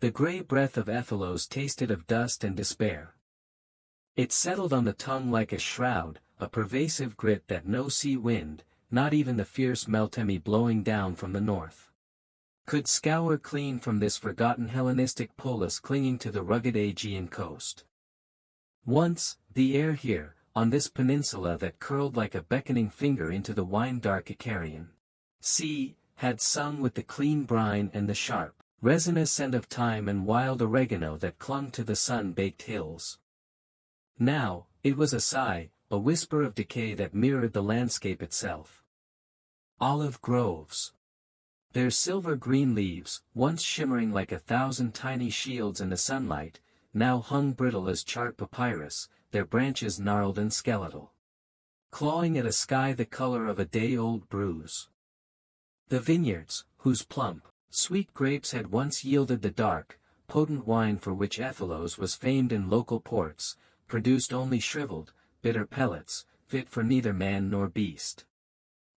The grey breath of Ethelos tasted of dust and despair. It settled on the tongue like a shroud, a pervasive grit that no sea wind, not even the fierce Meltemi blowing down from the north, could scour clean from this forgotten Hellenistic polis clinging to the rugged Aegean coast. Once, the air here, on this peninsula that curled like a beckoning finger into the wine-dark Icarian sea, had sung with the clean brine and the sharp, resinous scent of thyme and wild oregano that clung to the sun-baked hills. Now, it was a sigh, a whisper of decay that mirrored the landscape itself. Olive groves. Their silver-green leaves, once shimmering like 1,000 tiny shields in the sunlight, now hung brittle as charred papyrus, their branches gnarled and skeletal, clawing at a sky the color of a day-old bruise. The vineyards, whose plump, sweet grapes had once yielded the dark, potent wine for which Ethelos was famed in local ports, produced only shriveled, bitter pellets, fit for neither man nor beast.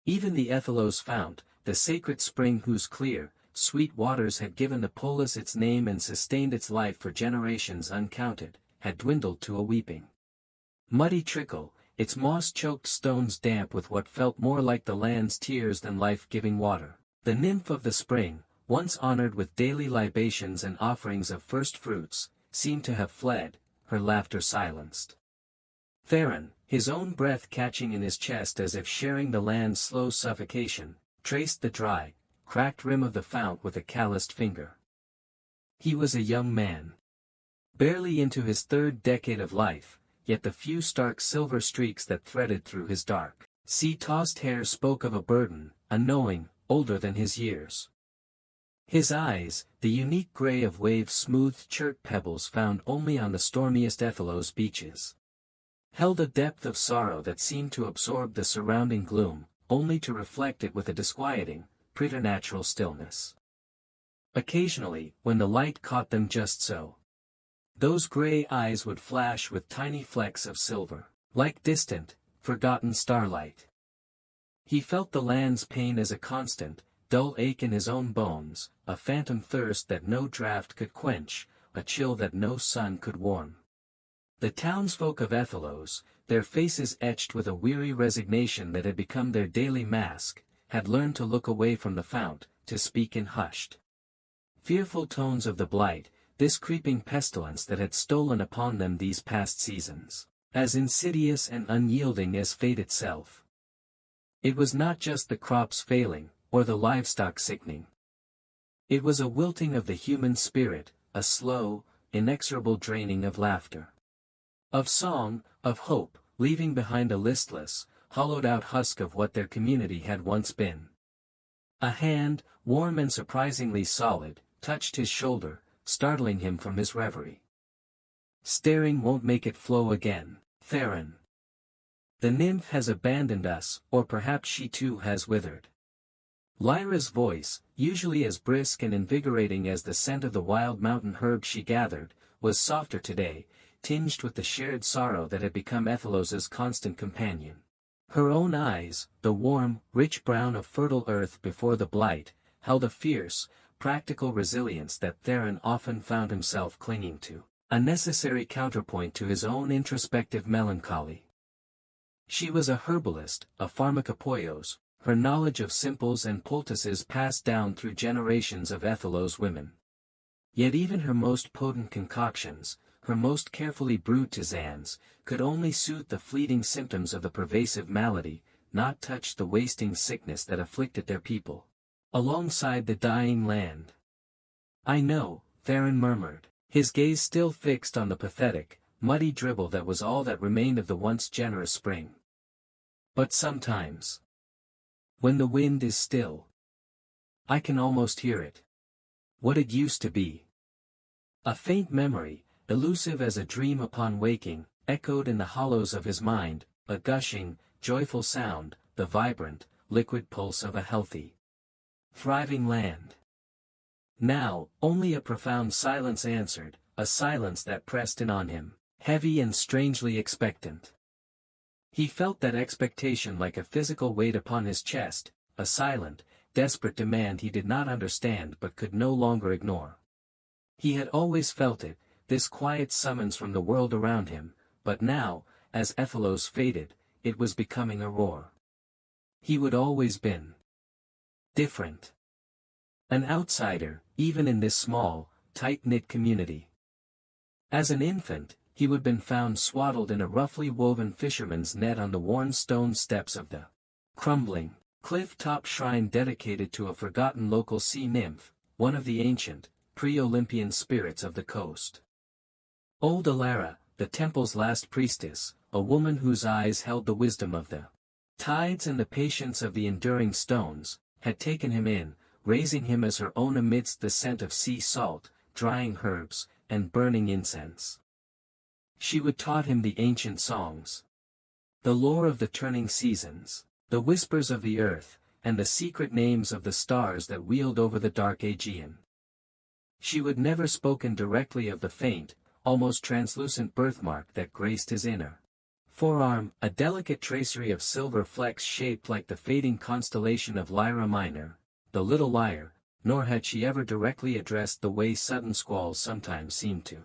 Even the Ethelos fount, the sacred spring whose clear, sweet waters had given the polis its name and sustained its life for generations uncounted, had dwindled to a weeping, muddy trickle, its moss-choked stones damp with what felt more like the land's tears than life-giving water. The nymph of the spring, once honored with daily libations and offerings of first fruits, seemed to have fled, her laughter silenced. Theron, his own breath catching in his chest as if sharing the land's slow suffocation, traced the dry, cracked rim of the fount with a calloused finger. He was a young man, barely into his third decade of life, yet the few stark silver streaks that threaded through his dark, sea-tossed hair spoke of a burden, a knowing, older than his years. His eyes, the unique grey of wave-smoothed chert pebbles found only on the stormiest Ethelos beaches, held a depth of sorrow that seemed to absorb the surrounding gloom, only to reflect it with a disquieting, preternatural stillness. Occasionally, when the light caught them just so, those grey eyes would flash with tiny flecks of silver, like distant, forgotten starlight. He felt the land's pain as a constant, dull ache in his own bones, a phantom thirst that no draught could quench, a chill that no sun could warm. The townsfolk of Ethelos, their faces etched with a weary resignation that had become their daily mask, had learned to look away from the fount, to speak in hushed, fearful tones of the blight, this creeping pestilence that had stolen upon them these past seasons, as insidious and unyielding as fate itself. It was not just the crops failing, or the livestock sickening. It was a wilting of the human spirit, a slow, inexorable draining of laughter, of song, of hope, leaving behind a listless, hollowed-out husk of what their community had once been. A hand, warm and surprisingly solid, touched his shoulder, startling him from his reverie. Staring won't make it flow again, Theron. The nymph has abandoned us, or perhaps she too has withered. Lyra's voice, usually as brisk and invigorating as the scent of the wild mountain herbs she gathered, was softer today, tinged with the shared sorrow that had become Ethelos's constant companion. Her own eyes, the warm, rich brown of fertile earth before the blight, held a fierce, practical resilience that Theron often found himself clinging to, a necessary counterpoint to his own introspective melancholy. She was a herbalist, a pharmacopoios, her knowledge of simples and poultices passed down through generations of Ethelos women. Yet even her most potent concoctions, her most carefully brewed tisanes, could only soothe the fleeting symptoms of the pervasive malady, not touch the wasting sickness that afflicted their people, alongside the dying land. "I know," Theron murmured, his gaze still fixed on the pathetic, muddy dribble that was all that remained of the once generous spring. "But sometimes, when the wind is still, I can almost hear it. What it used to be." A faint memory, elusive as a dream upon waking, echoed in the hollows of his mind, a gushing, joyful sound, the vibrant, liquid pulse of a healthy, thriving land. Now, only a profound silence answered, a silence that pressed in on him, heavy and strangely expectant. He felt that expectation like a physical weight upon his chest, a silent, desperate demand he did not understand but could no longer ignore. He had always felt it, this quiet summons from the world around him, but now, as Ethelos faded, it was becoming a roar. He would always been different. An outsider, even in this small, tight-knit community. As an infant, he would been found swaddled in a roughly woven fisherman's net on the worn stone steps of the crumbling, cliff-top shrine dedicated to a forgotten local sea nymph, one of the ancient, pre-Olympian spirits of the coast. Old Alara, the temple's last priestess, a woman whose eyes held the wisdom of the tides and the patience of the enduring stones, had taken him in, raising him as her own amidst the scent of sea salt, drying herbs, and burning incense. She would taught him the ancient songs, the lore of the turning seasons, the whispers of the earth, and the secret names of the stars that wheeled over the dark Aegean. She would never spoken directly of the faint, almost translucent birthmark that graced his inner forearm, a delicate tracery of silver flecks shaped like the fading constellation of Lyra Minor, the little lyre, nor had she ever directly addressed the way sudden squalls sometimes seemed to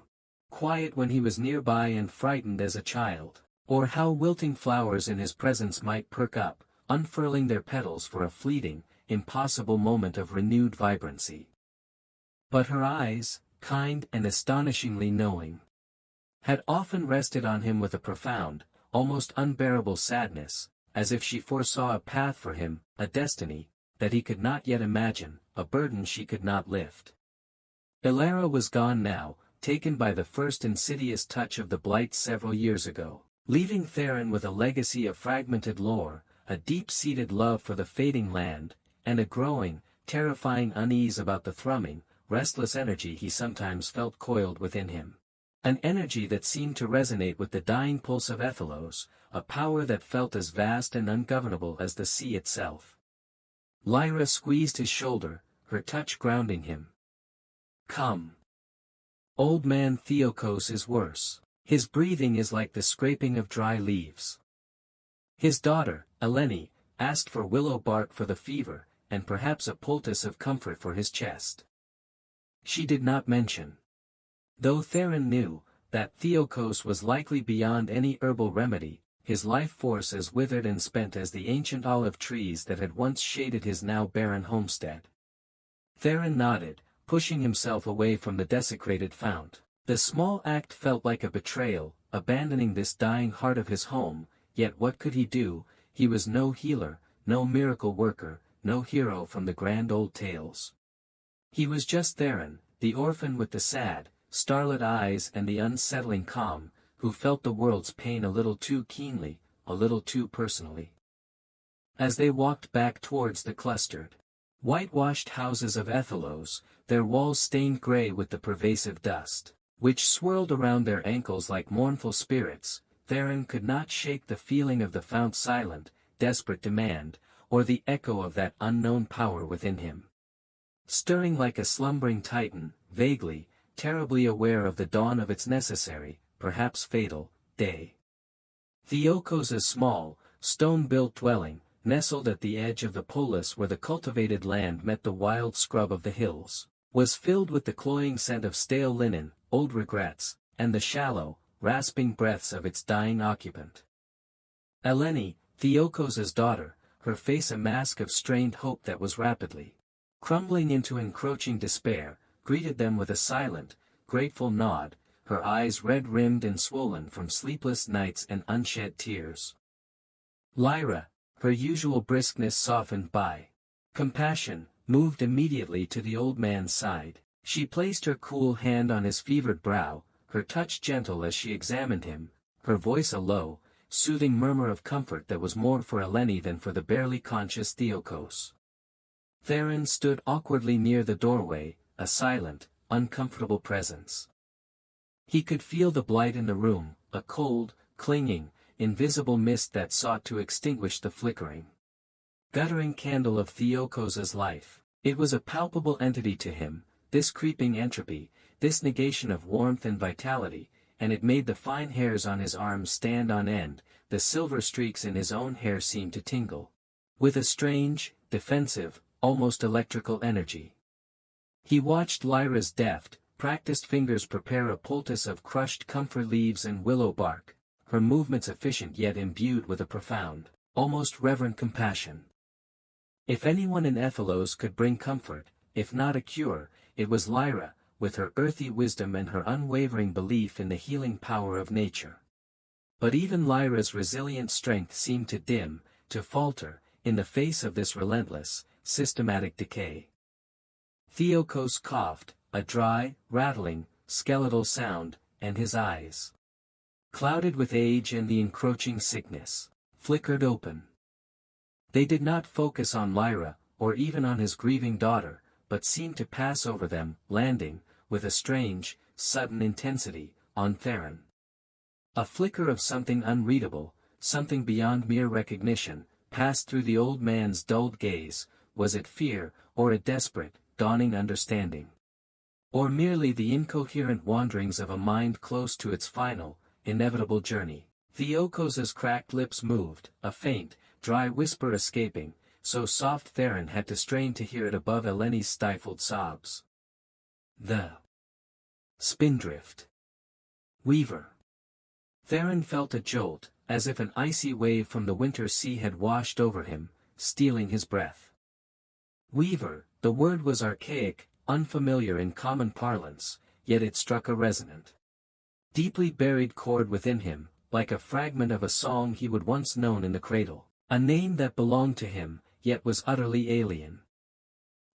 quiet when he was nearby and frightened as a child, or how wilting flowers in his presence might perk up, unfurling their petals for a fleeting, impossible moment of renewed vibrancy. But her eyes, kind and astonishingly knowing, had often rested on him with a profound, almost unbearable sadness, as if she foresaw a path for him, a destiny, that he could not yet imagine, a burden she could not lift. Ilara was gone now, taken by the first insidious touch of the blight several years ago, leaving Theron with a legacy of fragmented lore, a deep-seated love for the fading land, and a growing, terrifying unease about the thrumming, restless energy he sometimes felt coiled within him. An energy that seemed to resonate with the dying pulse of Ethelos, a power that felt as vast and ungovernable as the sea itself. Lyra squeezed his shoulder, her touch grounding him. "Come. Old man Theokos is worse. His breathing is like the scraping of dry leaves." His daughter, Eleni, asked for willow bark for the fever, and perhaps a poultice of comfort for his chest. She did not mention, though Theron knew, that Theokos was likely beyond any herbal remedy, his life force as withered and spent as the ancient olive trees that had once shaded his now barren homestead. Theron nodded, pushing himself away from the desecrated fount. The small act felt like a betrayal, abandoning this dying heart of his home, yet what could he do? He was no healer, no miracle worker, no hero from the grand old tales. He was just Theron, the orphan with the sad, starlit eyes and the unsettling calm, who felt the world's pain a little too keenly, a little too personally. As they walked back towards the clustered, whitewashed houses of Ethelos, their walls stained grey with the pervasive dust, which swirled around their ankles like mournful spirits, Theron could not shake the feeling of the fount's silent, desperate demand, or the echo of that unknown power within him. Stirring like a slumbering titan, vaguely, terribly aware of the dawn of its necessary, perhaps fatal, day. Theokos' small, stone-built dwelling, nestled at the edge of the polis where the cultivated land met the wild scrub of the hills, was filled with the cloying scent of stale linen, old regrets, and the shallow, rasping breaths of its dying occupant. Eleni, Theokos' daughter, her face a mask of strained hope that was rapidly crumbling into encroaching despair, greeted them with a silent, grateful nod, her eyes red-rimmed and swollen from sleepless nights and unshed tears. Lyra, her usual briskness softened by compassion, moved immediately to the old man's side. She placed her cool hand on his fevered brow, her touch gentle as she examined him, her voice a low, soothing murmur of comfort that was more for Eleni than for the barely conscious Theokos. Theron stood awkwardly near the doorway, a silent, uncomfortable presence. He could feel the blight in the room, a cold, clinging, invisible mist that sought to extinguish the flickering, guttering candle of Theokos' life. It was a palpable entity to him, this creeping entropy, this negation of warmth and vitality, and it made the fine hairs on his arms stand on end, the silver streaks in his own hair seemed to tingle with a strange, defensive, almost electrical energy. He watched Lyra's deft, practiced fingers prepare a poultice of crushed camphor leaves and willow bark, her movements efficient yet imbued with a profound, almost reverent compassion. If anyone in Ethelos could bring comfort, if not a cure, it was Lyra, with her earthy wisdom and her unwavering belief in the healing power of nature. But even Lyra's resilient strength seemed to dim, to falter, in the face of this relentless, systematic decay. Theokos coughed, a dry, rattling, skeletal sound, and his eyes, clouded with age and the encroaching sickness, flickered open. They did not focus on Lyra, or even on his grieving daughter, but seemed to pass over them, landing, with a strange, sudden intensity, on Theron. A flicker of something unreadable, something beyond mere recognition, passed through the old man's dulled gaze. Was it fear, or a desperate, dawning understanding? Or merely the incoherent wanderings of a mind close to its final, inevitable journey? Theokos's cracked lips moved, a faint, dry whisper escaping, so soft Theron had to strain to hear it above Eleni's stifled sobs. The Spindrift. Weaver. Theron felt a jolt, as if an icy wave from the winter sea had washed over him, stealing his breath. Weaver, the word was archaic, unfamiliar in common parlance, yet it struck a resonant, deeply buried chord within him, like a fragment of a song he would once known in the cradle, a name that belonged to him, yet was utterly alien.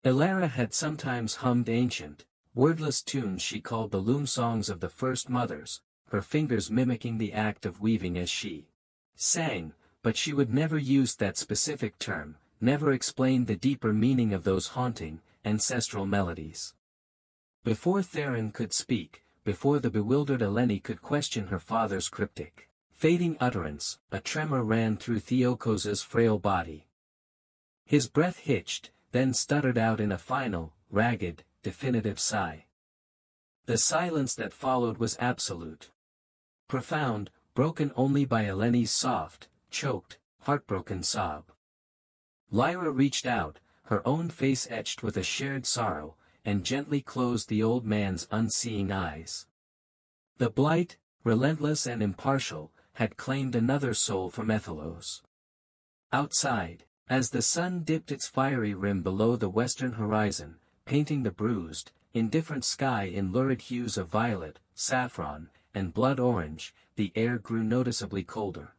Elara had sometimes hummed ancient, wordless tunes she called the loom songs of the first mothers, her fingers mimicking the act of weaving as she sang, but she would never use that specific term, never explain the deeper meaning of those haunting, ancestral melodies. Before Theron could speak, before the bewildered Eleni could question her father's cryptic, fading utterance, a tremor ran through Theokos's frail body. His breath hitched, then stuttered out in a final, ragged, definitive sigh. The silence that followed was absolute. Profound, broken only by Eleni's soft, choked, heartbroken sob. Lyra reached out, her own face etched with a shared sorrow, and gently closed the old man's unseeing eyes. The Blight, relentless and impartial, had claimed another soul from Ethelos. Outside, as the sun dipped its fiery rim below the western horizon, painting the bruised, indifferent sky in lurid hues of violet, saffron, and blood orange, the air grew noticeably colder.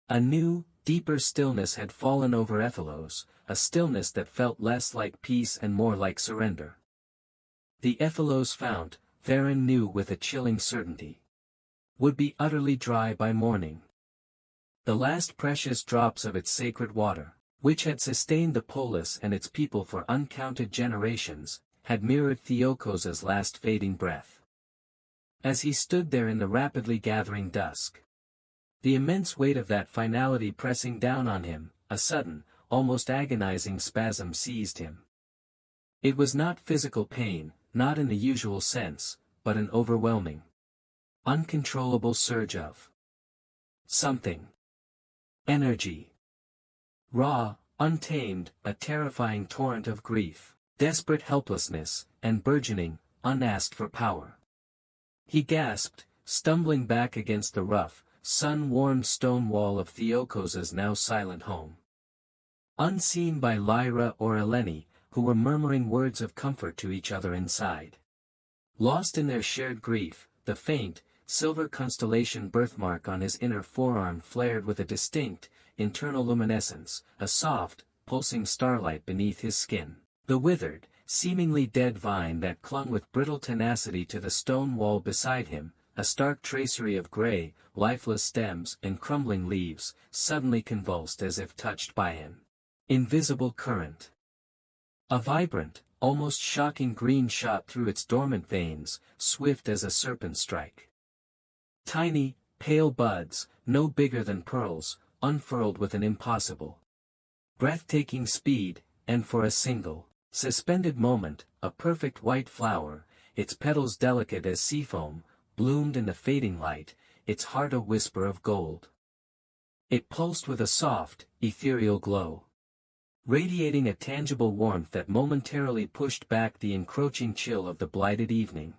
A new, deeper stillness had fallen over Ethelos, a stillness that felt less like peace and more like surrender. The Ethelos fount, Theron knew with a chilling certainty, would be utterly dry by morning. The last precious drops of its sacred water, which had sustained the polis and its people for uncounted generations, had mirrored Theokos's last fading breath. As he stood there in the rapidly gathering dusk, the immense weight of that finality pressing down on him, a sudden, almost agonizing spasm seized him. It was not physical pain, not in the usual sense, but an overwhelming, uncontrollable surge of something. Energy. Raw, untamed, a terrifying torrent of grief, desperate helplessness, and burgeoning, unasked for power. He gasped, stumbling back against the rough, sun-warmed stone wall of Theokos's now silent home. Unseen by Lyra or Eleni, who were murmuring words of comfort to each other inside. Lost in their shared grief, the faint, silver constellation birthmark on his inner forearm flared with a distinct, internal luminescence, a soft, pulsing starlight beneath his skin. The withered, seemingly dead vine that clung with brittle tenacity to the stone wall beside him, a stark tracery of gray, lifeless stems and crumbling leaves, suddenly convulsed as if touched by an invisible current. A vibrant, almost shocking green shot through its dormant veins, swift as a serpent strike. Tiny, pale buds, no bigger than pearls, unfurled with an impossible, breathtaking speed, and for a single, suspended moment, a perfect white flower, its petals delicate as seafoam, bloomed in the fading light, its heart a whisper of gold. It pulsed with a soft, ethereal glow, radiating a tangible warmth that momentarily pushed back the encroaching chill of the blighted evening.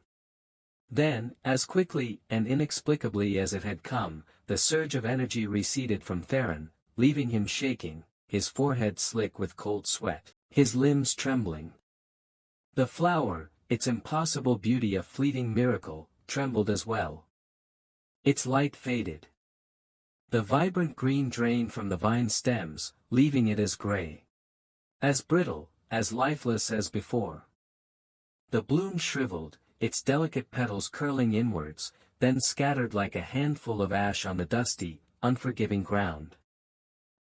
Then, as quickly and inexplicably as it had come, the surge of energy receded from Theron, leaving him shaking, his forehead slick with cold sweat, his limbs trembling. The flower, its impossible beauty a fleeting miracle, trembled as well. Its light faded. The vibrant green drained from the vine stems, leaving it as gray. As brittle, as lifeless as before. The bloom shriveled, its delicate petals curling inwards, then scattered like a handful of ash on the dusty, unforgiving ground.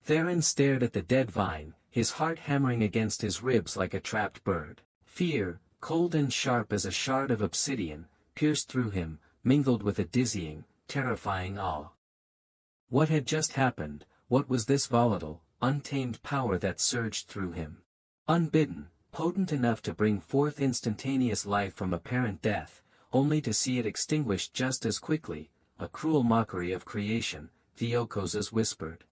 Theron stared at the dead vine, his heart hammering against his ribs like a trapped bird. Fear, cold and sharp as a shard of obsidian, pierced through him, mingled with a dizzying, terrifying awe. What had just happened? What was this volatile, untamed power that surged through him? Unbidden, potent enough to bring forth instantaneous life from apparent death, only to see it extinguished just as quickly, a cruel mockery of creation, Theokosos whispered.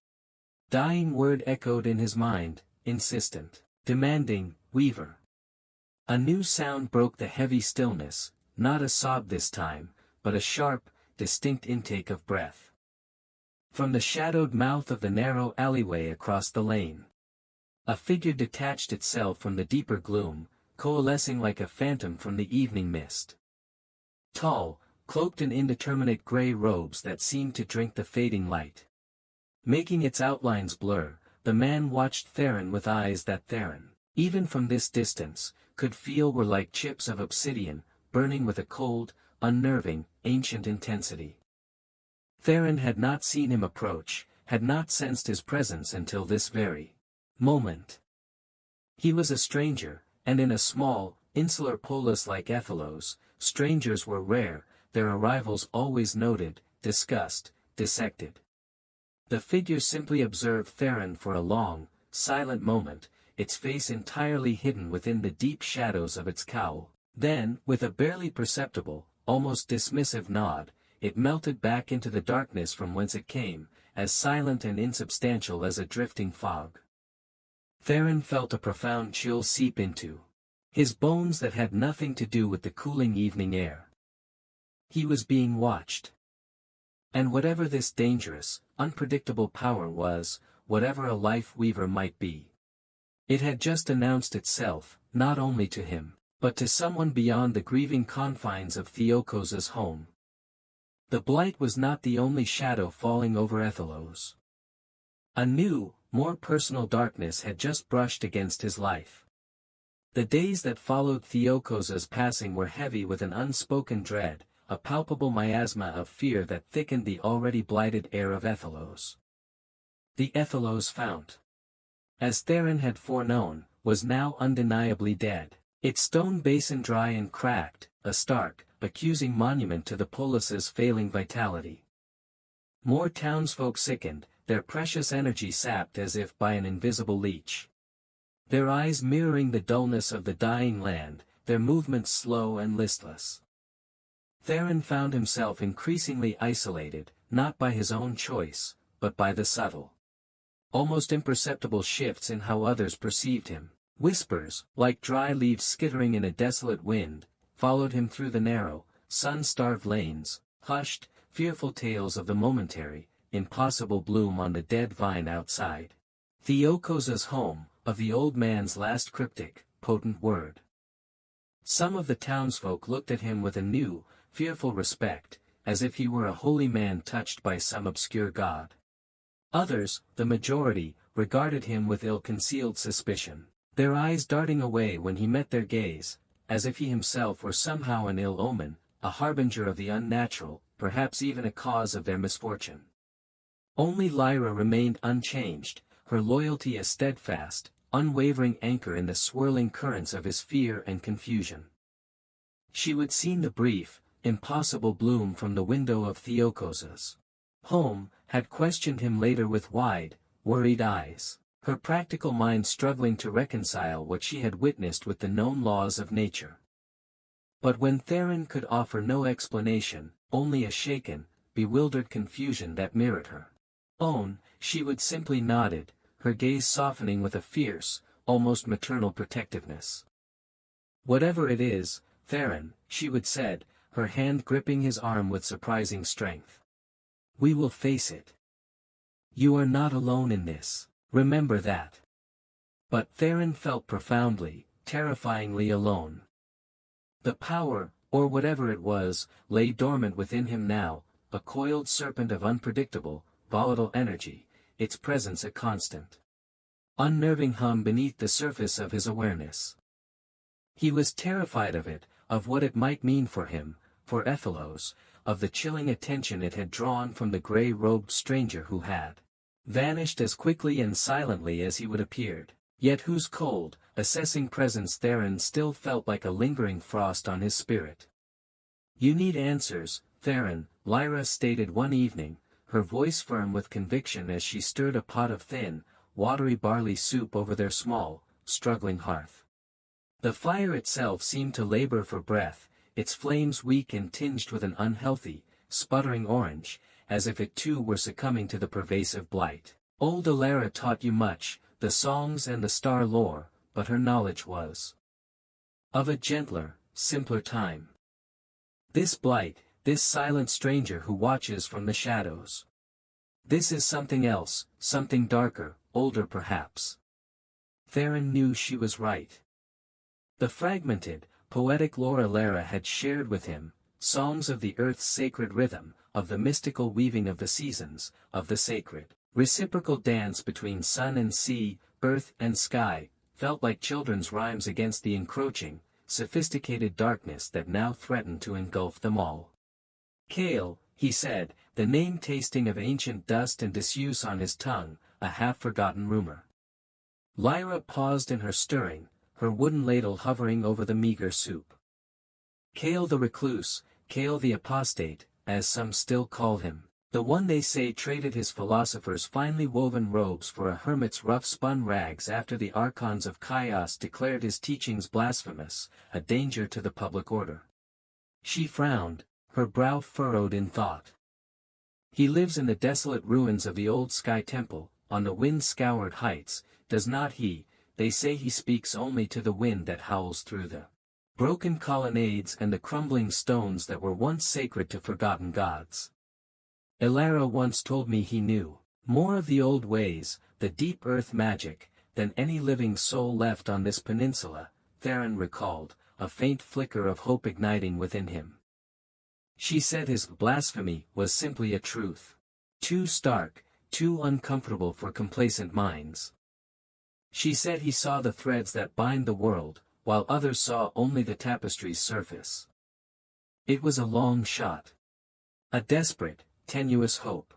Dying word echoed in his mind, insistent, demanding, Weaver. A new sound broke the heavy stillness, not a sob this time, but a sharp, distinct intake of breath. From the shadowed mouth of the narrow alleyway across the lane. A figure detached itself from the deeper gloom, coalescing like a phantom from the evening mist. Tall, cloaked in indeterminate grey robes that seemed to drink the fading light. Making its outlines blur, the man watched Theron with eyes that Theron, even from this distance, could feel were like chips of obsidian, burning with a cold, unnerving, ancient intensity. Theron had not seen him approach, had not sensed his presence until this very moment. He was a stranger, and in a small, insular polis like Ethelos, strangers were rare, their arrivals always noted, discussed, dissected. The figure simply observed Theron for a long, silent moment, its face entirely hidden within the deep shadows of its cowl. Then, with a barely perceptible, almost dismissive nod, it melted back into the darkness from whence it came, as silent and insubstantial as a drifting fog. Theron felt a profound chill seep into his bones that had nothing to do with the cooling evening air. He was being watched. And whatever this dangerous, unpredictable power was, whatever a life weaver might be, it had just announced itself, not only to him, but to someone beyond the grieving confines of Theokosos' home. The Blight was not the only shadow falling over Ethelos. A new, more personal darkness had just brushed against his life. The days that followed Theokosos' passing were heavy with an unspoken dread, a palpable miasma of fear that thickened the already blighted air of Ethelos. The Ethelos fount, as Theron had foreknown, was now undeniably dead, its stone basin dry and cracked, a stark, accusing monument to the polis's failing vitality. More townsfolk sickened, their precious energy sapped as if by an invisible leech. Their eyes mirroring the dullness of the dying land, their movements slow and listless. Theron found himself increasingly isolated, not by his own choice, but by the subtle, almost imperceptible shifts in how others perceived him. Whispers, like dry leaves skittering in a desolate wind, followed him through the narrow, sun-starved lanes, hushed, fearful tales of the momentary, impossible bloom on the dead vine outside. Theokosos' home, of the old man's last cryptic, potent word. Some of the townsfolk looked at him with a new, fearful respect, as if he were a holy man touched by some obscure god. Others, the majority, regarded him with ill-concealed suspicion, their eyes darting away when he met their gaze, as if he himself were somehow an ill omen, a harbinger of the unnatural, perhaps even a cause of their misfortune. Only Lyra remained unchanged, her loyalty a steadfast, unwavering anchor in the swirling currents of his fear and confusion. She would see the brief, impossible bloom from the window of Theokosos' home, had questioned him later with wide, worried eyes, her practical mind struggling to reconcile what she had witnessed with the known laws of nature. But when Theron could offer no explanation, only a shaken, bewildered confusion that mirrored her own, she would simply nodded, her gaze softening with a fierce, almost maternal protectiveness. Whatever it is, Theron, she would said, her hand gripping his arm with surprising strength. "We will face it. You are not alone in this, remember that." But Theron felt profoundly, terrifyingly alone. The power, or whatever it was, lay dormant within him now, a coiled serpent of unpredictable, volatile energy, its presence a constant, unnerving hum beneath the surface of his awareness. He was terrified of it, of what it might mean for him, for Ephelos, of the chilling attention it had drawn from the grey-robed stranger who had vanished as quickly and silently as he would appeared, yet whose cold, assessing presence Theron still felt like a lingering frost on his spirit. "You need answers, Theron," Lyra stated one evening, her voice firm with conviction as she stirred a pot of thin, watery barley soup over their small, struggling hearth. The fire itself seemed to labor for breath, its flames weak and tinged with an unhealthy, sputtering orange, as if it too were succumbing to the pervasive blight. "Old Alara taught you much, the songs and the star lore, but her knowledge was of a gentler, simpler time. This Blight, this silent stranger who watches from the shadows. This is something else, something darker, older perhaps." Theron knew she was right. The fragmented, poetic lore Alara had shared with him, songs of the earth's sacred rhythm, of the mystical weaving of the seasons, of the sacred, reciprocal dance between sun and sea, earth and sky, felt like children's rhymes against the encroaching, sophisticated darkness that now threatened to engulf them all. "Kale," he said, the name tasting of ancient dust and disuse on his tongue, a half-forgotten rumor. Lyra paused in her stirring, her wooden ladle hovering over the meager soup. "Kale the recluse, Kale the apostate, as some still call him, the one they say traded his philosopher's finely woven robes for a hermit's rough-spun rags after the archons of Chios declared his teachings blasphemous, a danger to the public order." She frowned, her brow furrowed in thought. "He lives in the desolate ruins of the old Sky Temple, on the wind-scoured heights, does not he? They say he speaks only to the wind that howls through the broken colonnades and the crumbling stones that were once sacred to forgotten gods. Alara once told me he knew more of the old ways, the deep earth magic, than any living soul left on this peninsula," Theron recalled, a faint flicker of hope igniting within him. She said his blasphemy was simply a truth. Too stark, too uncomfortable for complacent minds. She said he saw the threads that bind the world, while others saw only the tapestry's surface. It was a long shot. A desperate, tenuous hope.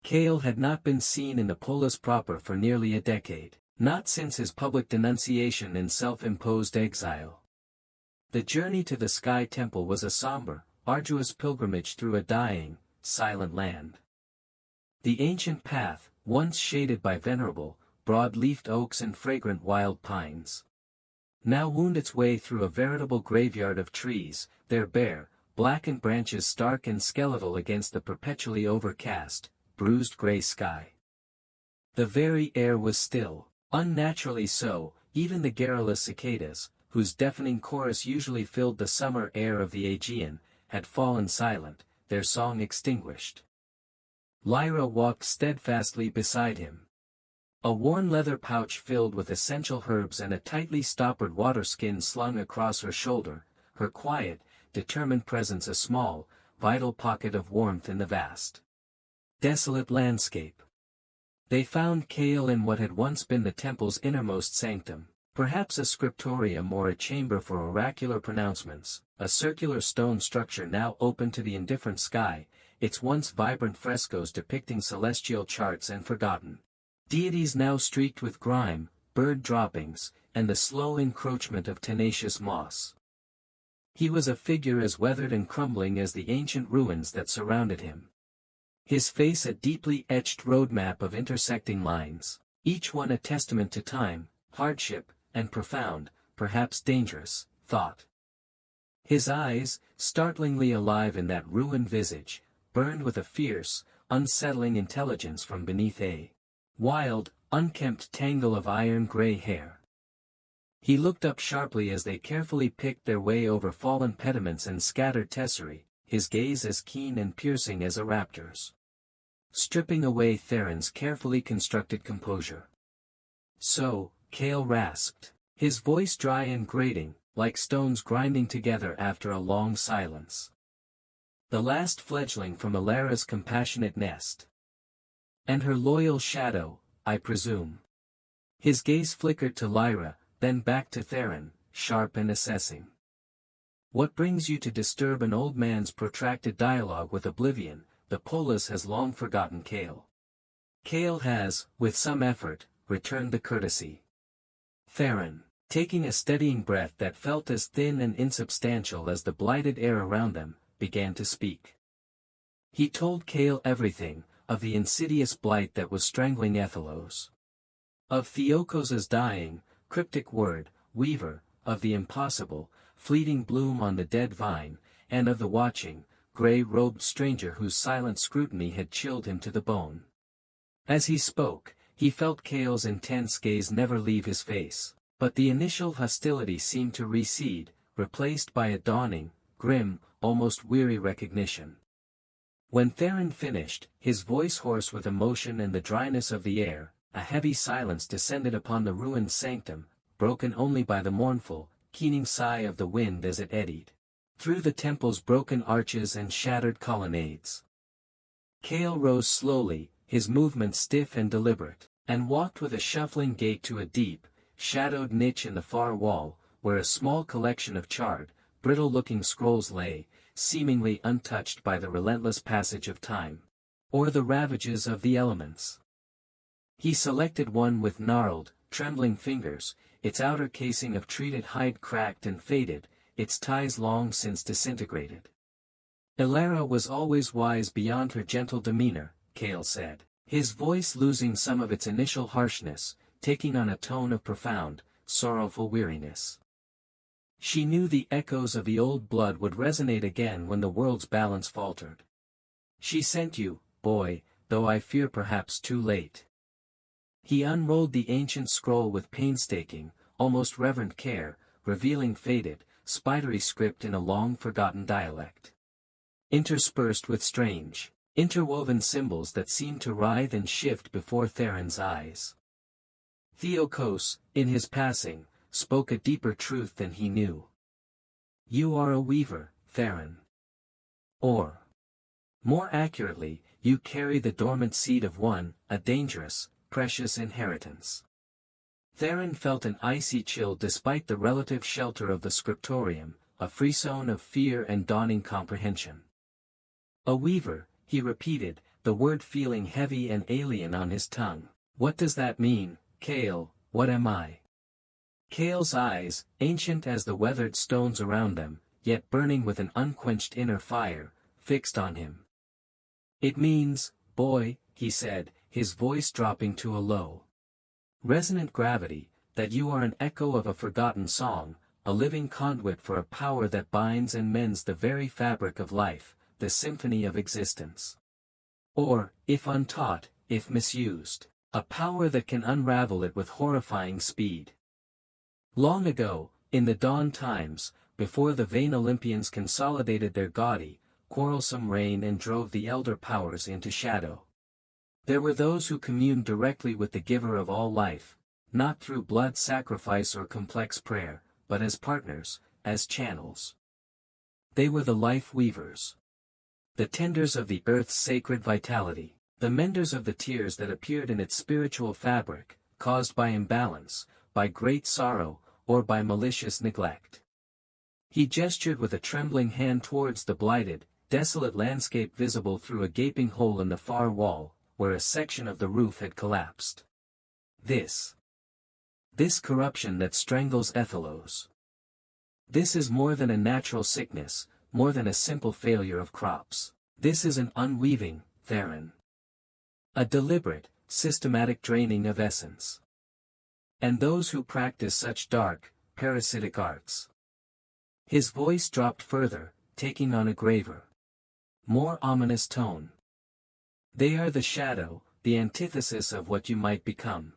Kale had not been seen in the polis proper for nearly a decade, not since his public denunciation and self-imposed exile. The journey to the Sky Temple was a somber, arduous pilgrimage through a dying, silent land. The ancient path, once shaded by venerable, broad-leafed oaks and fragrant wild pines, now wound its way through a veritable graveyard of trees, their bare, blackened branches stark and skeletal against the perpetually overcast, bruised grey sky. The very air was still, unnaturally so, even the garrulous cicadas, whose deafening chorus usually filled the summer air of the Aegean, had fallen silent, their song extinguished. Lyra walked steadfastly beside him. A worn leather pouch filled with essential herbs and a tightly stoppered water skin slung across her shoulder, her quiet, determined presence a small, vital pocket of warmth in the vast, desolate landscape. They found Kale in what had once been the temple's innermost sanctum, perhaps a scriptorium or a chamber for oracular pronouncements, a circular stone structure now open to the indifferent sky, its once vibrant frescoes depicting celestial charts and forgotten deities now streaked with grime, bird droppings, and the slow encroachment of tenacious moss. He was a figure as weathered and crumbling as the ancient ruins that surrounded him. His face a deeply etched roadmap of intersecting lines, each one a testament to time, hardship, and profound, perhaps dangerous, thought. His eyes, startlingly alive in that ruined visage, burned with a fierce, unsettling intelligence from beneath a wild, unkempt tangle of iron-gray hair. He looked up sharply as they carefully picked their way over fallen pediments and scattered tesserae, his gaze as keen and piercing as a raptor's. Stripping away Theron's carefully constructed composure. "So," Cale rasped, his voice dry and grating, like stones grinding together after a long silence. "The last fledgling from Alara's compassionate nest. And her loyal shadow, I presume." His gaze flickered to Lyra, then back to Theron, sharp and assessing. "What brings you to disturb an old man's protracted dialogue with oblivion?" The polis has long forgotten Cale. Cale has, with some effort, returned the courtesy. Theron, taking a steadying breath that felt as thin and insubstantial as the blighted air around them, began to speak. He told Cale everything, of the insidious blight that was strangling Ethelos. Of Theokos's dying, cryptic word, weaver, of the impossible, fleeting bloom on the dead vine, and of the watching, grey-robed stranger whose silent scrutiny had chilled him to the bone. As he spoke, he felt Cale's intense gaze never leave his face, but the initial hostility seemed to recede, replaced by a dawning, grim, almost weary recognition. When Theron finished, his voice hoarse with emotion and the dryness of the air, a heavy silence descended upon the ruined sanctum, broken only by the mournful, keening sigh of the wind as it eddied through the temple's broken arches and shattered colonnades. Cale rose slowly, his movements stiff and deliberate, and walked with a shuffling gait to a deep, shadowed niche in the far wall, where a small collection of charred, brittle-looking scrolls lay, seemingly untouched by the relentless passage of time, or the ravages of the elements. He selected one with gnarled, trembling fingers, its outer casing of treated hide cracked and faded, its ties long since disintegrated. "Alara was always wise beyond her gentle demeanor," Cale said, his voice losing some of its initial harshness, taking on a tone of profound, sorrowful weariness. "She knew the echoes of the old blood would resonate again when the world's balance faltered. She sent you, boy, though I fear perhaps too late." He unrolled the ancient scroll with painstaking, almost reverent care, revealing faded, spidery script in a long-forgotten dialect, interspersed with strange, interwoven symbols that seemed to writhe and shift before Theron's eyes. Theokos, in his passing, spoke a deeper truth than he knew. "You are a weaver, Theron. Or, more accurately, you carry the dormant seed of one, a dangerous, precious inheritance." Theron felt an icy chill despite the relative shelter of the scriptorium, a frisson of fear and dawning comprehension. "A weaver," he repeated, the word feeling heavy and alien on his tongue. "What does that mean, Cale? What am I?" Cale's eyes, ancient as the weathered stones around them, yet burning with an unquenched inner fire, fixed on him. "It means, boy," he said, his voice dropping to a low, resonant gravity, "that you are an echo of a forgotten song, a living conduit for a power that binds and mends the very fabric of life, the symphony of existence. Or, if untaught, if misused, a power that can unravel it with horrifying speed." Long ago, in the dawn times, before the vain Olympians consolidated their gaudy, quarrelsome reign and drove the elder powers into shadow, there were those who communed directly with the giver of all life, not through blood sacrifice or complex prayer, but as partners, as channels. They were the life weavers, the tenders of the earth's sacred vitality, the menders of the tears that appeared in its spiritual fabric, caused by imbalance, by great sorrow, or by malicious neglect. He gestured with a trembling hand towards the blighted, desolate landscape visible through a gaping hole in the far wall, where a section of the roof had collapsed. This corruption that strangles Ethelos. This is more than a natural sickness, more than a simple failure of crops. This is an unweaving, Theron. A deliberate, systematic draining of essence. And those who practice such dark, parasitic arts." His voice dropped further, taking on a graver, more ominous tone. "They are the shadow, the antithesis of what you might become.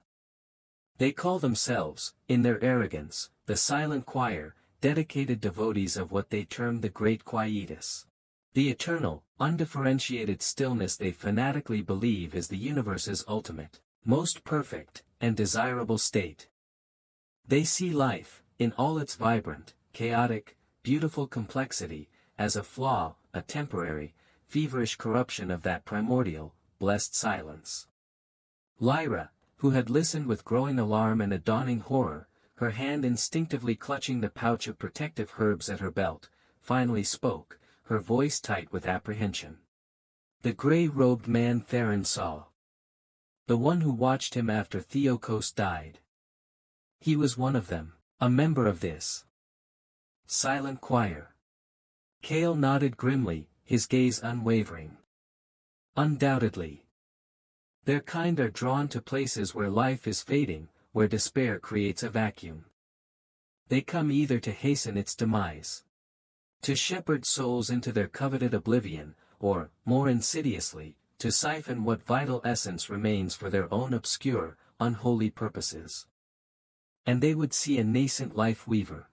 They call themselves, in their arrogance, the silent choir, dedicated devotees of what they term the great quietus. The eternal, undifferentiated stillness they fanatically believe is the universe's ultimate, most perfect, and desirable state. They see life, in all its vibrant, chaotic, beautiful complexity, as a flaw, a temporary, feverish corruption of that primordial, blessed silence. Lyra, who had listened with growing alarm and a dawning horror, her hand instinctively clutching the pouch of protective herbs at her belt, finally spoke, her voice tight with apprehension. The gray-robed man Theron saw. The one who watched him after Theokos died. He was one of them, a member of this silent choir. Cale nodded grimly, his gaze unwavering. Undoubtedly. Their kind are drawn to places where life is fading, where despair creates a vacuum. They come either to hasten its demise, to shepherd souls into their coveted oblivion, or, more insidiously, to siphon what vital essence remains for their own obscure, unholy purposes. And they would see a nascent life weaver,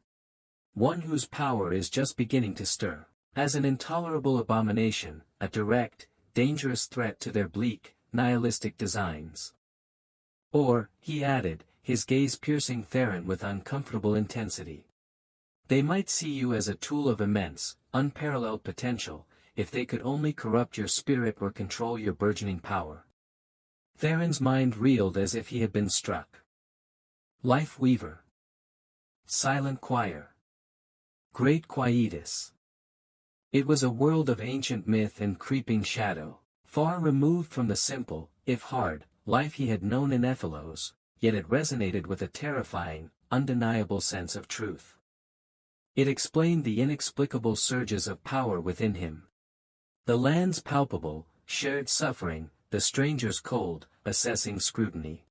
one whose power is just beginning to stir, as an intolerable abomination, a direct, dangerous threat to their bleak, nihilistic designs. Or, he added, his gaze piercing Theron with uncomfortable intensity, they might see you as a tool of immense, unparalleled potential, if they could only corrupt your spirit or control your burgeoning power. Theron's mind reeled as if he had been struck. Life weaver. Silent choir. Great quietus. It was a world of ancient myth and creeping shadow, far removed from the simple, if hard, life he had known in Ephelos, yet it resonated with a terrifying, undeniable sense of truth. It explained the inexplicable surges of power within him. The land's palpable, shared suffering, the stranger's cold, assessing scrutiny.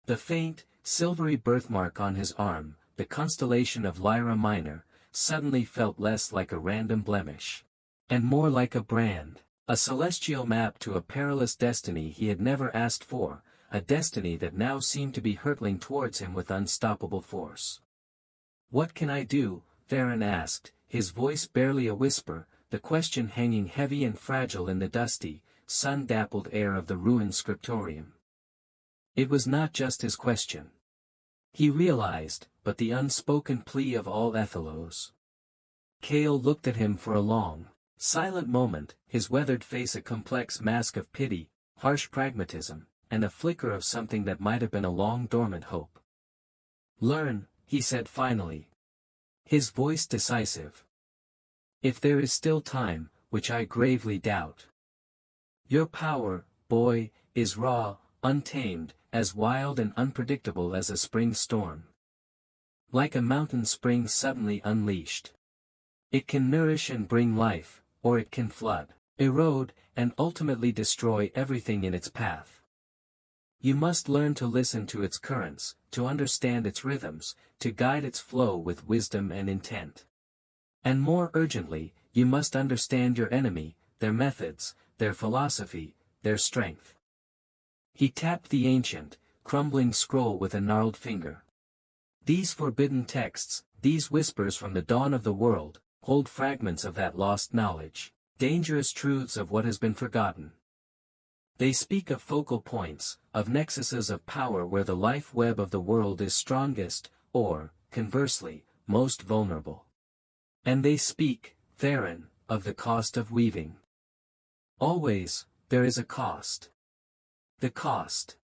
The faint, silvery birthmark on his arm, the constellation of Lyra Minor, suddenly felt less like a random blemish, and more like a brand, a celestial map to a perilous destiny he had never asked for, a destiny that now seemed to be hurtling towards him with unstoppable force. What can I do? Theron asked, his voice barely a whisper, the question hanging heavy and fragile in the dusty, sun-dappled air of the ruined scriptorium. It was not just his question. He realized, but the unspoken plea of all Ephelos. Cale looked at him for a long, silent moment, his weathered face a complex mask of pity, harsh pragmatism, and a flicker of something that might have been a long-dormant hope. Learn, he said finally, his voice decisive. If there is still time, which I gravely doubt. Your power, boy, is raw, untamed, as wild and unpredictable as a spring storm. Like a mountain spring suddenly unleashed. It can nourish and bring life, or it can flood, erode, and ultimately destroy everything in its path. You must learn to listen to its currents, to understand its rhythms, to guide its flow with wisdom and intent. And more urgently, you must understand your enemy, their methods, their philosophy, their strength. He tapped the ancient, crumbling scroll with a gnarled finger. These forbidden texts, these whispers from the dawn of the world, hold fragments of that lost knowledge, dangerous truths of what has been forgotten. They speak of focal points, of nexuses of power where the life web of the world is strongest, or, conversely, most vulnerable. And they speak, Theron, of the cost of weaving. Always, there is a cost. The cost.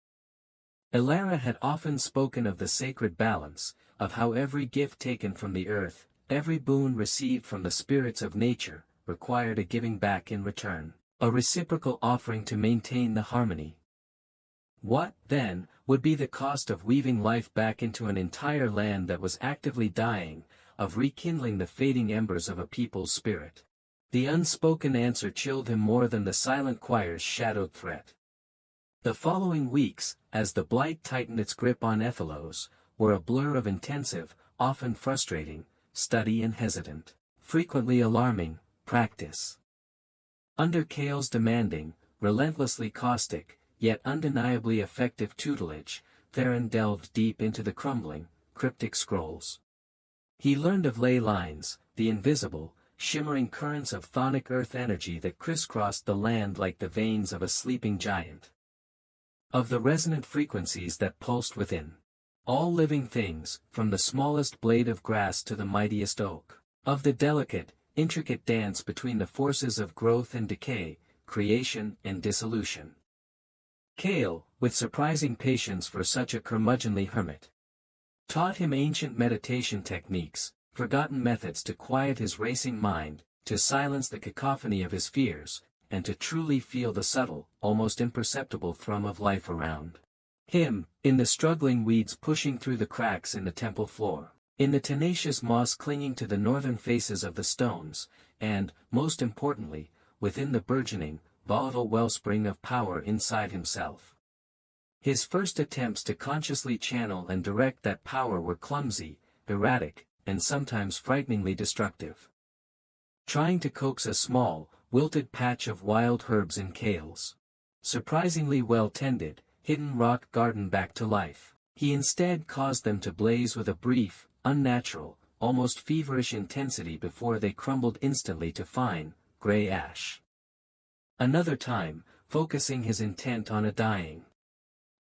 Elara had often spoken of the sacred balance, of how every gift taken from the earth, every boon received from the spirits of nature, required a giving back in return, a reciprocal offering to maintain the harmony. What, then, would be the cost of weaving life back into an entire land that was actively dying, of rekindling the fading embers of a people's spirit? The unspoken answer chilled him more than the silent choir's shadowed threat. The following weeks, as the Blight tightened its grip on Ephelos, were a blur of intensive, often frustrating, study and hesitant, frequently alarming, practice. Under Cale's demanding, relentlessly caustic, yet undeniably effective tutelage, Theron delved deep into the crumbling, cryptic scrolls. He learned of ley lines, the invisible, shimmering currents of chthonic earth energy that crisscrossed the land like the veins of a sleeping giant. Of the resonant frequencies that pulsed within all living things, from the smallest blade of grass to the mightiest oak. Of the delicate, intricate dance between the forces of growth and decay, creation and dissolution. Kale, with surprising patience for such a curmudgeonly hermit, taught him ancient meditation techniques, forgotten methods to quiet his racing mind, to silence the cacophony of his fears, and to truly feel the subtle, almost imperceptible thrum of life around him, in the struggling weeds pushing through the cracks in the temple floor, in the tenacious moss clinging to the northern faces of the stones, and, most importantly, within the burgeoning, volatile wellspring of power inside himself. His first attempts to consciously channel and direct that power were clumsy, erratic, and sometimes frighteningly destructive. Trying to coax a small, wilted patch of wild herbs in Kale's surprisingly well-tended, hidden rock garden back to life, he instead caused them to blaze with a brief, unnatural, almost feverish intensity before they crumbled instantly to fine, gray ash. Another time, focusing his intent on a dying,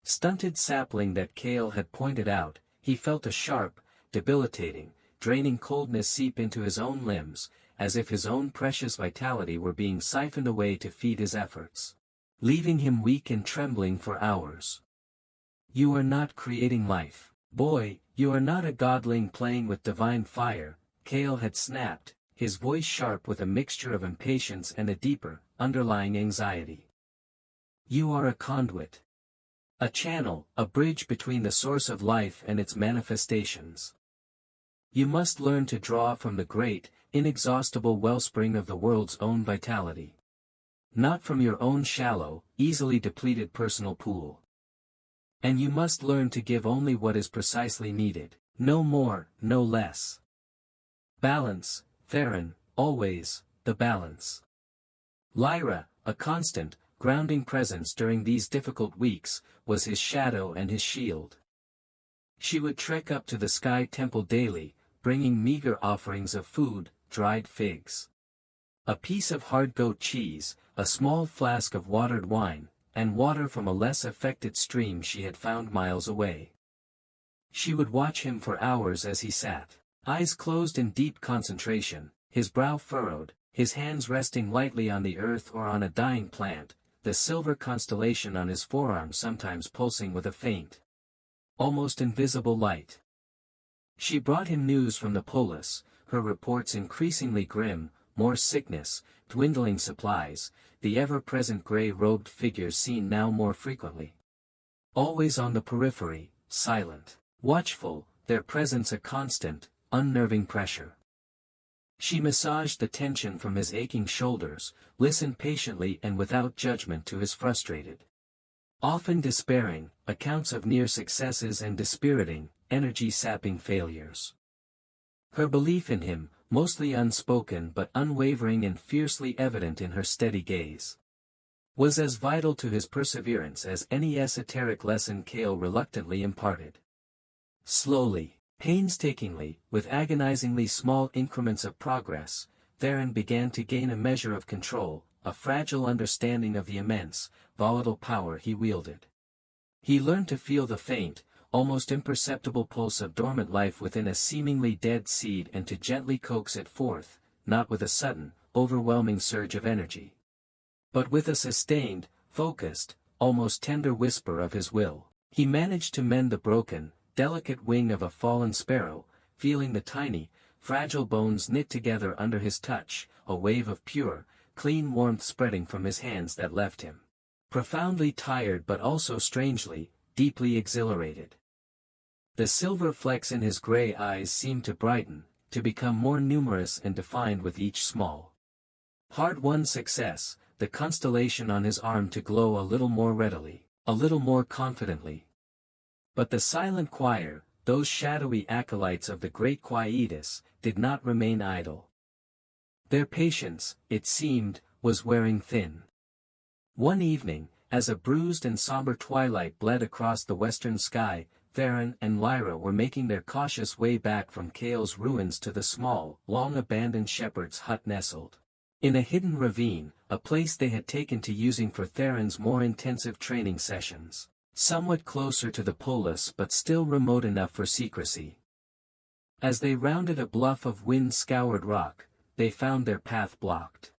stunted sapling that Kale had pointed out, he felt a sharp, debilitating, draining coldness seep into his own limbs, as if his own precious vitality were being siphoned away to feed his efforts, leaving him weak and trembling for hours. You are not creating life, boy, you are not a godling playing with divine fire, Kale had snapped, his voice sharp with a mixture of impatience and a deeper, underlying anxiety. You are a conduit. A channel, a bridge between the source of life and its manifestations. You must learn to draw from the great, inexhaustible wellspring of the world's own vitality. Not from your own shallow, easily depleted personal pool. And you must learn to give only what is precisely needed, no more, no less. Balance, Theron, always, the balance. Lyra, a constant, grounding presence during these difficult weeks, was his shadow and his shield. She would trek up to the Sky Temple daily, bringing meager offerings of food, dried figs, a piece of hard goat cheese, a small flask of watered wine, and water from a less affected stream she had found miles away. She would watch him for hours as he sat, eyes closed in deep concentration, his brow furrowed, his hands resting lightly on the earth or on a dying plant, the silver constellation on his forearm sometimes pulsing with a faint, almost invisible light. She brought him news from the polis, her reports increasingly grim, more sickness, dwindling supplies, the ever-present grey-robed figures seen now more frequently. Always on the periphery, silent, watchful, their presence a constant, unnerving pressure. She massaged the tension from his aching shoulders, listened patiently and without judgment to his frustrated, often despairing, accounts of near successes and dispiriting, energy-sapping failures. Her belief in him, mostly unspoken but unwavering and fiercely evident in her steady gaze, was as vital to his perseverance as any esoteric lesson Kale reluctantly imparted. Slowly, painstakingly, with agonizingly small increments of progress, Theron began to gain a measure of control, a fragile understanding of the immense, volatile power he wielded. He learned to feel the faint, almost imperceptible pulse of dormant life within a seemingly dead seed and to gently coax it forth, not with a sudden, overwhelming surge of energy, but with a sustained, focused, almost tender whisper of his will. He managed to mend the broken, delicate wing of a fallen sparrow, feeling the tiny, fragile bones knit together under his touch, a wave of pure, clean warmth spreading from his hands that left him profoundly tired but also strangely, deeply exhilarated. The silver flecks in his gray eyes seemed to brighten, to become more numerous and defined with each small, hard-won success, the constellation on his arm to glow a little more readily, a little more confidently. But the silent choir, those shadowy acolytes of the great quietus, did not remain idle. Their patience, it seemed, was wearing thin. One evening, As a bruised and somber twilight bled across the western sky, Theron and Lyra were making their cautious way back from Kale's ruins to the small, long-abandoned shepherd's hut nestled in a hidden ravine, a place they had taken to using for Theron's more intensive training sessions, somewhat closer to the polis but still remote enough for secrecy. As they rounded a bluff of wind-scoured rock, they found their path blocked.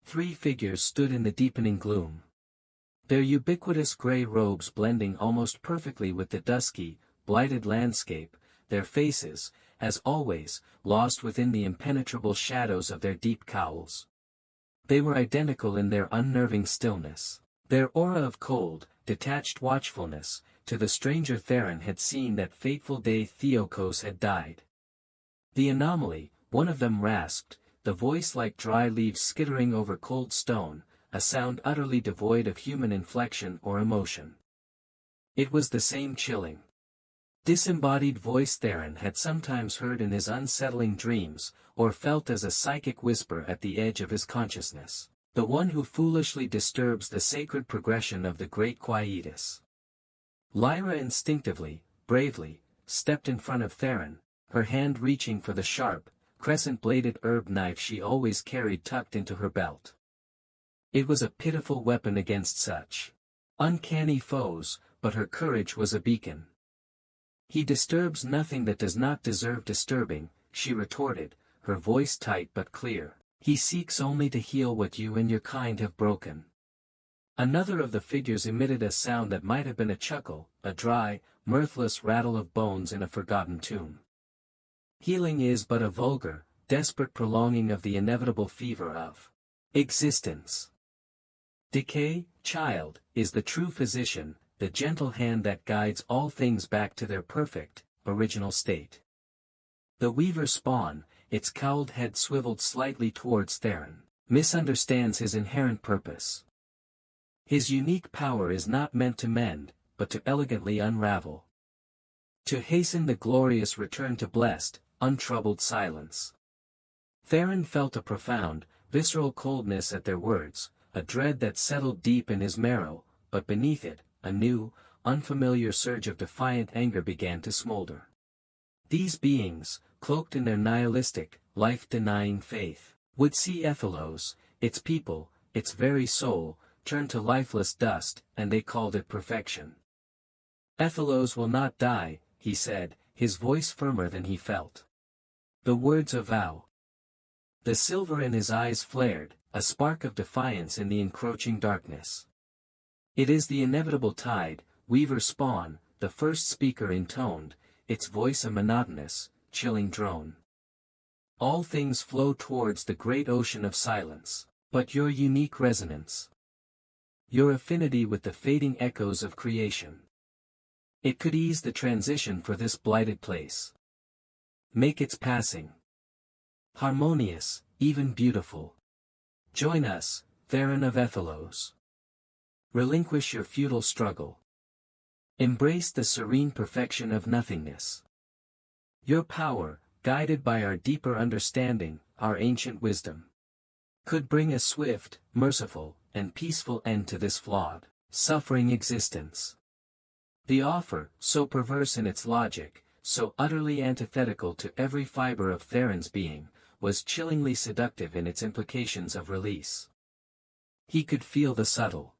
3 figures stood in the deepening gloom. Their ubiquitous gray robes blending almost perfectly with the dusky, blighted landscape, their faces, as always, lost within the impenetrable shadows of their deep cowls. They were identical in their unnerving stillness, their aura of cold, detached watchfulness. To the stranger Theron had seen that fateful day Theokos had died. The anomaly, one of them rasped, the voice like dry leaves skittering over cold stone, a sound utterly devoid of human inflection or emotion. It was the same chilling, disembodied voice Theron had sometimes heard in his unsettling dreams, or felt as a psychic whisper at the edge of his consciousness, the one who foolishly disturbs the sacred progression of the great quietus. Lyra instinctively, bravely, stepped in front of Theron, her hand reaching for the sharp, crescent-bladed herb knife she always carried tucked into her belt. It was a pitiful weapon against such uncanny foes, but her courage was a beacon. "He disturbs nothing that does not deserve disturbing," she retorted, her voice tight but clear. "He seeks only to heal what you and your kind have broken." Another of the figures emitted a sound that might have been a chuckle, a dry, mirthless rattle of bones in a forgotten tune. "Healing is but a vulgar, desperate prolonging of the inevitable fever of existence. Decay, child, is the true physician, the gentle hand that guides all things back to their perfect, original state." The weaver's spawn, its cowled head swiveled slightly towards Theron, misunderstands his inherent purpose. His unique power is not meant to mend, but to elegantly unravel. To hasten the glorious return to blessed, untroubled silence. Theron felt a profound, visceral coldness at their words, a dread that settled deep in his marrow, but beneath it, a new, unfamiliar surge of defiant anger began to smolder. These beings, cloaked in their nihilistic, life-denying faith, would see Ethelos, its people, its very soul, turn to lifeless dust, and they called it perfection. "Ethelos will not die," he said, his voice firmer than he felt. The words a vow. The silver in his eyes flared, a spark of defiance in the encroaching darkness. "It is the inevitable tide," Weaver Spawn, the first speaker intoned, its voice a monotonous, chilling drone. "All things flow towards the great ocean of silence, but your unique resonance, your affinity with the fading echoes of creation, it could ease the transition for this blighted place. Make its passing harmonious, even beautiful. Join us, Theron of Ethelos. Relinquish your futile struggle. Embrace the serene perfection of nothingness. Your power, guided by our deeper understanding, our ancient wisdom, could bring a swift, merciful, and peaceful end to this flawed, suffering existence." The offer, so perverse in its logic, so utterly antithetical to every fiber of Theron's being, was chillingly seductive in its implications of release. He could feel the subtle,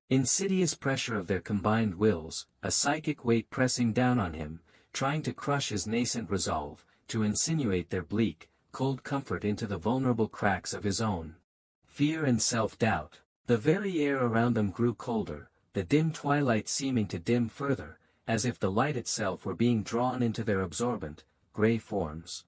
insidious pressure of their combined wills, a psychic weight pressing down on him, trying to crush his nascent resolve, to insinuate their bleak, cold comfort into the vulnerable cracks of his own fear and self-doubt. The very air around them grew colder, the dim twilight seeming to dim further, as if the light itself were being drawn into their absorbent, grey forms.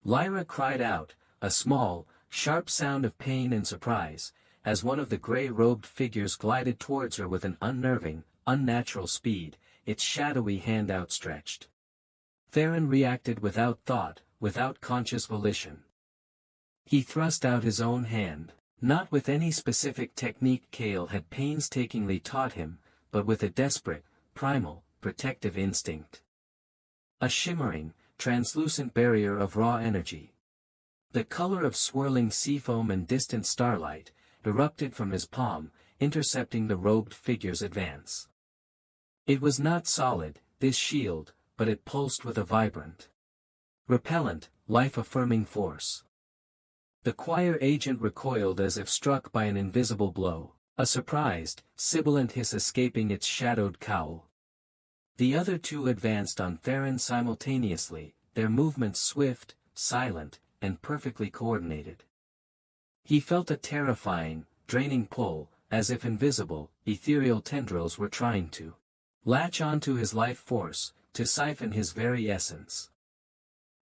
Lyra cried out, a small, sharp sound of pain and surprise, as one of the grey-robed figures glided towards her with an unnerving, unnatural speed, its shadowy hand outstretched. Theron reacted without thought, without conscious volition. He thrust out his own hand, not with any specific technique Kale had painstakingly taught him, but with a desperate, primal, protective instinct. A shimmering, translucent barrier of raw energy, the color of swirling seafoam and distant starlight, erupted from his palm, intercepting the robed figure's advance. It was not solid, this shield, but it pulsed with a vibrant, repellent, life-affirming force. The choir agent recoiled as if struck by an invisible blow, a surprised, sibilant hiss escaping its shadowed cowl. The other two advanced on Theron simultaneously, their movements swift, silent, and perfectly coordinated. He felt a terrifying, draining pull, as if invisible, ethereal tendrils were trying to latch onto his life force, to siphon his very essence.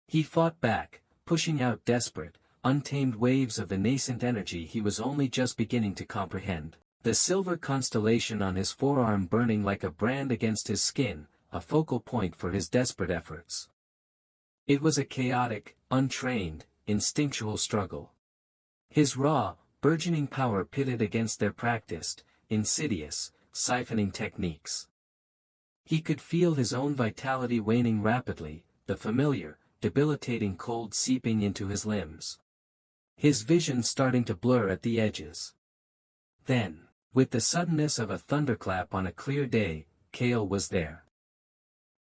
He fought back, pushing out desperate, untamed waves of the nascent energy he was only just beginning to comprehend, the silver constellation on his forearm burning like a brand against his skin, a focal point for his desperate efforts. It was a chaotic, untrained, instinctual struggle. His raw, burgeoning power pitted against their practiced, insidious, siphoning techniques. He could feel his own vitality waning rapidly, the familiar, debilitating cold seeping into his limbs. His vision starting to blur at the edges. Then, with the suddenness of a thunderclap on a clear day, Cale was there.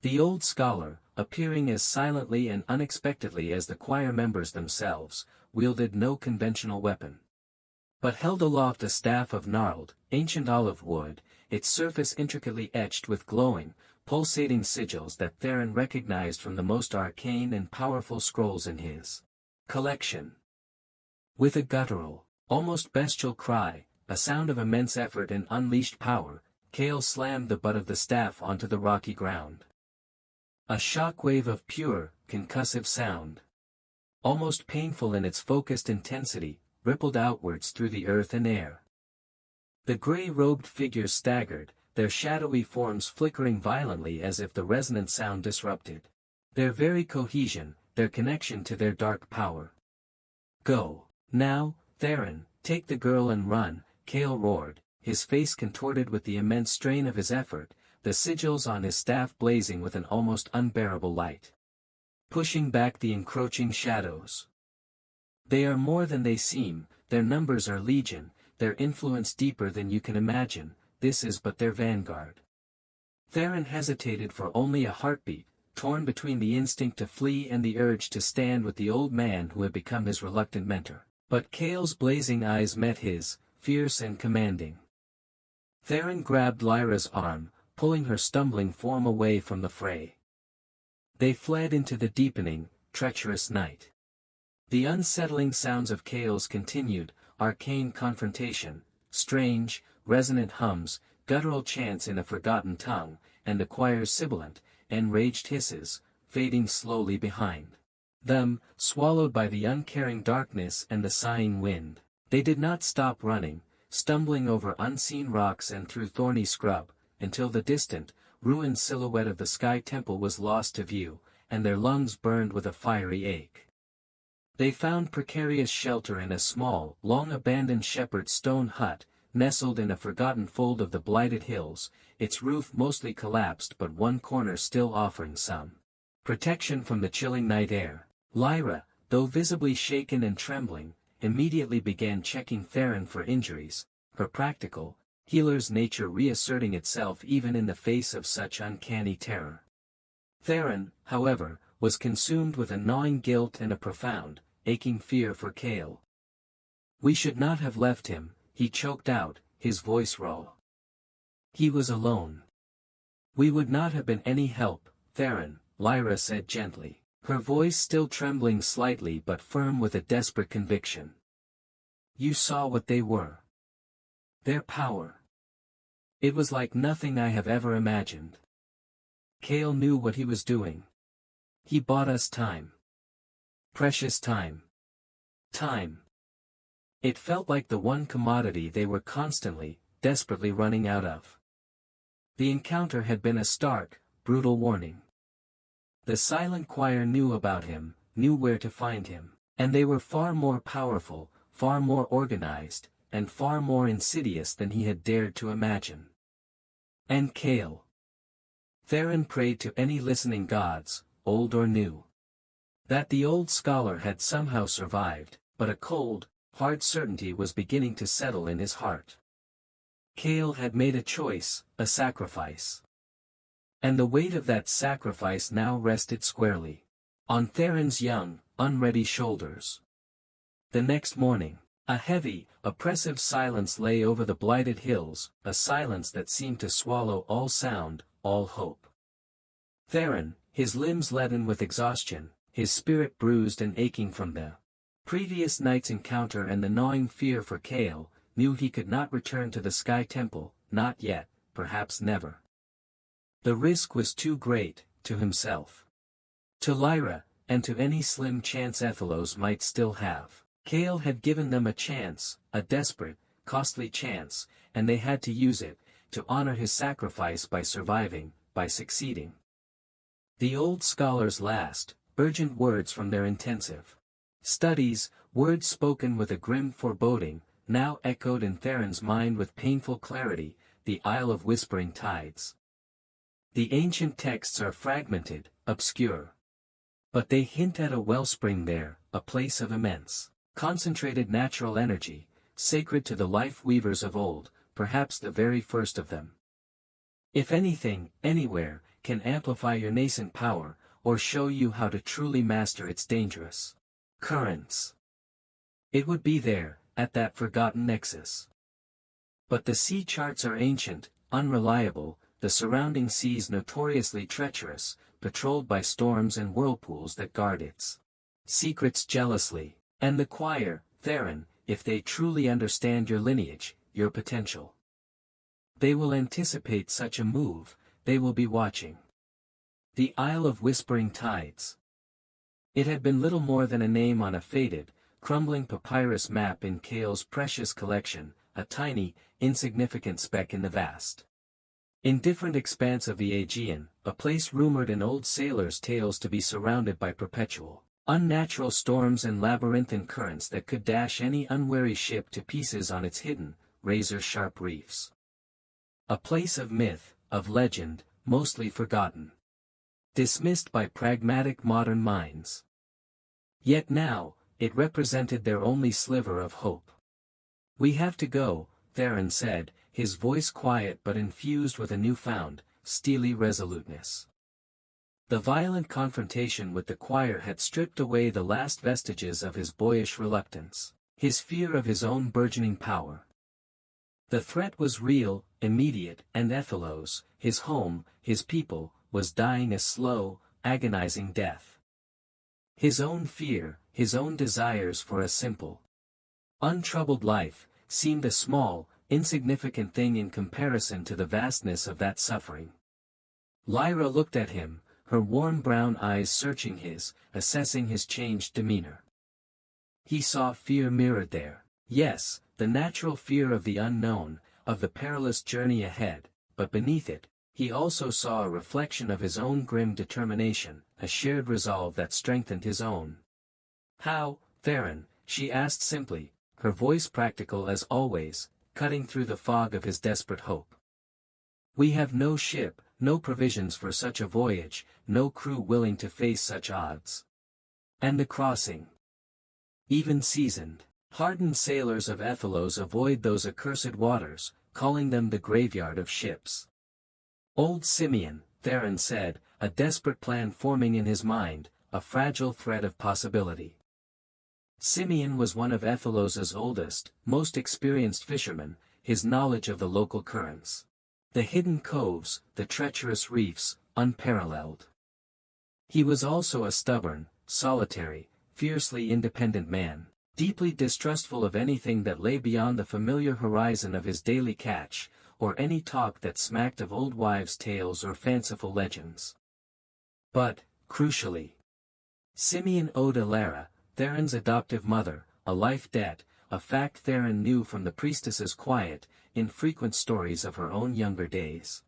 The old scholar, appearing as silently and unexpectedly as the choir members themselves, wielded no conventional weapon, but held aloft a staff of gnarled, ancient olive wood, its surface intricately etched with glowing, pulsating sigils that Theron recognized from the most arcane and powerful scrolls in his collection. With a guttural, almost bestial cry, a sound of immense effort and unleashed power, Cale slammed the butt of the staff onto the rocky ground. A shockwave of pure, concussive sound, almost painful in its focused intensity, rippled outwards through the earth and air. The gray-robed figures staggered, their shadowy forms flickering violently as if the resonant sound disrupted their very cohesion, their connection to their dark power. "Go, now, Theron, take the girl and run," Cale roared, his face contorted with the immense strain of his effort, the sigils on his staff blazing with an almost unbearable light, pushing back the encroaching shadows. "They are more than they seem, their numbers are legion, their influence deeper than you can imagine, this is but their vanguard." Theron hesitated for only a heartbeat, torn between the instinct to flee and the urge to stand with the old man who had become his reluctant mentor. But Cale's blazing eyes met his, fierce and commanding. Theron grabbed Lyra's arm, pulling her stumbling form away from the fray. They fled into the deepening, treacherous night. The unsettling sounds of Cale's continued, arcane confrontation, strange, resonant hums, guttural chants in a forgotten tongue, and the choir's sibilant, enraged hisses, fading slowly behind them, swallowed by the uncaring darkness and the sighing wind. They did not stop running, stumbling over unseen rocks and through thorny scrub, until the distant, ruined silhouette of the sky temple was lost to view, and their lungs burned with a fiery ache. They found precarious shelter in a small, long-abandoned shepherd's stone hut, nestled in a forgotten fold of the blighted hills, its roof mostly collapsed but one corner still offering some protection from the chilling night air. Lyra, though visibly shaken and trembling, immediately began checking Theron for injuries, her practical, healer's nature reasserting itself even in the face of such uncanny terror. Theron, however, was consumed with a gnawing guilt and a profound, aching fear for Cale. "We should not have left him," he choked out, his voice raw. "He was alone." "We would not have been any help, Theron," Lyra said gently, her voice still trembling slightly but firm with a desperate conviction. "You saw what they were. Their power. It was like nothing I have ever imagined." Cale knew what he was doing. He bought us time. Precious time. Time. It felt like the one commodity they were constantly, desperately running out of. The encounter had been a stark, brutal warning. The silent choir knew about him, knew where to find him, and they were far more powerful, far more organized, and far more insidious than he had dared to imagine. And Cale. Theron prayed to any listening gods, old or new, that the old scholar had somehow survived, but a cold, hard certainty was beginning to settle in his heart. Cale had made a choice, a sacrifice. And the weight of that sacrifice now rested squarely on Theron's young, unready shoulders. The next morning, a heavy, oppressive silence lay over the blighted hills, a silence that seemed to swallow all sound, all hope. Theron, his limbs leaden with exhaustion, his spirit bruised and aching from the previous night's encounter and the gnawing fear for Cale, knew he could not return to the Sky Temple, not yet, perhaps never. The risk was too great, to himself, to Lyra, and to any slim chance Ethelos might still have. Cale had given them a chance, a desperate, costly chance, and they had to use it, to honor his sacrifice by surviving, by succeeding. The old scholars' last, urgent words from their intensive studies, words spoken with a grim foreboding, now echoed in Theron's mind with painful clarity, the Isle of Whispering Tides. The ancient texts are fragmented, obscure. But they hint at a wellspring there, a place of immense, concentrated natural energy, sacred to the life weavers of old, perhaps the very first of them. If anything, anywhere, can amplify your nascent power, or show you how to truly master its dangerous currents, it would be there, at that forgotten nexus. But the sea charts are ancient, unreliable, the surrounding seas notoriously treacherous, patrolled by storms and whirlpools that guard its secrets jealously. And the choir, Theron, if they truly understand your lineage, your potential, they will anticipate such a move, they will be watching. The Isle of Whispering Tides. It had been little more than a name on a faded, crumbling papyrus map in Cale's precious collection, a tiny, insignificant speck in the vast, indifferent expanse of the Aegean, a place rumored in old sailors' tales to be surrounded by perpetual, unnatural storms and labyrinthine currents that could dash any unwary ship to pieces on its hidden, razor-sharp reefs. A place of myth, of legend, mostly forgotten, dismissed by pragmatic modern minds. Yet now, it represented their only sliver of hope. "We have to go," Theron said, his voice quiet but infused with a newfound, steely resoluteness. The violent confrontation with the choir had stripped away the last vestiges of his boyish reluctance, his fear of his own burgeoning power. The threat was real, immediate, and Ethelos, his home, his people, was dying a slow, agonizing death. His own fear, his own desires for a simple, untroubled life, seemed a small, insignificant thing in comparison to the vastness of that suffering. Lyra looked at him, her warm brown eyes searching his, assessing his changed demeanor. He saw fear mirrored there. Yes, the natural fear of the unknown, of the perilous journey ahead, but beneath it, he also saw a reflection of his own grim determination, a shared resolve that strengthened his own. "How, Theron?" she asked simply, her voice practical as always, cutting through the fog of his desperate hope. "We have no ship, no provisions for such a voyage, no crew willing to face such odds. And the crossing. Even seasoned, hardened sailors of Ethelos avoid those accursed waters, calling them the graveyard of ships." Old Simeon, Theron said, a desperate plan forming in his mind, a fragile thread of possibility. Simeon was one of Ethelos's oldest, most experienced fishermen, his knowledge of the local currents, the hidden coves, the treacherous reefs, unparalleled. He was also a stubborn, solitary, fiercely independent man, deeply distrustful of anything that lay beyond the familiar horizon of his daily catch, or any talk that smacked of old wives' tales or fanciful legends. But, crucially, Simeon owed Alara, Theron's adoptive mother, a life debt, a fact Theron knew from the priestess's quiet, infrequent stories of her own younger days.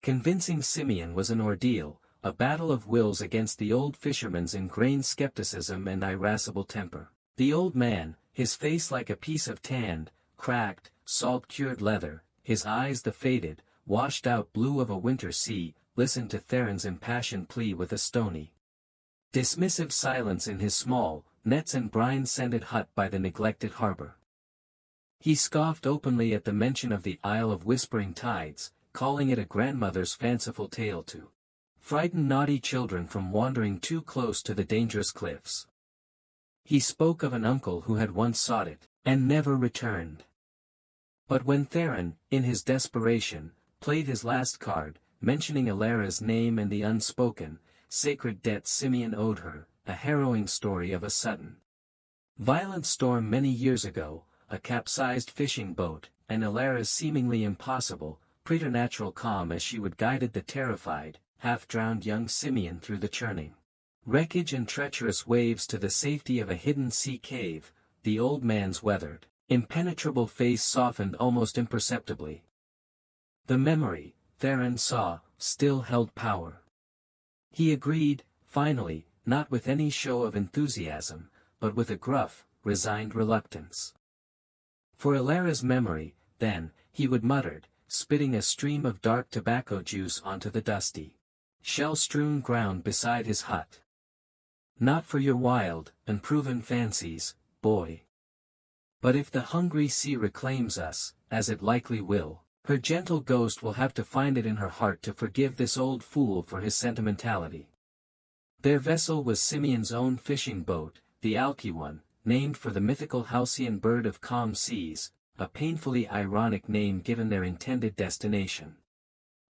Convincing Simeon was an ordeal, a battle of wills against the old fisherman's ingrained skepticism and irascible temper. The old man, his face like a piece of tanned, cracked, salt-cured leather, his eyes the faded, washed-out blue of a winter sea, listened to Theron's impassioned plea with a stony, dismissive silence in his small, nets and brine-scented hut by the neglected harbor. He scoffed openly at the mention of the Isle of Whispering Tides, calling it a grandmother's fanciful tale to frighten naughty children from wandering too close to the dangerous cliffs. He spoke of an uncle who had once sought it, and never returned. But when Theron, in his desperation, played his last card, mentioning Alara's name and the unspoken, sacred debt Simeon owed her, a harrowing story of a sudden violent storm many years ago, a capsized fishing boat, and Alara's seemingly impossible, preternatural calm as she would guided the terrified, half-drowned young Simeon through the churning wreckage and treacherous waves to the safety of a hidden sea cave, the old man's weathered, impenetrable face softened almost imperceptibly. The memory, Theron saw, still held power. He agreed, finally, not with any show of enthusiasm, but with a gruff, resigned reluctance. For Alara's memory, then, he would muttered, spitting a stream of dark tobacco juice onto the dusty, shell-strewn ground beside his hut. Not for your wild, unproven fancies, boy. But if the hungry sea reclaims us, as it likely will, her gentle ghost will have to find it in her heart to forgive this old fool for his sentimentality. Their vessel was Simeon's own fishing boat, the Alki one, named for the mythical halcyon bird of calm seas, a painfully ironic name given their intended destination.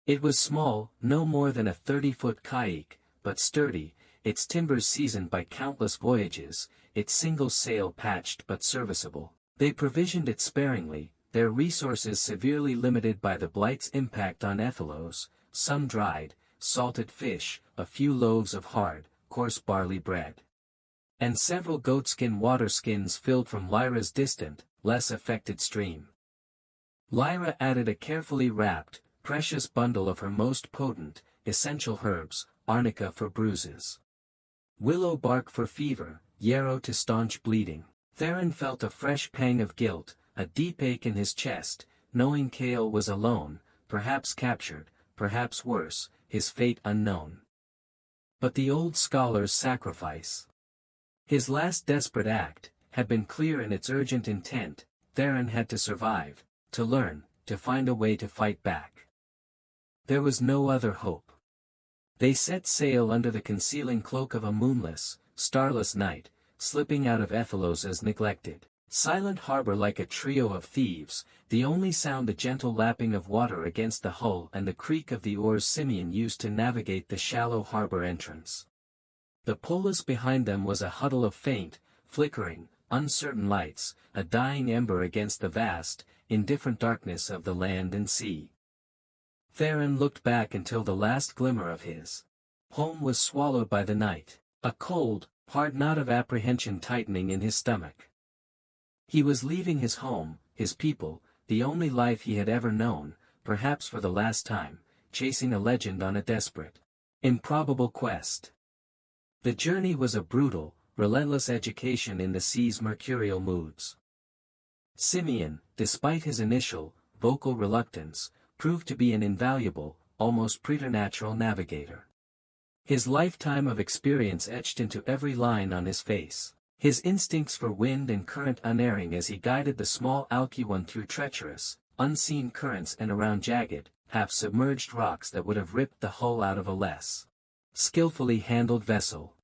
It was small, no more than a 30-foot kayak, but sturdy, its timbers seasoned by countless voyages, its single sail patched but serviceable. They provisioned it sparingly, their resources severely limited by the Blight's impact on Ethelos, some dried, salted fish, a few loaves of hard, coarse barley bread, and several goatskin waterskins filled from Lyra's distant, less affected stream. Lyra added a carefully wrapped, precious bundle of her most potent, essential herbs, arnica for bruises, willow bark for fever, yarrow to staunch bleeding. Theron felt a fresh pang of guilt, a deep ache in his chest, knowing Cale was alone, perhaps captured, perhaps worse, his fate unknown. But the old scholar's sacrifice, his last desperate act, had been clear in its urgent intent. Theron had to survive, to learn, to find a way to fight back. There was no other hope. They set sail under the concealing cloak of a moonless, starless night, slipping out of Ethelos' neglected, silent harbor like a trio of thieves, the only sound the gentle lapping of water against the hull and the creak of the oars Simeon used to navigate the shallow harbor entrance. The polis behind them was a huddle of faint, flickering, uncertain lights, a dying ember against the vast, indifferent darkness of the land and sea. Theron looked back until the last glimmer of his home was swallowed by the night, a cold, hard knot of apprehension tightening in his stomach. He was leaving his home, his people, the only life he had ever known, perhaps for the last time, chasing a legend on a desperate, improbable quest. The journey was a brutal, relentless education in the sea's mercurial moods. Simeon, despite his initial, vocal reluctance, proved to be an invaluable, almost preternatural navigator. His lifetime of experience etched into every line on his face, his instincts for wind and current unerring as he guided the small Alki one through treacherous, unseen currents and around jagged, half-submerged rocks that would have ripped the hull out of a less skillfully handled vessel.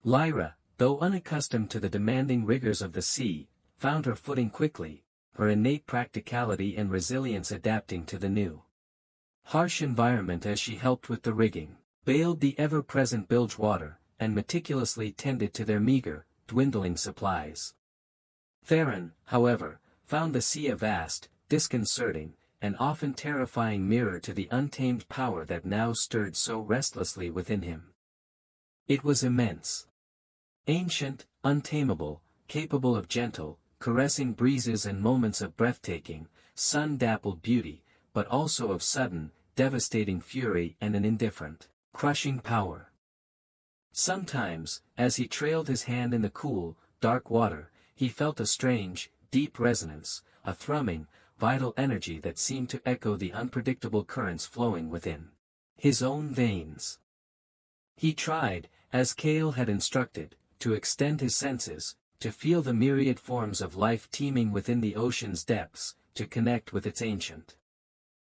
Lyra, though unaccustomed to the demanding rigors of the sea, found her footing quickly, her innate practicality and resilience adapting to the new, harsh environment as she helped with the rigging, bailed the ever-present bilge water, and meticulously tended to their meager, dwindling supplies. Theron, however, found the sea a vast, disconcerting, and often terrifying mirror to the untamed power that now stirred so restlessly within him. It was immense. Ancient, untamable, capable of gentle, caressing breezes and moments of breathtaking, sun-dappled beauty, but also of sudden, devastating fury and an indifferent, crushing power. Sometimes, as he trailed his hand in the cool, dark water, he felt a strange, deep resonance, a thrumming, vital energy that seemed to echo the unpredictable currents flowing within his own veins. He tried, as Cale had instructed, to extend his senses, to feel the myriad forms of life teeming within the ocean's depths, to connect with its ancient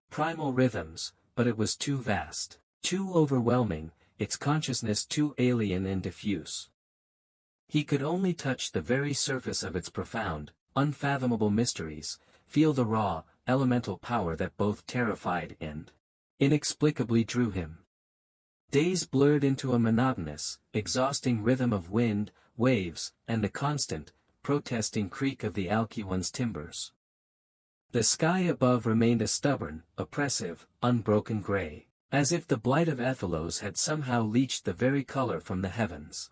primal rhythms, but it was too vast, too overwhelming, its consciousness too alien and diffuse. He could only touch the very surface of its profound, unfathomable mysteries, feel the raw, elemental power that both terrified and inexplicably drew him. Days blurred into a monotonous, exhausting rhythm of wind, waves, and the constant, protesting creak of the Alcuin's timbers. The sky above remained a stubborn, oppressive, unbroken gray, as if the blight of Ethelos had somehow leached the very color from the heavens.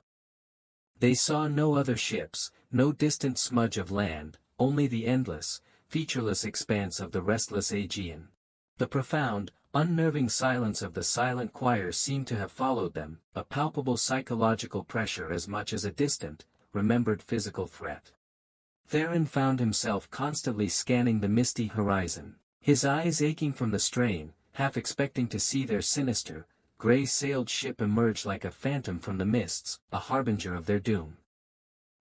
They saw no other ships, no distant smudge of land, only the endless, featureless expanse of the restless Aegean. The profound, unnerving silence of the silent choir seemed to have followed them, a palpable psychological pressure as much as a distant, remembered physical threat. Theron found himself constantly scanning the misty horizon, his eyes aching from the strain, half expecting to see their sinister, grey-sailed ship emerge like a phantom from the mists, a harbinger of their doom.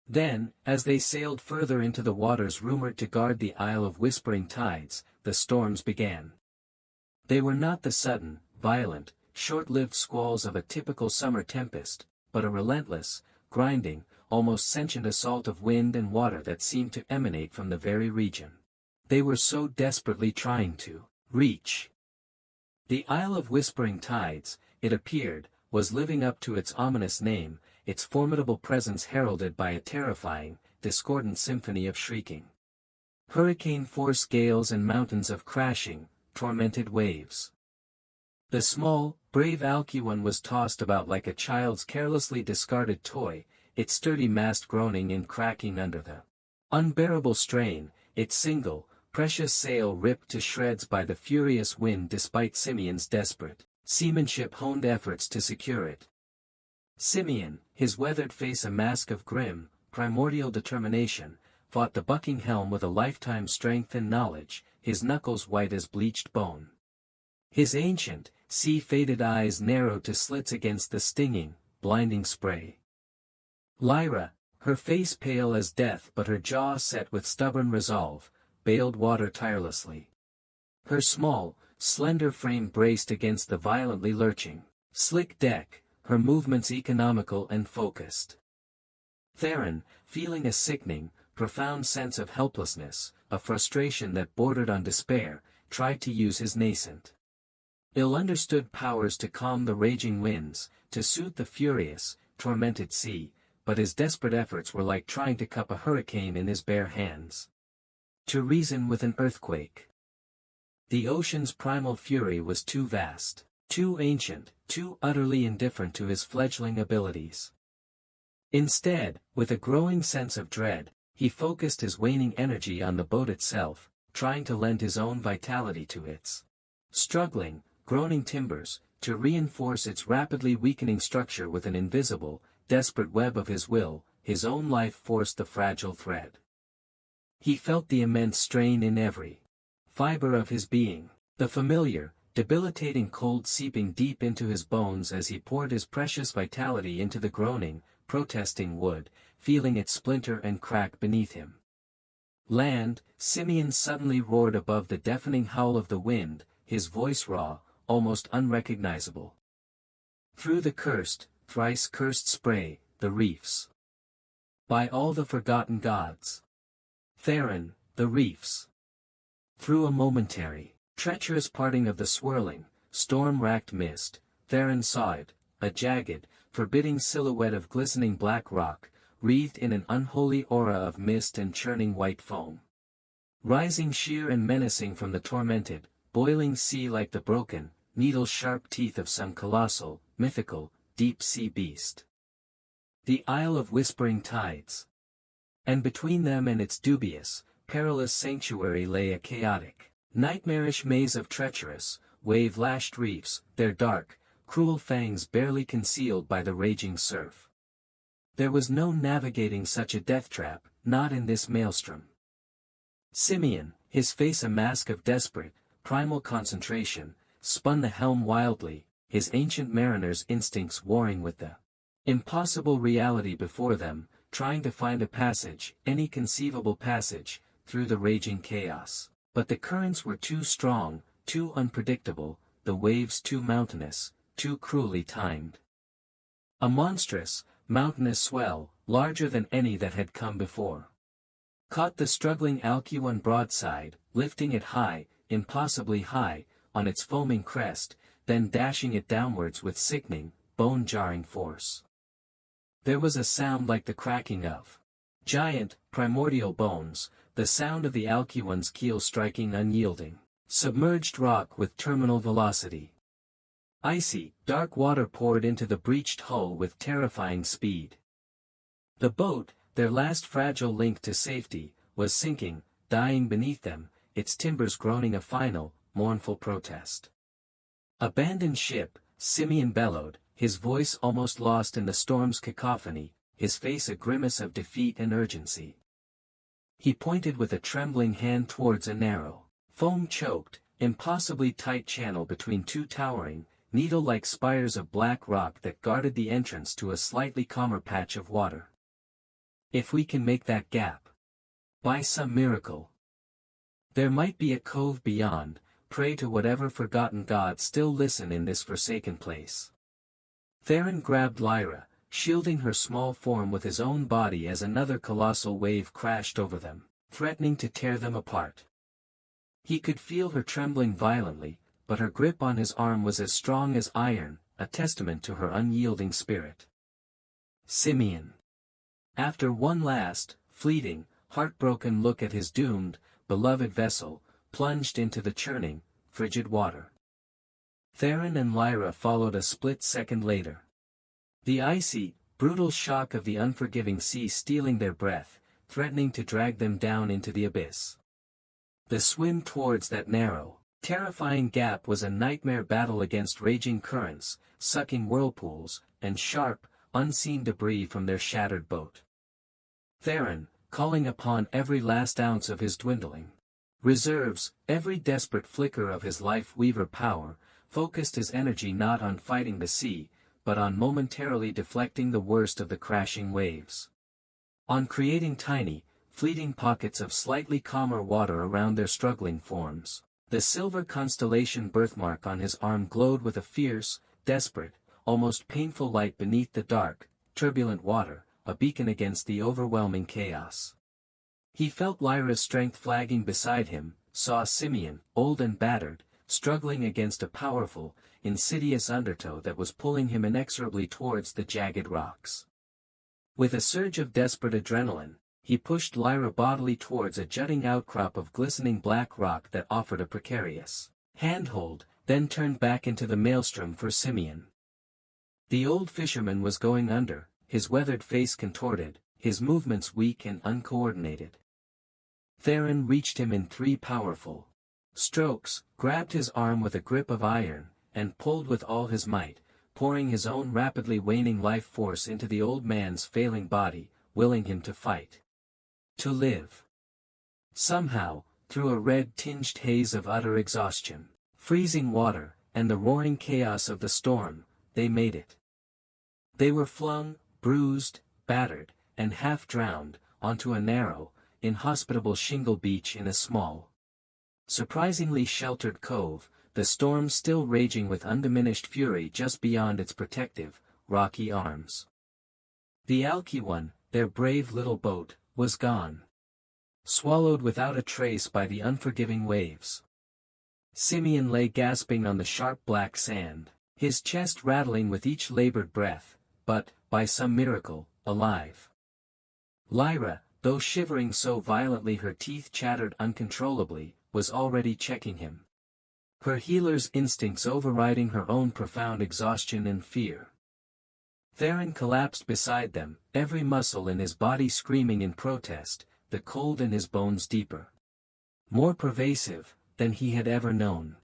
Then, as they sailed further into the waters rumored to guard the Isle of Whispering Tides, the storms began. They were not the sudden, violent, short-lived squalls of a typical summer tempest, but a relentless, grinding, almost sentient assault of wind and water that seemed to emanate from the very region they were so desperately trying to reach. The Isle of Whispering Tides, it appeared, was living up to its ominous name, its formidable presence heralded by a terrifying, discordant symphony of shrieking hurricane-force gales and mountains of crashing, tormented waves. The small, brave Alcuin was tossed about like a child's carelessly discarded toy, its sturdy mast groaning and cracking under the unbearable strain, its single, precious sail ripped to shreds by the furious wind despite Simeon's desperate, seamanship-honed efforts to secure it. Simeon, his weathered face a mask of grim, primordial determination, fought the bucking helm with a lifetime's strength and knowledge, his knuckles white as bleached bone. His ancient, sea-faded eyes narrowed to slits against the stinging, blinding spray. Lyra, her face pale as death but her jaw set with stubborn resolve, bailed water tirelessly. Her small, slender frame braced against the violently lurching, slick deck, her movements economical and focused. Theron, feeling a sickening, profound sense of helplessness, a frustration that bordered on despair, tried to use his nascent, ill-understood powers to calm the raging winds, to soothe the furious, tormented sea, but his desperate efforts were like trying to cup a hurricane in his bare hands. To reason with an earthquake. The ocean's primal fury was too vast, too ancient, too utterly indifferent to his fledgling abilities. Instead, with a growing sense of dread, he focused his waning energy on the boat itself, trying to lend his own vitality to its struggling, groaning timbers, to reinforce its rapidly weakening structure with an invisible, desperate web of his will. His own life forced the fragile thread. He felt the immense strain in every fiber of his being, the familiar, debilitating cold seeping deep into his bones as he poured his precious vitality into the groaning, protesting wood, feeling it splinter and crack beneath him. Land, Simeon suddenly roared above the deafening howl of the wind, his voice raw, almost unrecognizable. Through the cursed, thrice cursed spray, the reefs. By all the forgotten gods. Theron, the reefs. Through a momentary, treacherous parting of the swirling, storm-racked mist, Theron saw it, a jagged, forbidding silhouette of glistening black rock, wreathed in an unholy aura of mist and churning white foam. Rising sheer and menacing from the tormented, boiling sea like the broken, needle-sharp teeth of some colossal, mythical, deep-sea beast. The Isle of Whispering Tides. And between them and its dubious, perilous sanctuary lay a chaotic, nightmarish maze of treacherous, wave-lashed reefs, their dark, cruel fangs barely concealed by the raging surf. There was no navigating such a death trap, not in this maelstrom. Simeon, his face a mask of desperate, primal concentration, spun the helm wildly, his ancient mariner's instincts warring with the impossible reality before them, trying to find a passage, any conceivable passage, through the raging chaos. But the currents were too strong, too unpredictable, the waves too mountainous, too cruelly timed. A monstrous, mountainous swell, larger than any that had come before, caught the struggling Alcuin broadside, lifting it high, impossibly high, on its foaming crest, then dashing it downwards with sickening, bone-jarring force. There was a sound like the cracking of giant, primordial bones, the sound of the Alcuin's keel striking unyielding, submerged rock with terminal velocity. Icy, dark water poured into the breached hull with terrifying speed. The boat, their last fragile link to safety, was sinking, dying beneath them, its timbers groaning a final, mournful protest. "Abandoned ship," Simeon bellowed, his voice almost lost in the storm's cacophony, his face a grimace of defeat and urgency. He pointed with a trembling hand towards a narrow, foam-choked, impossibly tight channel between two towering, needle-like spires of black rock that guarded the entrance to a slightly calmer patch of water. "If we can make that gap, by some miracle, there might be a cove beyond, pray to whatever forgotten gods still listen in this forsaken place." Theron grabbed Lyra, shielding her small form with his own body as another colossal wave crashed over them, threatening to tear them apart. He could feel her trembling violently, but her grip on his arm was as strong as iron, a testament to her unyielding spirit. Simeon, after one last, fleeting, heartbroken look at his doomed, beloved vessel, plunged into the churning, frigid water. Theron and Lyra followed a split second later. The icy, brutal shock of the unforgiving sea stealing their breath, threatening to drag them down into the abyss. The swim towards that narrow, terrifying gap was a nightmare battle against raging currents, sucking whirlpools, and sharp, unseen debris from their shattered boat. Theron, calling upon every last ounce of his dwindling reserves, every desperate flicker of his life-weaver power, focused his energy not on fighting the sea, but on momentarily deflecting the worst of the crashing waves. On creating tiny, fleeting pockets of slightly calmer water around their struggling forms. The silver constellation birthmark on his arm glowed with a fierce, desperate, almost painful light beneath the dark, turbulent water, a beacon against the overwhelming chaos. He felt Lyra's strength flagging beside him, saw Simeon, old and battered, struggling against a powerful, insidious undertow that was pulling him inexorably towards the jagged rocks. With a surge of desperate adrenaline, he pushed Lyra bodily towards a jutting outcrop of glistening black rock that offered a precarious handhold, then turned back into the maelstrom for Simeon. The old fisherman was going under, his weathered face contorted, his movements weak and uncoordinated. Theron reached him in 3 powerful strokes, grabbed his arm with a grip of iron, and pulled with all his might, pouring his own rapidly waning life force into the old man's failing body, willing him to fight. To live. Somehow, through a red-tinged haze of utter exhaustion, freezing water, and the roaring chaos of the storm, they made it. They were flung, bruised, battered, and half-drowned, onto a narrow, inhospitable shingle beach in a small, surprisingly sheltered cove, the storm still raging with undiminished fury just beyond its protective, rocky arms. The Alcuin, their brave little boat, was gone. Swallowed without a trace by the unforgiving waves. Simeon lay gasping on the sharp black sand, his chest rattling with each labored breath, but, by some miracle, alive. Lyra, though shivering so violently her teeth chattered uncontrollably, was already checking him. Her healer's instincts overriding her own profound exhaustion and fear. Theron collapsed beside them, every muscle in his body screaming in protest, the cold in his bones deeper, more pervasive, than he had ever known.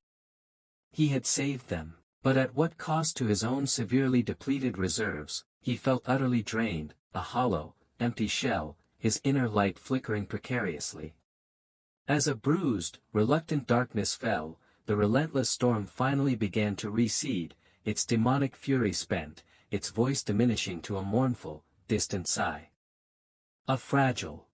He had saved them, but at what cost to his own severely depleted reserves? He felt utterly drained, a hollow, empty shell, his inner light flickering precariously. As a bruised, reluctant darkness fell, the relentless storm finally began to recede, its demonic fury spent, its voice diminishing to a mournful, distant sigh. A fragile,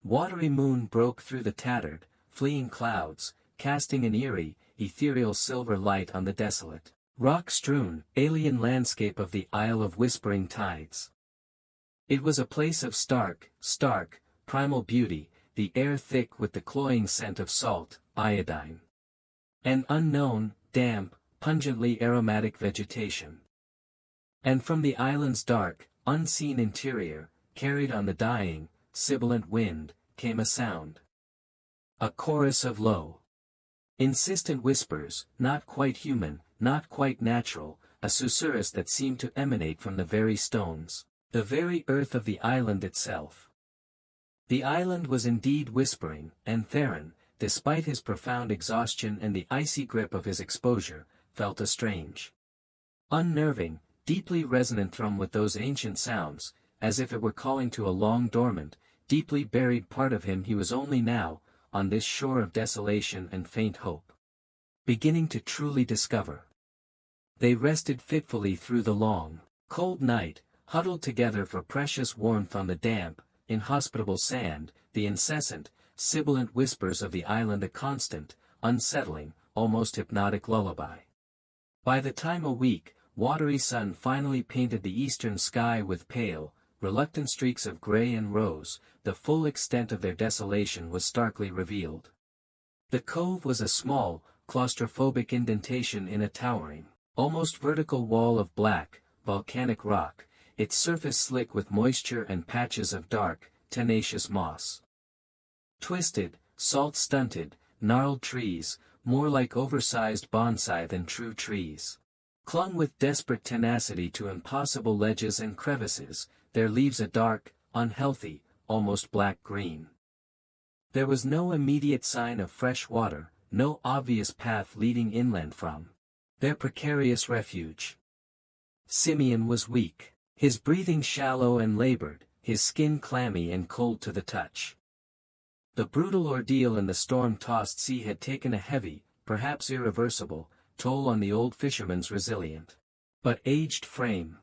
watery moon broke through the tattered, fleeing clouds, casting an eerie, ethereal silver light on the desolate, rock-strewn, alien landscape of the Isle of Whispering Tides. It was a place of stark, primal beauty, the air thick with the cloying scent of salt, iodine. An unknown, damp, pungently aromatic vegetation. And from the island's dark, unseen interior, carried on the dying, sibilant wind, came a sound. A chorus of low, insistent whispers, not quite human, not quite natural, a susurrus that seemed to emanate from the very stones, the very earth of the island itself. The island was indeed whispering, and Theron, despite his profound exhaustion and the icy grip of his exposure, felt a strange, unnerving, deeply resonant thrum with those ancient sounds, as if it were calling to a long dormant, deeply buried part of him he was only now, on this shore of desolation and faint hope, beginning to truly discover. They rested fitfully through the long, cold night, huddled together for precious warmth on the damp, inhospitable sand, the incessant, sibilant whispers of the island a constant, unsettling, almost hypnotic lullaby. By the time a weak, watery sun finally painted the eastern sky with pale, reluctant streaks of gray and rose, the full extent of their desolation was starkly revealed. The cove was a small, claustrophobic indentation in a towering, almost vertical wall of black, volcanic rock, its surface slick with moisture and patches of dark, tenacious moss. Twisted, salt-stunted, gnarled trees, more like oversized bonsai than true trees, clung with desperate tenacity to impossible ledges and crevices, their leaves a dark, unhealthy, almost black-green. There was no immediate sign of fresh water, no obvious path leading inland from their precarious refuge. Simeon was weak, his breathing shallow and labored, his skin clammy and cold to the touch. The brutal ordeal in the storm-tossed sea had taken a heavy, perhaps irreversible, toll on the old fisherman's resilient, but aged frame.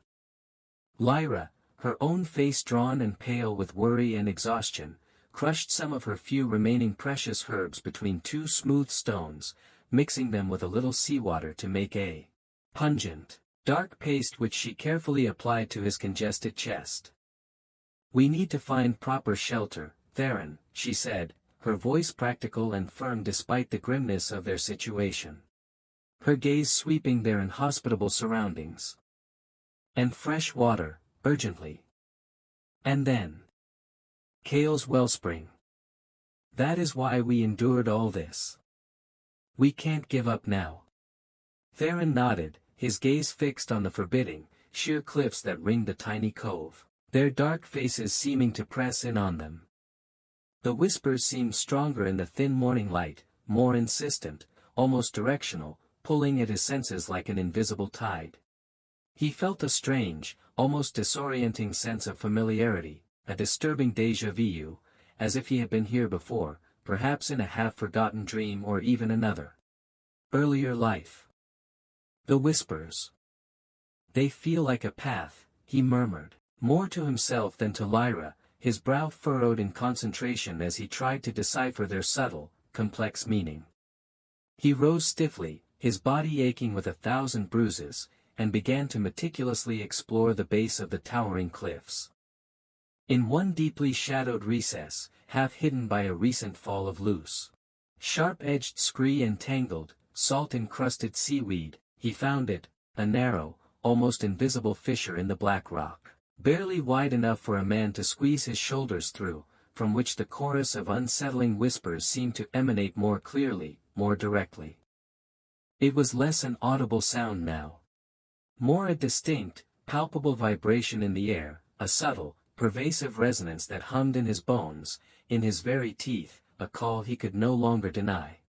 Lyra, her own face drawn and pale with worry and exhaustion, crushed some of her few remaining precious herbs between two smooth stones, mixing them with a little seawater to make a pungent, dark paste which she carefully applied to his congested chest. "We need to find proper shelter, Theron," she said, her voice practical and firm despite the grimness of their situation. Her gaze sweeping their inhospitable surroundings. "And fresh water, urgently. And then Kale's wellspring. That is why we endured all this. We can't give up now." Theron nodded, his gaze fixed on the forbidding, sheer cliffs that ringed the tiny cove, their dark faces seeming to press in on them. The whispers seemed stronger in the thin morning light, more insistent, almost directional, pulling at his senses like an invisible tide. He felt a strange, almost disorienting sense of familiarity, a disturbing déjà vu, as if he had been here before, perhaps in a half-forgotten dream or even another earlier life. The whispers. "They feel like a path," he murmured, more to himself than to Lyra, his brow furrowed in concentration as he tried to decipher their subtle, complex meaning. He rose stiffly, his body aching with 1,000 bruises, and began to meticulously explore the base of the towering cliffs. In one deeply shadowed recess, half hidden by a recent fall of loose, sharp-edged scree and tangled, salt-encrusted seaweed, he found it, a narrow, almost invisible fissure in the black rock, barely wide enough for a man to squeeze his shoulders through, from which the chorus of unsettling whispers seemed to emanate more clearly, more directly. It was less an audible sound now, more a distinct, palpable vibration in the air, a subtle, pervasive resonance that hummed in his bones, in his very teeth, a call he could no longer deny.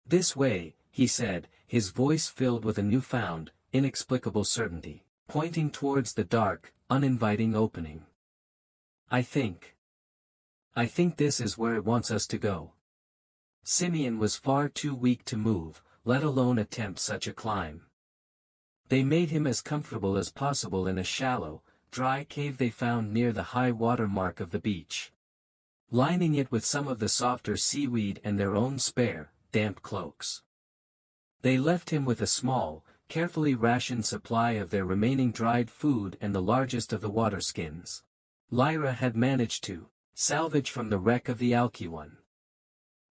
"This way," he said, his voice filled with a newfound, inexplicable certainty, pointing towards the dark, uninviting opening. I think this is where it wants us to go." Simeon was far too weak to move, let alone attempt such a climb. They made him as comfortable as possible in a shallow, dry cave they found near the high water mark of the beach. Lining it with some of the softer seaweed and their own spare, damp cloaks. They left him with a small, carefully rationed supply of their remaining dried food and the largest of the water skins. Lyra had managed to salvage from the wreck of the Alki one.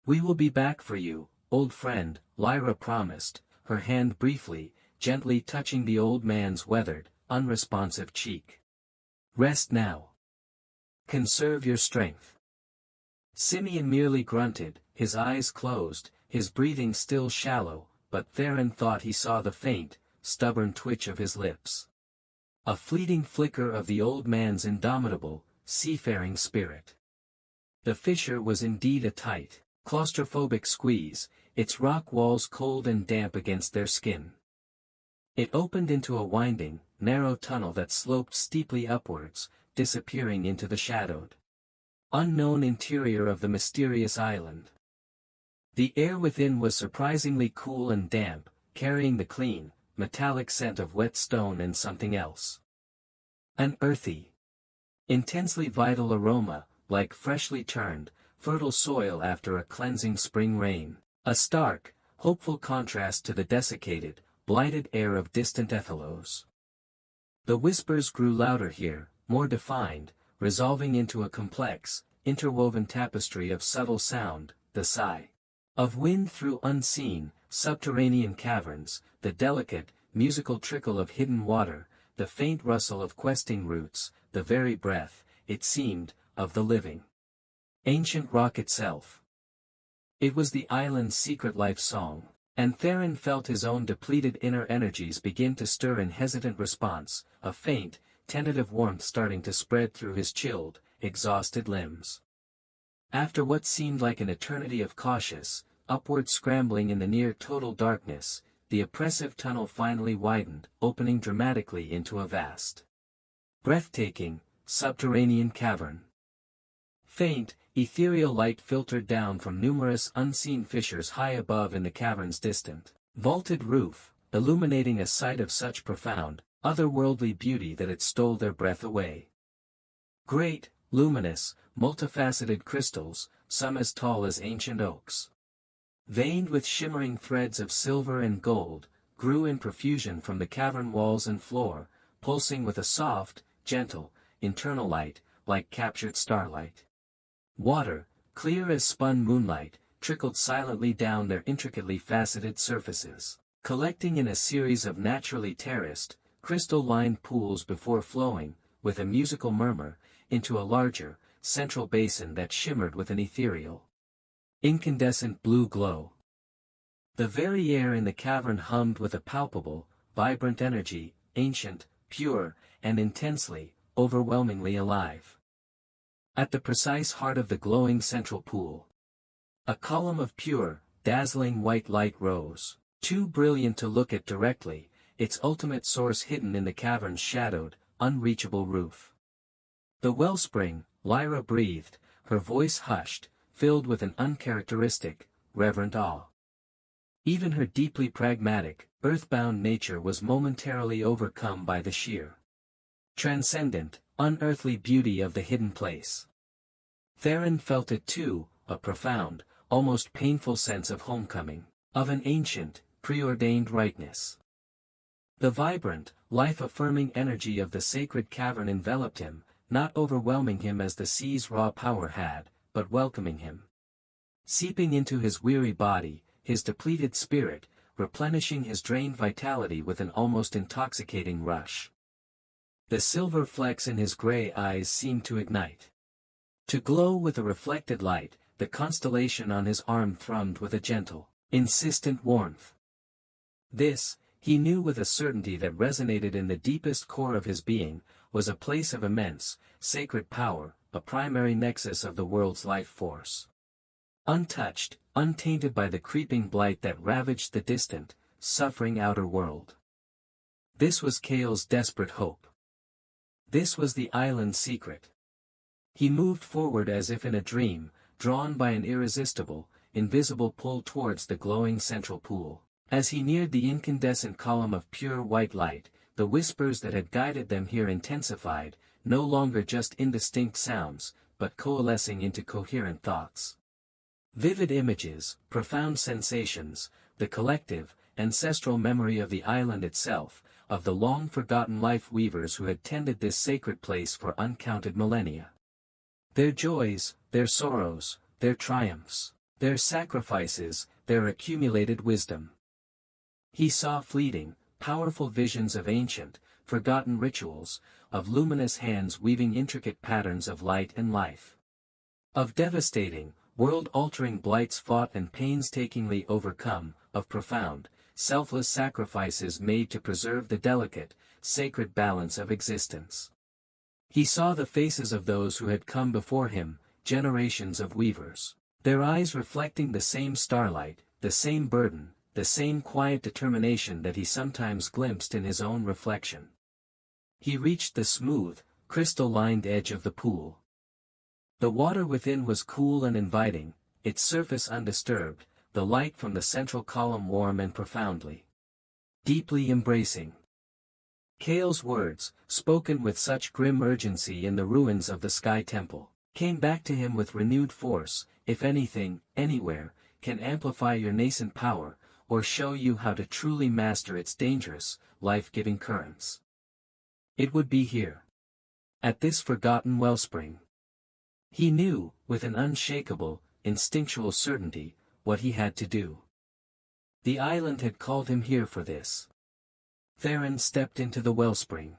"We will be back for you, old friend," Lyra promised, her hand briefly, gently touching the old man's weathered, unresponsive cheek. "Rest now. Conserve your strength." Simeon merely grunted, his eyes closed, his breathing still shallow, but Theron thought he saw the faint, stubborn twitch of his lips. A fleeting flicker of the old man's indomitable, seafaring spirit. The fissure was indeed a tight, claustrophobic squeeze, its rock walls cold and damp against their skin. It opened into a winding, narrow tunnel that sloped steeply upwards, disappearing into the shadowed, unknown interior of the mysterious island. The air within was surprisingly cool and damp, carrying the clean, metallic scent of wet stone and something else. An earthy, intensely vital aroma, like freshly turned, fertile soil after a cleansing spring rain, a stark, hopeful contrast to the desiccated, blighted air of distant Ethelos. The whispers grew louder here, more defined, resolving into a complex, interwoven tapestry of subtle sound, the sigh of wind through unseen, subterranean caverns, the delicate, musical trickle of hidden water, the faint rustle of questing roots, the very breath, it seemed, of the living ancient rock itself. It was the island's secret life song, and Theron felt his own depleted inner energies begin to stir in hesitant response, a faint, tentative warmth starting to spread through his chilled, exhausted limbs. After what seemed like an eternity of cautious, upward scrambling in the near-total darkness, the oppressive tunnel finally widened, opening dramatically into a vast, breathtaking, subterranean cavern. Faint, ethereal light filtered down from numerous unseen fissures high above in the cavern's distant, vaulted roof, illuminating a sight of such profound, otherworldly beauty that it stole their breath away. Great, luminous, multifaceted crystals, some as tall as ancient oaks, veined with shimmering threads of silver and gold, grew in profusion from the cavern walls and floor, pulsing with a soft, gentle, internal light, like captured starlight. Water, clear as spun moonlight, trickled silently down their intricately faceted surfaces, collecting in a series of naturally terraced, crystal-lined pools before flowing, with a musical murmur, into a larger, central basin that shimmered with an ethereal, incandescent blue glow. The very air in the cavern hummed with a palpable, vibrant energy, ancient, pure, and intensely, overwhelmingly alive. At the precise heart of the glowing central pool, a column of pure, dazzling white light rose, too brilliant to look at directly, its ultimate source hidden in the cavern's shadowed, unreachable roof. The wellspring, Lyra breathed, her voice hushed, filled with an uncharacteristic, reverent awe. Even her deeply pragmatic, earthbound nature was momentarily overcome by the sheer, transcendent, unearthly beauty of the hidden place. Theron felt it too, a profound, almost painful sense of homecoming, of an ancient, preordained rightness. The vibrant, life-affirming energy of the sacred cavern enveloped him, not overwhelming him as the sea's raw power had, but welcoming him. Seeping into his weary body, his depleted spirit, replenishing his drained vitality with an almost intoxicating rush. The silver flecks in his gray eyes seemed to ignite, to glow with a reflected light. The constellation on his arm thrummed with a gentle, insistent warmth. This, he knew with a certainty that resonated in the deepest core of his being, was a place of immense, sacred power, a primary nexus of the world's life force. Untouched, untainted by the creeping blight that ravaged the distant, suffering outer world. This was Cale's desperate hope. This was the island's secret. He moved forward as if in a dream, drawn by an irresistible, invisible pull towards the glowing central pool. As he neared the incandescent column of pure white light, the whispers that had guided them here intensified, no longer just indistinct sounds, but coalescing into coherent thoughts. Vivid images, profound sensations, the collective, ancestral memory of the island itself, of the long-forgotten life weavers who had tended this sacred place for uncounted millennia. Their joys, their sorrows, their triumphs, their sacrifices, their accumulated wisdom. He saw fleeting, powerful visions of ancient, forgotten rituals, of luminous hands weaving intricate patterns of light and life. Of devastating, world-altering blights fought and painstakingly overcome, of profound, selfless sacrifices made to preserve the delicate, sacred balance of existence. He saw the faces of those who had come before him, generations of weavers, their eyes reflecting the same starlight, the same burden, the same quiet determination that he sometimes glimpsed in his own reflection. He reached the smooth, crystal-lined edge of the pool. The water within was cool and inviting, its surface undisturbed, the light from the central column warm and profoundly, deeply embracing. Kale's words, spoken with such grim urgency in the ruins of the Sky Temple, came back to him with renewed force. If anything, anywhere, can amplify your nascent power, or show you how to truly master its dangerous, life-giving currents, it would be here. At this forgotten wellspring. He knew, with an unshakable, instinctual certainty, what he had to do. The island had called him here for this. Theron stepped into the wellspring.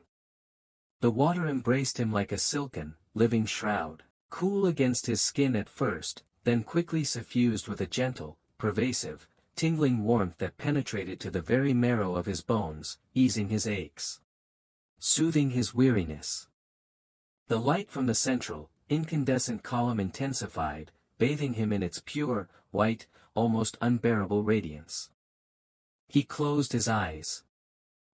The water embraced him like a silken, living shroud, cool against his skin at first, then quickly suffused with a gentle, pervasive, tingling warmth that penetrated to the very marrow of his bones, easing his aches, soothing his weariness. The light from the central, incandescent column intensified, bathing him in its pure, white, almost unbearable radiance. He closed his eyes,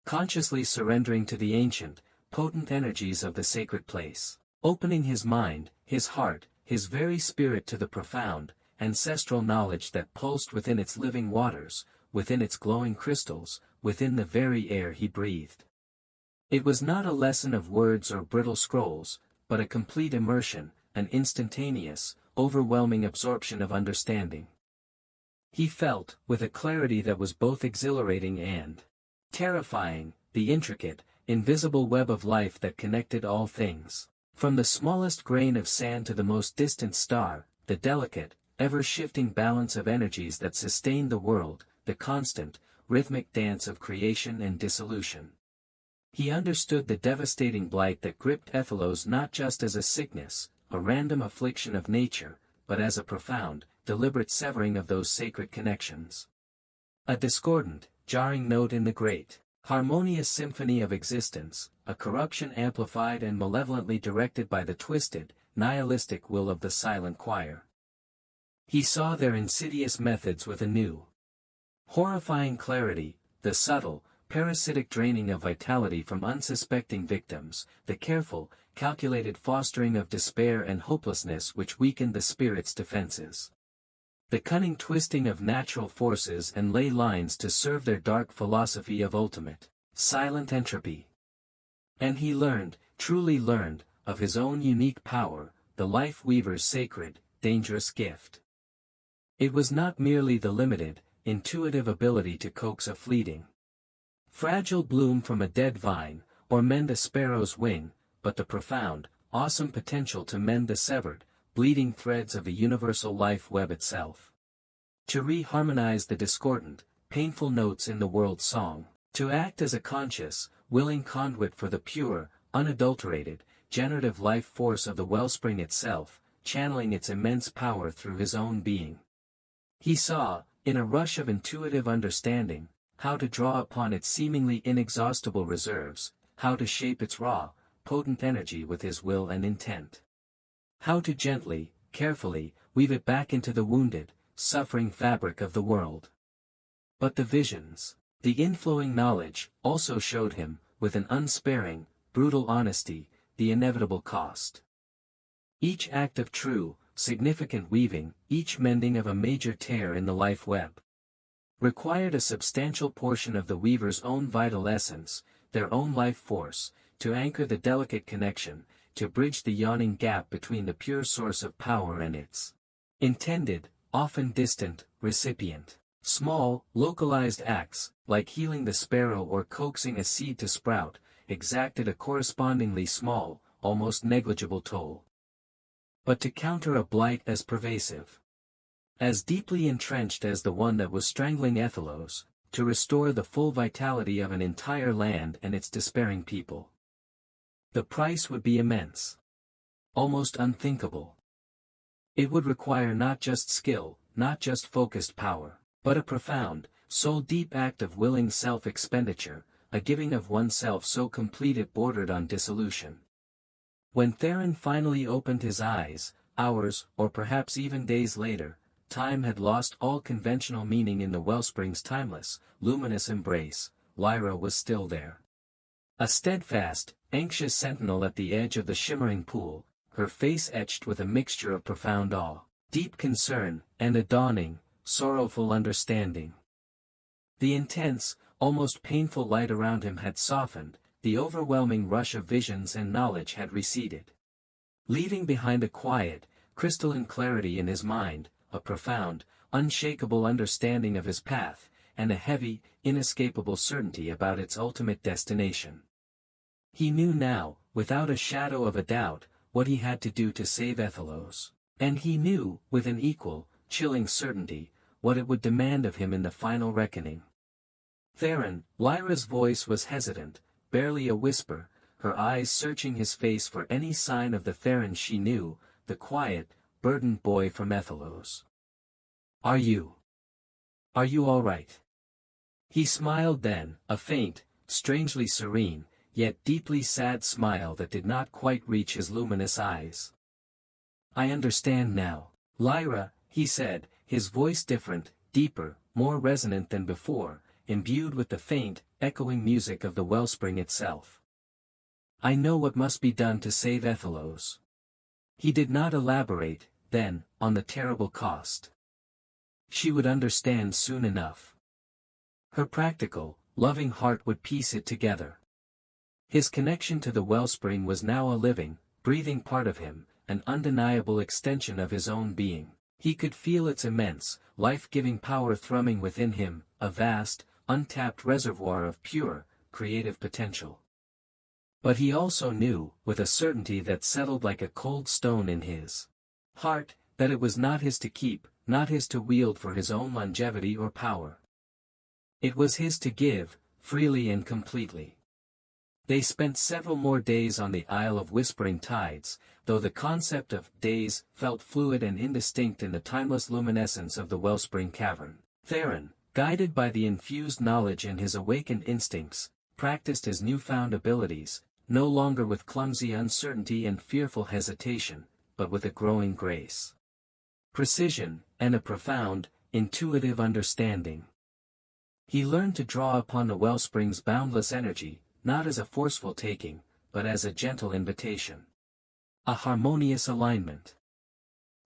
consciously surrendering to the ancient, potent energies of the sacred place, opening his mind, his heart, his very spirit to the profound, ancestral knowledge that pulsed within its living waters, within its glowing crystals, within the very air he breathed. It was not a lesson of words or brittle scrolls, but a complete immersion, an instantaneous, overwhelming absorption of understanding. He felt, with a clarity that was both exhilarating and terrifying, the intricate, invisible web of life that connected all things. From the smallest grain of sand to the most distant star, the delicate, ever-shifting balance of energies that sustained the world, the constant, rhythmic dance of creation and dissolution. He understood the devastating blight that gripped Ethelos not just as a sickness, a random affliction of nature, but as a profound, deliberate severing of those sacred connections. A discordant, jarring note in the great, harmonious symphony of existence, a corruption amplified and malevolently directed by the twisted, nihilistic will of the silent choir. He saw their insidious methods with a new, horrifying clarity, the subtle, parasitic draining of vitality from unsuspecting victims, the careful, calculated fostering of despair and hopelessness which weakened the spirit's defenses. The cunning twisting of natural forces and ley lines to serve their dark philosophy of ultimate, silent entropy. And he learned, truly learned, of his own unique power, the life weaver's sacred, dangerous gift. It was not merely the limited, intuitive ability to coax a fleeting, fragile bloom from a dead vine, or mend a sparrow's wing, but the profound, awesome potential to mend the severed, bleeding threads of the universal life web itself. To re-harmonize the discordant, painful notes in the world's song. To act as a conscious, willing conduit for the pure, unadulterated, generative life force of the wellspring itself, channeling its immense power through his own being. He saw, in a rush of intuitive understanding, how to draw upon its seemingly inexhaustible reserves, how to shape its raw, potent energy with his will and intent. How to gently, carefully, weave it back into the wounded, suffering fabric of the world. But the visions, the inflowing knowledge, also showed him, with an unsparing, brutal honesty, the inevitable cost. Each act of true, significant weaving, each mending of a major tear in the life web, required a substantial portion of the weaver's own vital essence, their own life force, to anchor the delicate connection, to bridge the yawning gap between the pure source of power and its intended, often distant, recipient. Small, localized acts, like healing the sparrow or coaxing a seed to sprout, exacted a correspondingly small, almost negligible toll. But to counter a blight as pervasive, as deeply entrenched as the one that was strangling Ethelos, to restore the full vitality of an entire land and its despairing people, the price would be immense. Almost unthinkable. It would require not just skill, not just focused power, but a profound, soul-deep act of willing self-expenditure, a giving of oneself so complete it bordered on dissolution. When Theron finally opened his eyes, hours, or perhaps even days later, time had lost all conventional meaning in the wellspring's timeless, luminous embrace. Lyra was still there. A steadfast, anxious sentinel at the edge of the shimmering pool, her face etched with a mixture of profound awe, deep concern, and a dawning, sorrowful understanding. The intense, almost painful light around him had softened, the overwhelming rush of visions and knowledge had receded, leaving behind a quiet, crystalline clarity in his mind, a profound, unshakable understanding of his path, and a heavy, inescapable certainty about its ultimate destination. He knew now, without a shadow of a doubt, what he had to do to save Ethelos, and he knew, with an equal, chilling certainty, what it would demand of him in the final reckoning. Theron, Lyra's voice was hesitant, barely a whisper, her eyes searching his face for any sign of the Theron she knew, the quiet, burdened boy from Ethelos. Are you all right? He smiled then, a faint, strangely serene, yet deeply sad smile that did not quite reach his luminous eyes. I understand now, Lyra, he said, his voice different, deeper, more resonant than before, imbued with the faint, echoing music of the wellspring itself. I know what must be done to save Ethelos. He did not elaborate, then, on the terrible cost. She would understand soon enough. Her practical, loving heart would piece it together. His connection to the wellspring was now a living, breathing part of him, an undeniable extension of his own being. He could feel its immense, life-giving power thrumming within him, a vast, untapped reservoir of pure, creative potential. But he also knew, with a certainty that settled like a cold stone in his heart, that it was not his to keep, not his to wield for his own longevity or power. It was his to give, freely and completely. They spent several more days on the Isle of Whispering Tides, though the concept of days felt fluid and indistinct in the timeless luminescence of the wellspring cavern. Theron, guided by the infused knowledge and his awakened instincts, practiced his newfound abilities, no longer with clumsy uncertainty and fearful hesitation, but with a growing grace, precision, and a profound, intuitive understanding. He learned to draw upon the wellspring's boundless energy, not as a forceful taking, but as a gentle invitation. A harmonious alignment.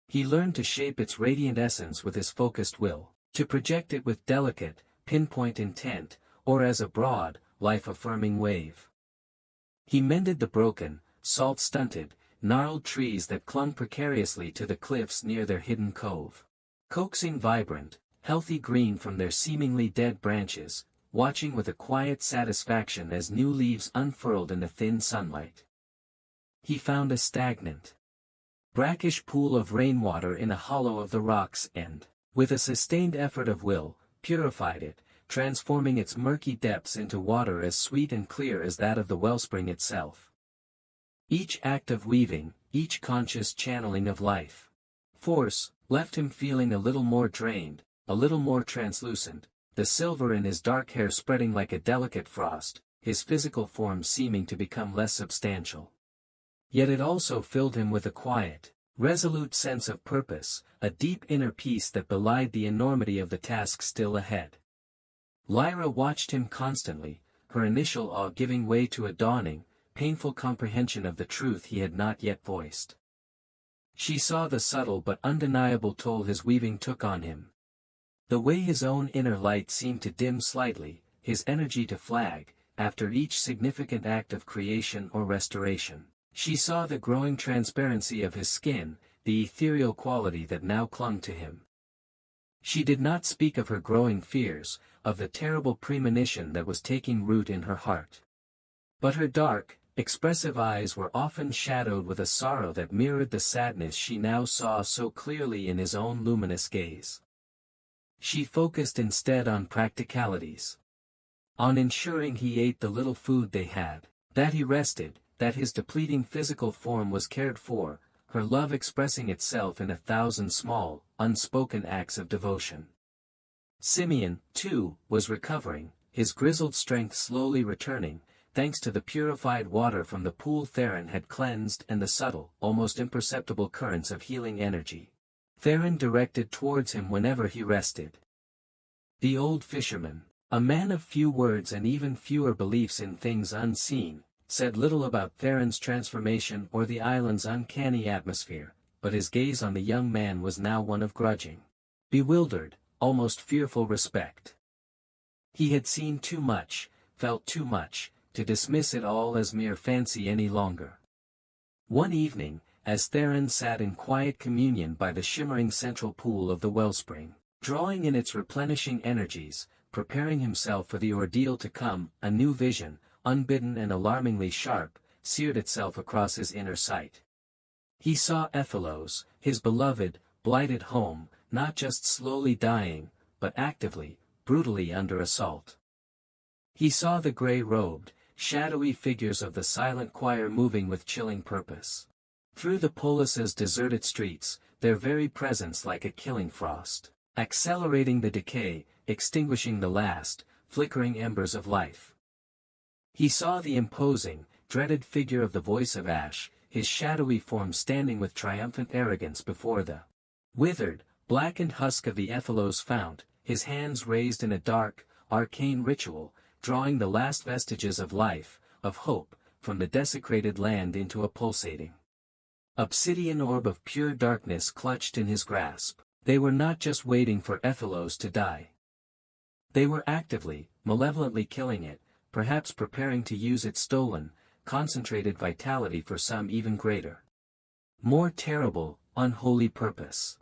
He learned to shape its radiant essence with his focused will, to project it with delicate, pinpoint intent, or as a broad, life-affirming wave. He mended the broken, salt-stunted, gnarled trees that clung precariously to the cliffs near their hidden cove, coaxing vibrant, healthy green from their seemingly dead branches, watching with a quiet satisfaction as new leaves unfurled in the thin sunlight. He found a stagnant, brackish pool of rainwater in a hollow of the rocks and, with a sustained effort of will, purified it, transforming its murky depths into water as sweet and clear as that of the wellspring itself. Each act of weaving, each conscious channeling of life force, left him feeling a little more drained, a little more translucent, the silver in his dark hair spreading like a delicate frost, his physical form seeming to become less substantial. Yet it also filled him with a quiet, resolute sense of purpose, a deep inner peace that belied the enormity of the task still ahead. Lyra watched him constantly, her initial awe giving way to a dawning, painful comprehension of the truth he had not yet voiced. She saw the subtle but undeniable toll his weaving took on him. The way his own inner light seemed to dim slightly, his energy to flag, after each significant act of creation or restoration. She saw the growing transparency of his skin, the ethereal quality that now clung to him. She did not speak of her growing fears, of the terrible premonition that was taking root in her heart. But her dark, expressive eyes were often shadowed with a sorrow that mirrored the sadness she now saw so clearly in his own luminous gaze. She focused instead on practicalities. On ensuring he ate the little food they had, that he rested, that his depleting physical form was cared for, her love expressing itself in 1,000 small, unspoken acts of devotion. Simeon, too, was recovering, his grizzled strength slowly returning, thanks to the purified water from the pool Theron had cleansed and the subtle, almost imperceptible currents of healing energy. Theron directed towards him whenever he rested. The old fisherman, a man of few words and even fewer beliefs in things unseen, said little about Theron's transformation or the island's uncanny atmosphere, but his gaze on the young man was now one of grudging, bewildered, almost fearful respect. He had seen too much, felt too much, to dismiss it all as mere fancy any longer. One evening, as Theron sat in quiet communion by the shimmering central pool of the wellspring, drawing in its replenishing energies, preparing himself for the ordeal to come, a new vision, unbidden and alarmingly sharp, seared itself across his inner sight. He saw Ethelos, his beloved, blighted home, not just slowly dying, but actively, brutally under assault. He saw the grey-robed, shadowy figures of the silent choir moving with chilling purpose. Through the polis's deserted streets, their very presence like a killing frost, accelerating the decay, extinguishing the last, flickering embers of life. He saw the imposing, dreaded figure of the voice of ash, his shadowy form standing with triumphant arrogance before the withered, blackened husk of the Ethelos fount, his hands raised in a dark, arcane ritual, drawing the last vestiges of life, of hope, from the desecrated land into a pulsating obsidian orb of pure darkness clutched in his grasp. They were not just waiting for Ethelos to die. They were actively, malevolently killing it, perhaps preparing to use its stolen, concentrated vitality for some even greater, more terrible, unholy purpose.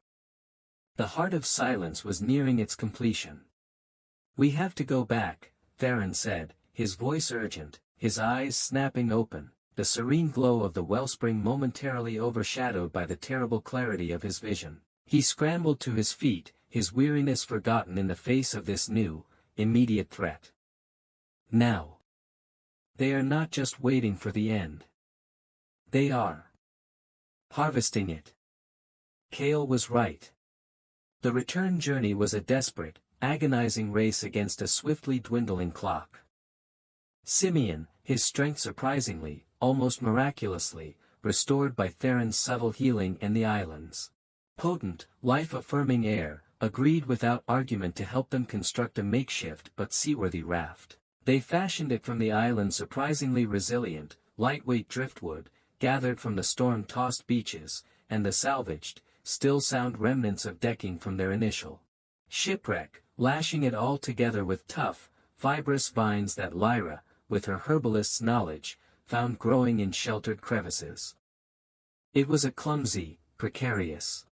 The heart of silence was nearing its completion. "We have to go back," Theron said, his voice urgent, his eyes snapping open, the serene glow of the wellspring momentarily overshadowed by the terrible clarity of his vision. He scrambled to his feet, his weariness forgotten in the face of this new, immediate threat. Now. They are not just waiting for the end. They are harvesting it. Kale was right. The return journey was a desperate, agonizing race against a swiftly dwindling clock. Simeon, his strength surprisingly, almost miraculously, restored by Theron's subtle healing and the island's potent, life-affirming air, agreed without argument to help them construct a makeshift but seaworthy raft. They fashioned it from the island's surprisingly resilient, lightweight driftwood, gathered from the storm-tossed beaches, and the salvaged, still-sound remnants of decking from their initial shipwreck, lashing it all together with tough, fibrous vines that Lyra, with her herbalist's knowledge, found growing in sheltered crevices. It was a clumsy, precarious,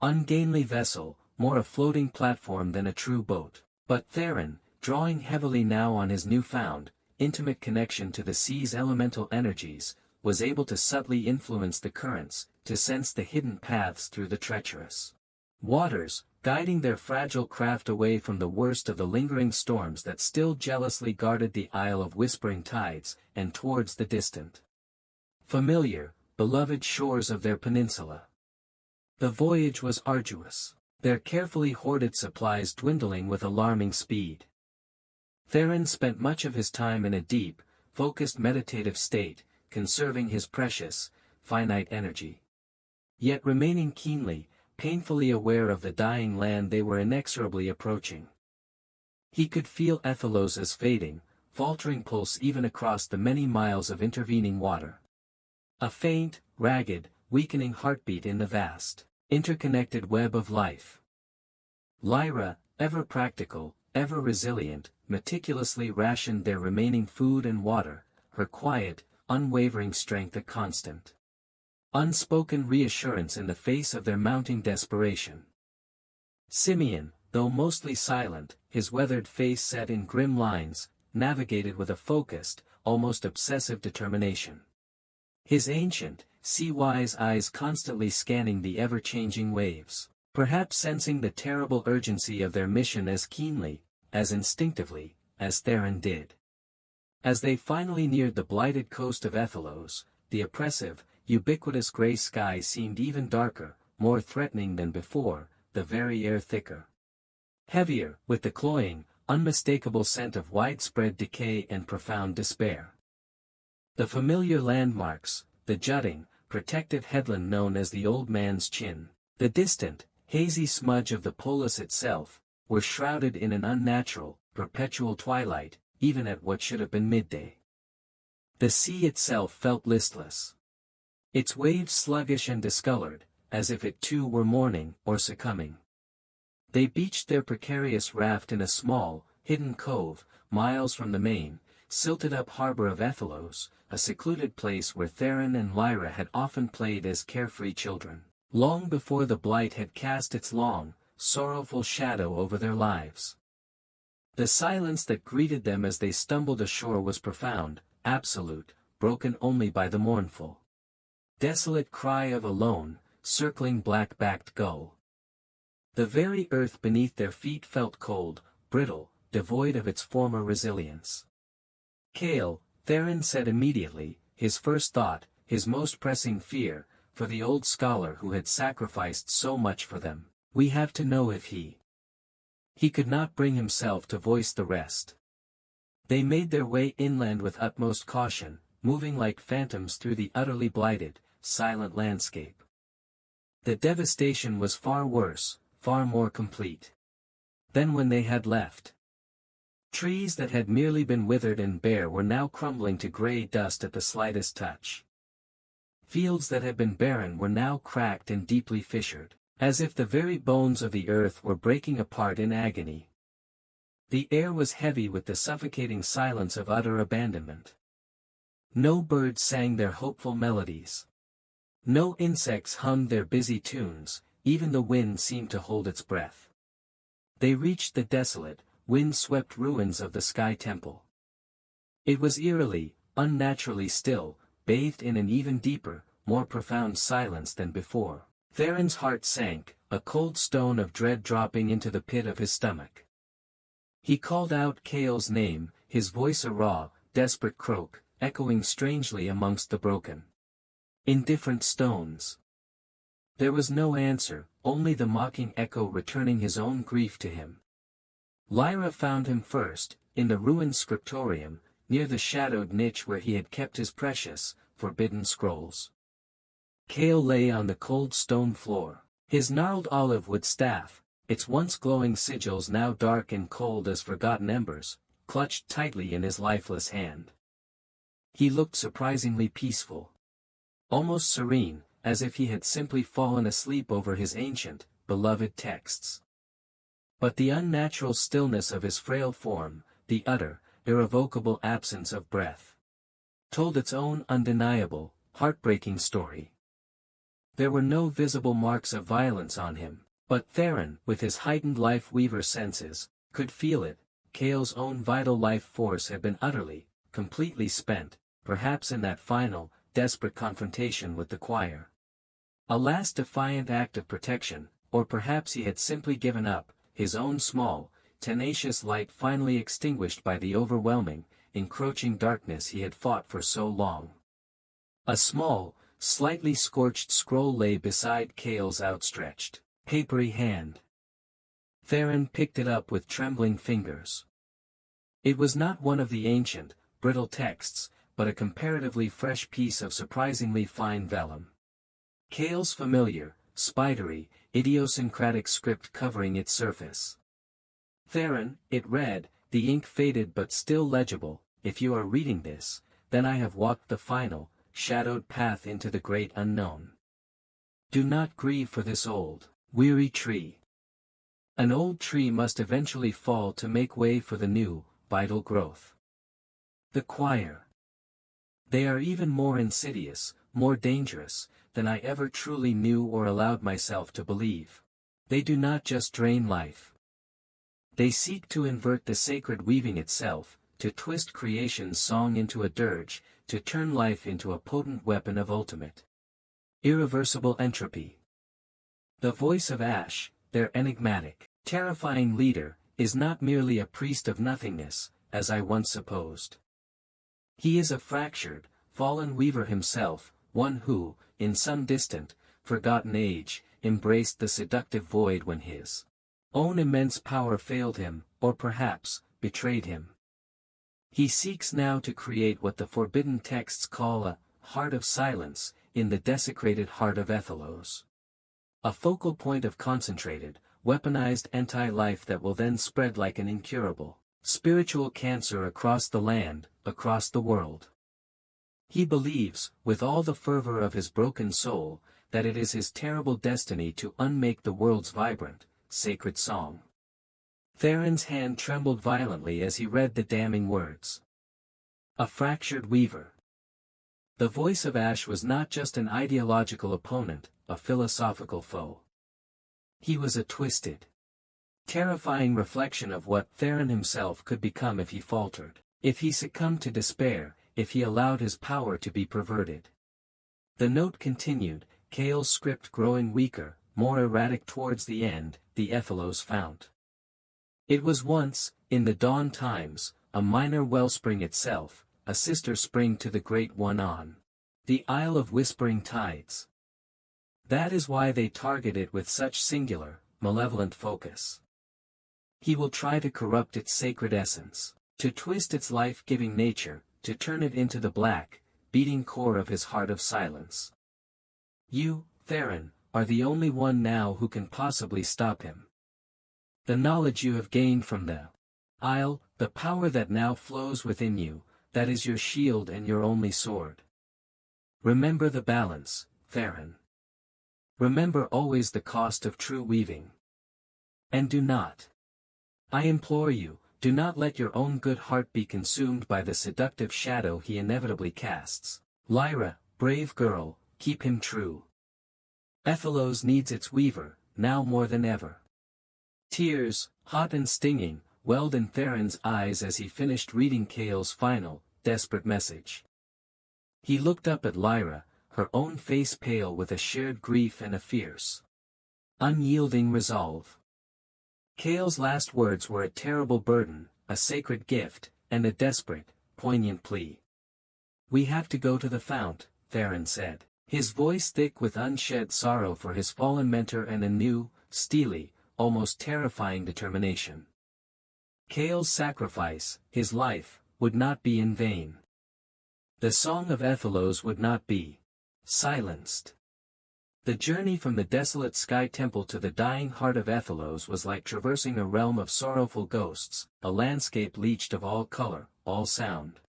ungainly vessel, more a floating platform than a true boat. But Theron, drawing heavily now on his newfound, intimate connection to the sea's elemental energies, was able to subtly influence the currents, to sense the hidden paths through the treacherous waters, guiding their fragile craft away from the worst of the lingering storms that still jealously guarded the Isle of Whispering Tides, and towards the distant, familiar, beloved shores of their peninsula. The voyage was arduous, their carefully hoarded supplies dwindling with alarming speed. Theron spent much of his time in a deep, focused meditative state, conserving his precious, finite energy. Yet remaining keenly, painfully aware of the dying land they were inexorably approaching. He could feel Ethelos' fading, faltering pulse even across the many miles of intervening water. A faint, ragged, weakening heartbeat in the vast, interconnected web of life. Lyra, ever practical, ever resilient, meticulously rationed their remaining food and water, her quiet, unwavering strength a constant, unspoken reassurance in the face of their mounting desperation. Simeon, though mostly silent, his weathered face set in grim lines, navigated with a focused, almost obsessive determination. His ancient, sea-wise eyes constantly scanning the ever-changing waves, perhaps sensing the terrible urgency of their mission as keenly, as instinctively, as Theron did. As they finally neared the blighted coast of Ethelos, the oppressive, ubiquitous gray sky seemed even darker, more threatening than before, the very air thicker, heavier, with the cloying, unmistakable scent of widespread decay and profound despair. The familiar landmarks, the jutting, protective headland known as the Old Man's Chin, the distant, hazy smudge of the polis itself, were shrouded in an unnatural, perpetual twilight, even at what should have been midday. The sea itself felt listless, its waves sluggish and discolored, as if it too were mourning or succumbing. They beached their precarious raft in a small, hidden cove, miles from the main, silted-up harbor of Ethelos, a secluded place where Theron and Lyra had often played as carefree children, long before the Blight had cast its long, sorrowful shadow over their lives. The silence that greeted them as they stumbled ashore was profound, absolute, broken only by the mournful, desolate cry of a lone, circling black-backed gull. The very earth beneath their feet felt cold, brittle, devoid of its former resilience. Cale, Theron said immediately, his first thought, his most pressing fear, for the old scholar who had sacrificed so much for them, we have to know if he could not bring himself to voice the rest. They made their way inland with utmost caution, moving like phantoms through the utterly blighted, silent landscape. The devastation was far worse, far more complete than when they had left. Trees that had merely been withered and bare were now crumbling to grey dust at the slightest touch. Fields that had been barren were now cracked and deeply fissured, as if the very bones of the earth were breaking apart in agony. The air was heavy with the suffocating silence of utter abandonment. No birds sang their hopeful melodies. No insects hummed their busy tunes, even the wind seemed to hold its breath. They reached the desolate, wind-swept ruins of the Sky Temple. It was eerily, unnaturally still, bathed in an even deeper, more profound silence than before. Theron's heart sank, a cold stone of dread dropping into the pit of his stomach. He called out Cale's name, his voice a raw, desperate croak, echoing strangely amongst the broken, indifferent stones. There was no answer, only the mocking echo returning his own grief to him. Lyra found him first, in the ruined scriptorium, near the shadowed niche where he had kept his precious, forbidden scrolls. Cale lay on the cold stone floor, his gnarled olive-wood staff, its once glowing sigils now dark and cold as forgotten embers, clutched tightly in his lifeless hand. He looked surprisingly peaceful, almost serene, as if he had simply fallen asleep over his ancient, beloved texts. But the unnatural stillness of his frail form, the utter, irrevocable absence of breath, told its own undeniable, heartbreaking story. There were no visible marks of violence on him, but Theron, with his heightened life-weaver senses, could feel it. Cale's own vital life force had been utterly, completely spent, perhaps in that final, desperate confrontation with the choir. A last defiant act of protection, or perhaps he had simply given up, his own small, tenacious light finally extinguished by the overwhelming, encroaching darkness he had fought for so long. A small, slightly scorched scroll lay beside Cale's outstretched, papery hand. Theron picked it up with trembling fingers. It was not one of the ancient, brittle texts, but a comparatively fresh piece of surprisingly fine vellum. Cale's familiar, spidery, idiosyncratic script covering its surface. Theron, it read, the ink faded but still legible, if you are reading this, then I have walked the final, shadowed path into the great unknown. Do not grieve for this old, weary tree. An old tree must eventually fall to make way for the new, vital growth. The choir. They are even more insidious, more dangerous, than I ever truly knew or allowed myself to believe. They do not just drain life. They seek to invert the sacred weaving itself, to twist creation's song into a dirge, to turn life into a potent weapon of ultimate, irreversible entropy. The voice of Ash, their enigmatic, terrifying leader, is not merely a priest of nothingness, as I once supposed. He is a fractured, fallen weaver himself, one who, in some distant, forgotten age, embraced the seductive void when his own immense power failed him, or perhaps, betrayed him. He seeks now to create what the forbidden texts call a heart of silence, in the desecrated heart of Ethelos. A focal point of concentrated, weaponized anti-life that will then spread like an incurable, spiritual cancer across the land, across the world. He believes, with all the fervor of his broken soul, that it is his terrible destiny to unmake the world's vibrant, sacred song. Theron's hand trembled violently as he read the damning words. A fractured weaver. The voice of Ash was not just an ideological opponent, a philosophical foe. He was a twisted, terrifying reflection of what Theron himself could become if he faltered, if he succumbed to despair, if he allowed his power to be perverted. The note continued, Kale's script growing weaker, more erratic towards the end, the Ethelos fount. It was once, in the dawn times, a minor wellspring itself, a sister spring to the great one on the Isle of Whispering Tides. That is why they target it with such singular, malevolent focus. He will try to corrupt its sacred essence, to twist its life-giving nature, to turn it into the black, beating core of his heart of silence. You, Theron, are the only one now who can possibly stop him. The knowledge you have gained from the Isle, the power that now flows within you, that is your shield and your only sword. Remember the balance, Theron. Remember always the cost of true weaving. And do not, I implore you, do not let your own good heart be consumed by the seductive shadow he inevitably casts. Lyra, brave girl, keep him true. Ethelos needs its weaver, now more than ever. Tears, hot and stinging, welled in Theron's eyes as he finished reading Kale's final, desperate message. He looked up at Lyra, her own face pale with a shared grief and a fierce, unyielding resolve. Kale's last words were a terrible burden, a sacred gift, and a desperate, poignant plea. We have to go to the fount, Theron said, his voice thick with unshed sorrow for his fallen mentor and a new, steely, almost terrifying determination. Kale's sacrifice, his life, would not be in vain. The song of Ethelos would not be silenced. The journey from the desolate sky temple to the dying heart of Ethelos was like traversing a realm of sorrowful ghosts, a landscape leached of all color, all sound,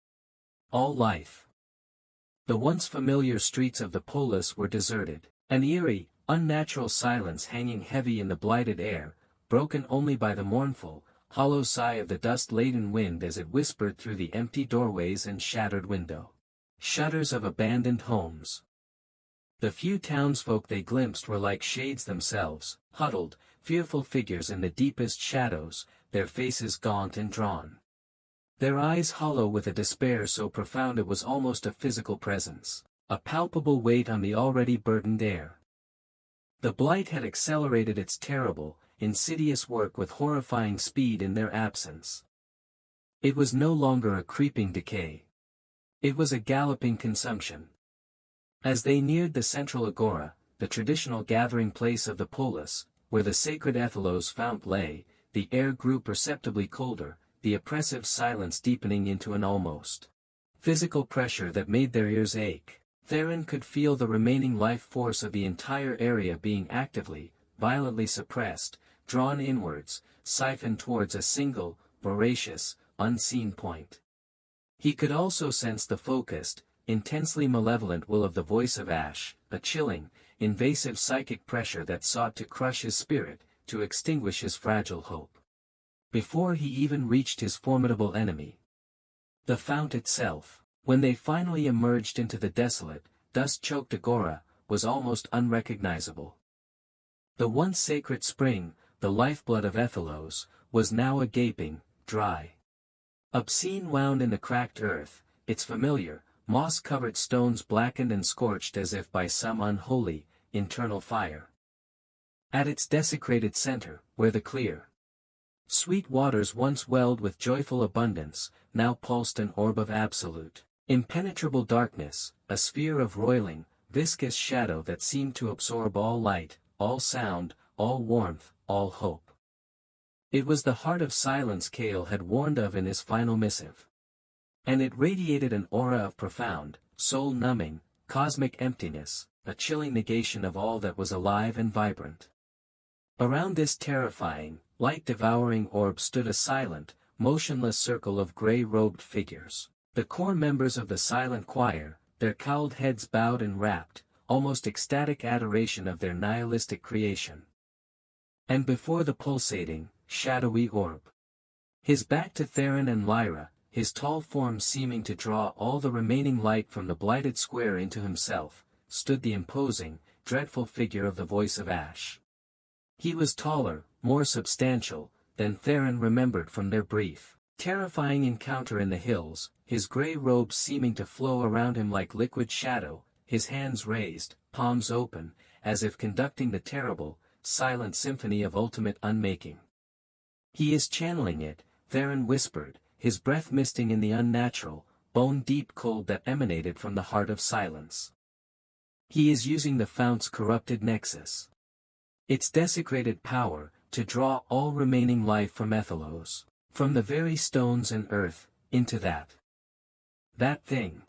all life. The once familiar streets of the polis were deserted, an eerie, unnatural silence hanging heavy in the blighted air, broken only by the mournful, hollow sigh of the dust-laden wind as it whispered through the empty doorways and shattered window shutters of abandoned homes. The few townsfolk they glimpsed were like shades themselves, huddled, fearful figures in the deepest shadows, their faces gaunt and drawn. Their eyes hollow with a despair so profound it was almost a physical presence, a palpable weight on the already burdened air. The Blight had accelerated its terrible, insidious work with horrifying speed in their absence. It was no longer a creeping decay. It was a galloping consumption. As they neared the central agora, the traditional gathering place of the polis, where the sacred Ethelos fount lay, the air grew perceptibly colder, the oppressive silence deepening into an almost physical pressure that made their ears ache. Theron could feel the remaining life force of the entire area being actively, violently suppressed, drawn inwards, siphoned towards a single, voracious, unseen point. He could also sense the focused, intensely malevolent will of the voice of Ash, a chilling, invasive psychic pressure that sought to crush his spirit, to extinguish his fragile hope. Before he even reached his formidable enemy, the fount itself, when they finally emerged into the desolate, dust-choked agora, was almost unrecognizable. The once sacred spring, the lifeblood of Ethelos, was now a gaping, dry, obscene wound in the cracked earth, its familiar, moss-covered stones blackened and scorched as if by some unholy, internal fire. At its desecrated center, where the clear, sweet waters once welled with joyful abundance, now pulsed an orb of absolute, impenetrable darkness, a sphere of roiling, viscous shadow that seemed to absorb all light, all sound, all warmth, all hope. It was the heart of silence Cale had warned of in his final missive. And it radiated an aura of profound, soul-numbing, cosmic emptiness, a chilling negation of all that was alive and vibrant. Around this terrifying, light-devouring orb stood a silent, motionless circle of gray-robed figures, the core members of the silent choir, their cowled heads bowed in rapt, almost ecstatic adoration of their nihilistic creation. And before the pulsating, shadowy orb, his back to Theron and Lyra, his tall form seeming to draw all the remaining light from the blighted square into himself, stood the imposing, dreadful figure of the voice of Ash. He was taller, more substantial, than Theron remembered from their brief, terrifying encounter in the hills, his grey robes seeming to flow around him like liquid shadow, his hands raised, palms open, as if conducting the terrible, silent symphony of ultimate unmaking. "He is channeling it," Theron whispered, his breath misting in the unnatural, bone-deep cold that emanated from the heart of silence. "He is using the fount's corrupted nexus, its desecrated power, to draw all remaining life from Ethelos, from the very stones and earth, into that thing."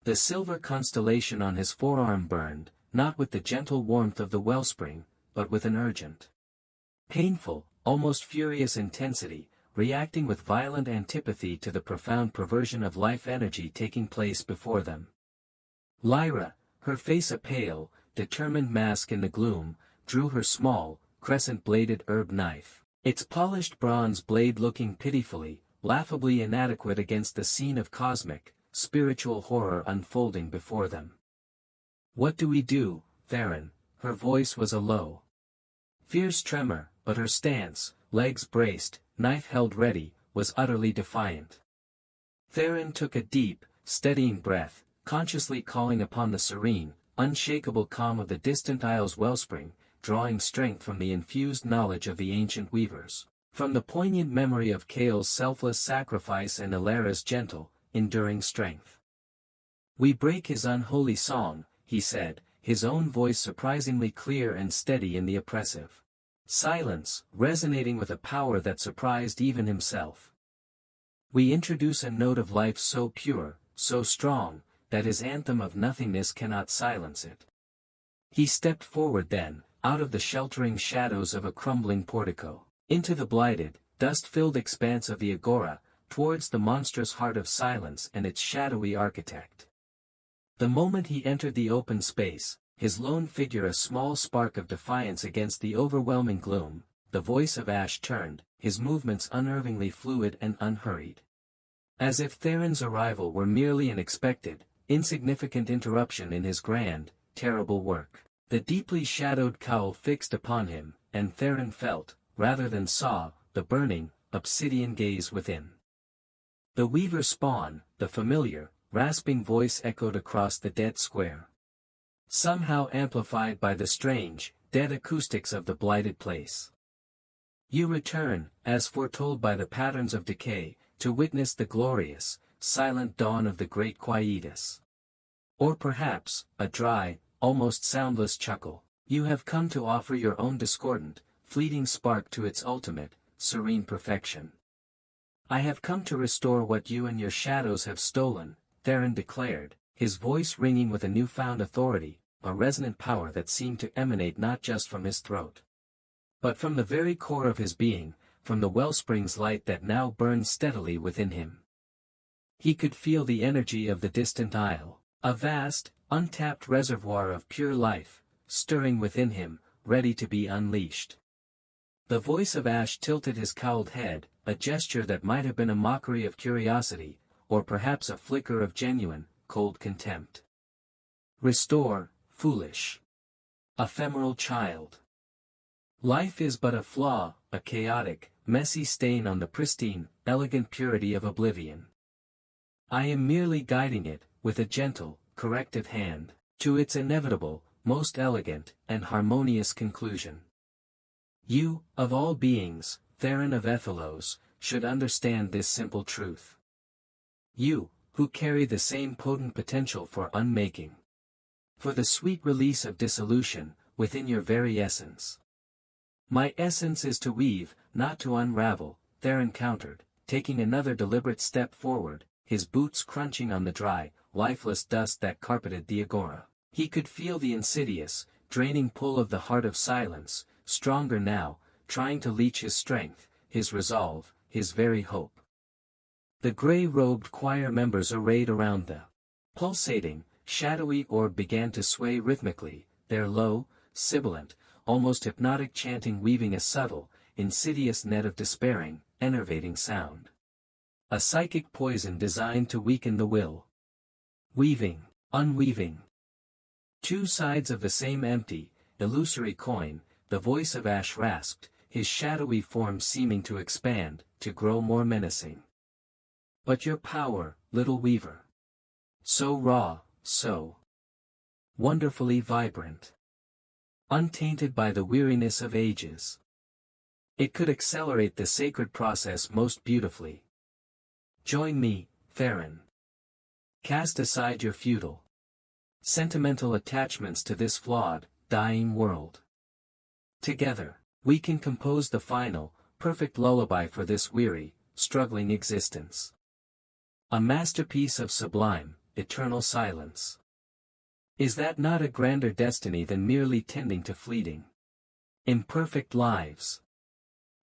The silver constellation on his forearm burned, not with the gentle warmth of the wellspring, but with an urgent, painful, almost furious intensity, reacting with violent antipathy to the profound perversion of life energy taking place before them. Lyra, her face a pale, determined mask in the gloom, drew her small, crescent-bladed herb knife, its polished bronze blade looking pitifully, laughably inadequate against the scene of cosmic, spiritual horror unfolding before them. "What do we do, Theron?" Her voice was a low, fierce tremor, but her stance, legs braced, knife held ready, was utterly defiant. Theron took a deep, steadying breath, consciously calling upon the serene, unshakable calm of the distant isle's wellspring, drawing strength from the infused knowledge of the ancient weavers, from the poignant memory of Cale's selfless sacrifice and Ilara's gentle, enduring strength. "We break his unholy song," he said, his own voice surprisingly clear and steady in the oppressive silence, resonating with a power that surprised even himself. "We introduce a note of life so pure, so strong, that his anthem of nothingness cannot silence it." He stepped forward then, out of the sheltering shadows of a crumbling portico, into the blighted, dust-filled expanse of the agora, towards the monstrous heart of silence and its shadowy architect. The moment he entered the open space, his lone figure a small spark of defiance against the overwhelming gloom, the voice of Ash turned, his movements unnervingly fluid and unhurried. As if Theron's arrival were merely an expected, insignificant interruption in his grand, terrible work. The deeply shadowed cowl fixed upon him, and Theron felt, rather than saw, the burning, obsidian gaze within. The weaver spawn, the familiar, rasping voice echoed across the dead square, somehow amplified by the strange, dead acoustics of the blighted place. "You return, as foretold by the patterns of decay, to witness the glorious, silent dawn of the great quietus." Or perhaps, a dry, almost soundless chuckle, "You have come to offer your own discordant, fleeting spark to its ultimate, serene perfection." "I have come to restore what you and your shadows have stolen," Theron declared, his voice ringing with a newfound authority, a resonant power that seemed to emanate not just from his throat, but from the very core of his being, from the wellspring's light that now burned steadily within him. He could feel the energy of the distant isle, a vast, untapped reservoir of pure life, stirring within him, ready to be unleashed. The voice of Ash tilted his cowled head, a gesture that might have been a mockery of curiosity, or perhaps a flicker of genuine, cold contempt. Restore, foolish. Ephemeral child. Life is but a flaw, a chaotic, messy stain on the pristine, elegant purity of oblivion. I am merely guiding it, with a gentle, corrective hand, to its inevitable, most elegant, and harmonious conclusion. You, of all beings, Theron of Ethelos, should understand this simple truth. You, who carry the same potent potential for unmaking. For the sweet release of dissolution, within your very essence. My essence is to weave, not to unravel, Theron countered, taking another deliberate step forward, his boots crunching on the dry, lifeless dust that carpeted the agora. He could feel the insidious, draining pull of the heart of silence, stronger now, trying to leech his strength, his resolve, his very hope. The gray-robed choir members arrayed around the pulsating, shadowy orb began to sway rhythmically, their low, sibilant, almost hypnotic chanting weaving a subtle, insidious net of despairing, enervating sound. A psychic poison designed to weaken the will. Weaving, unweaving. Two sides of the same empty, illusory coin, the voice of Ash rasped, his shadowy form seeming to expand, to grow more menacing. But your power, little weaver. So raw, so wonderfully vibrant. Untainted by the weariness of ages. It could accelerate the sacred process most beautifully. Join me, Theron. Cast aside your futile, sentimental attachments to this flawed, dying world. Together, we can compose the final, perfect lullaby for this weary, struggling existence. A masterpiece of sublime, eternal silence. Is that not a grander destiny than merely tending to fleeting, imperfect lives?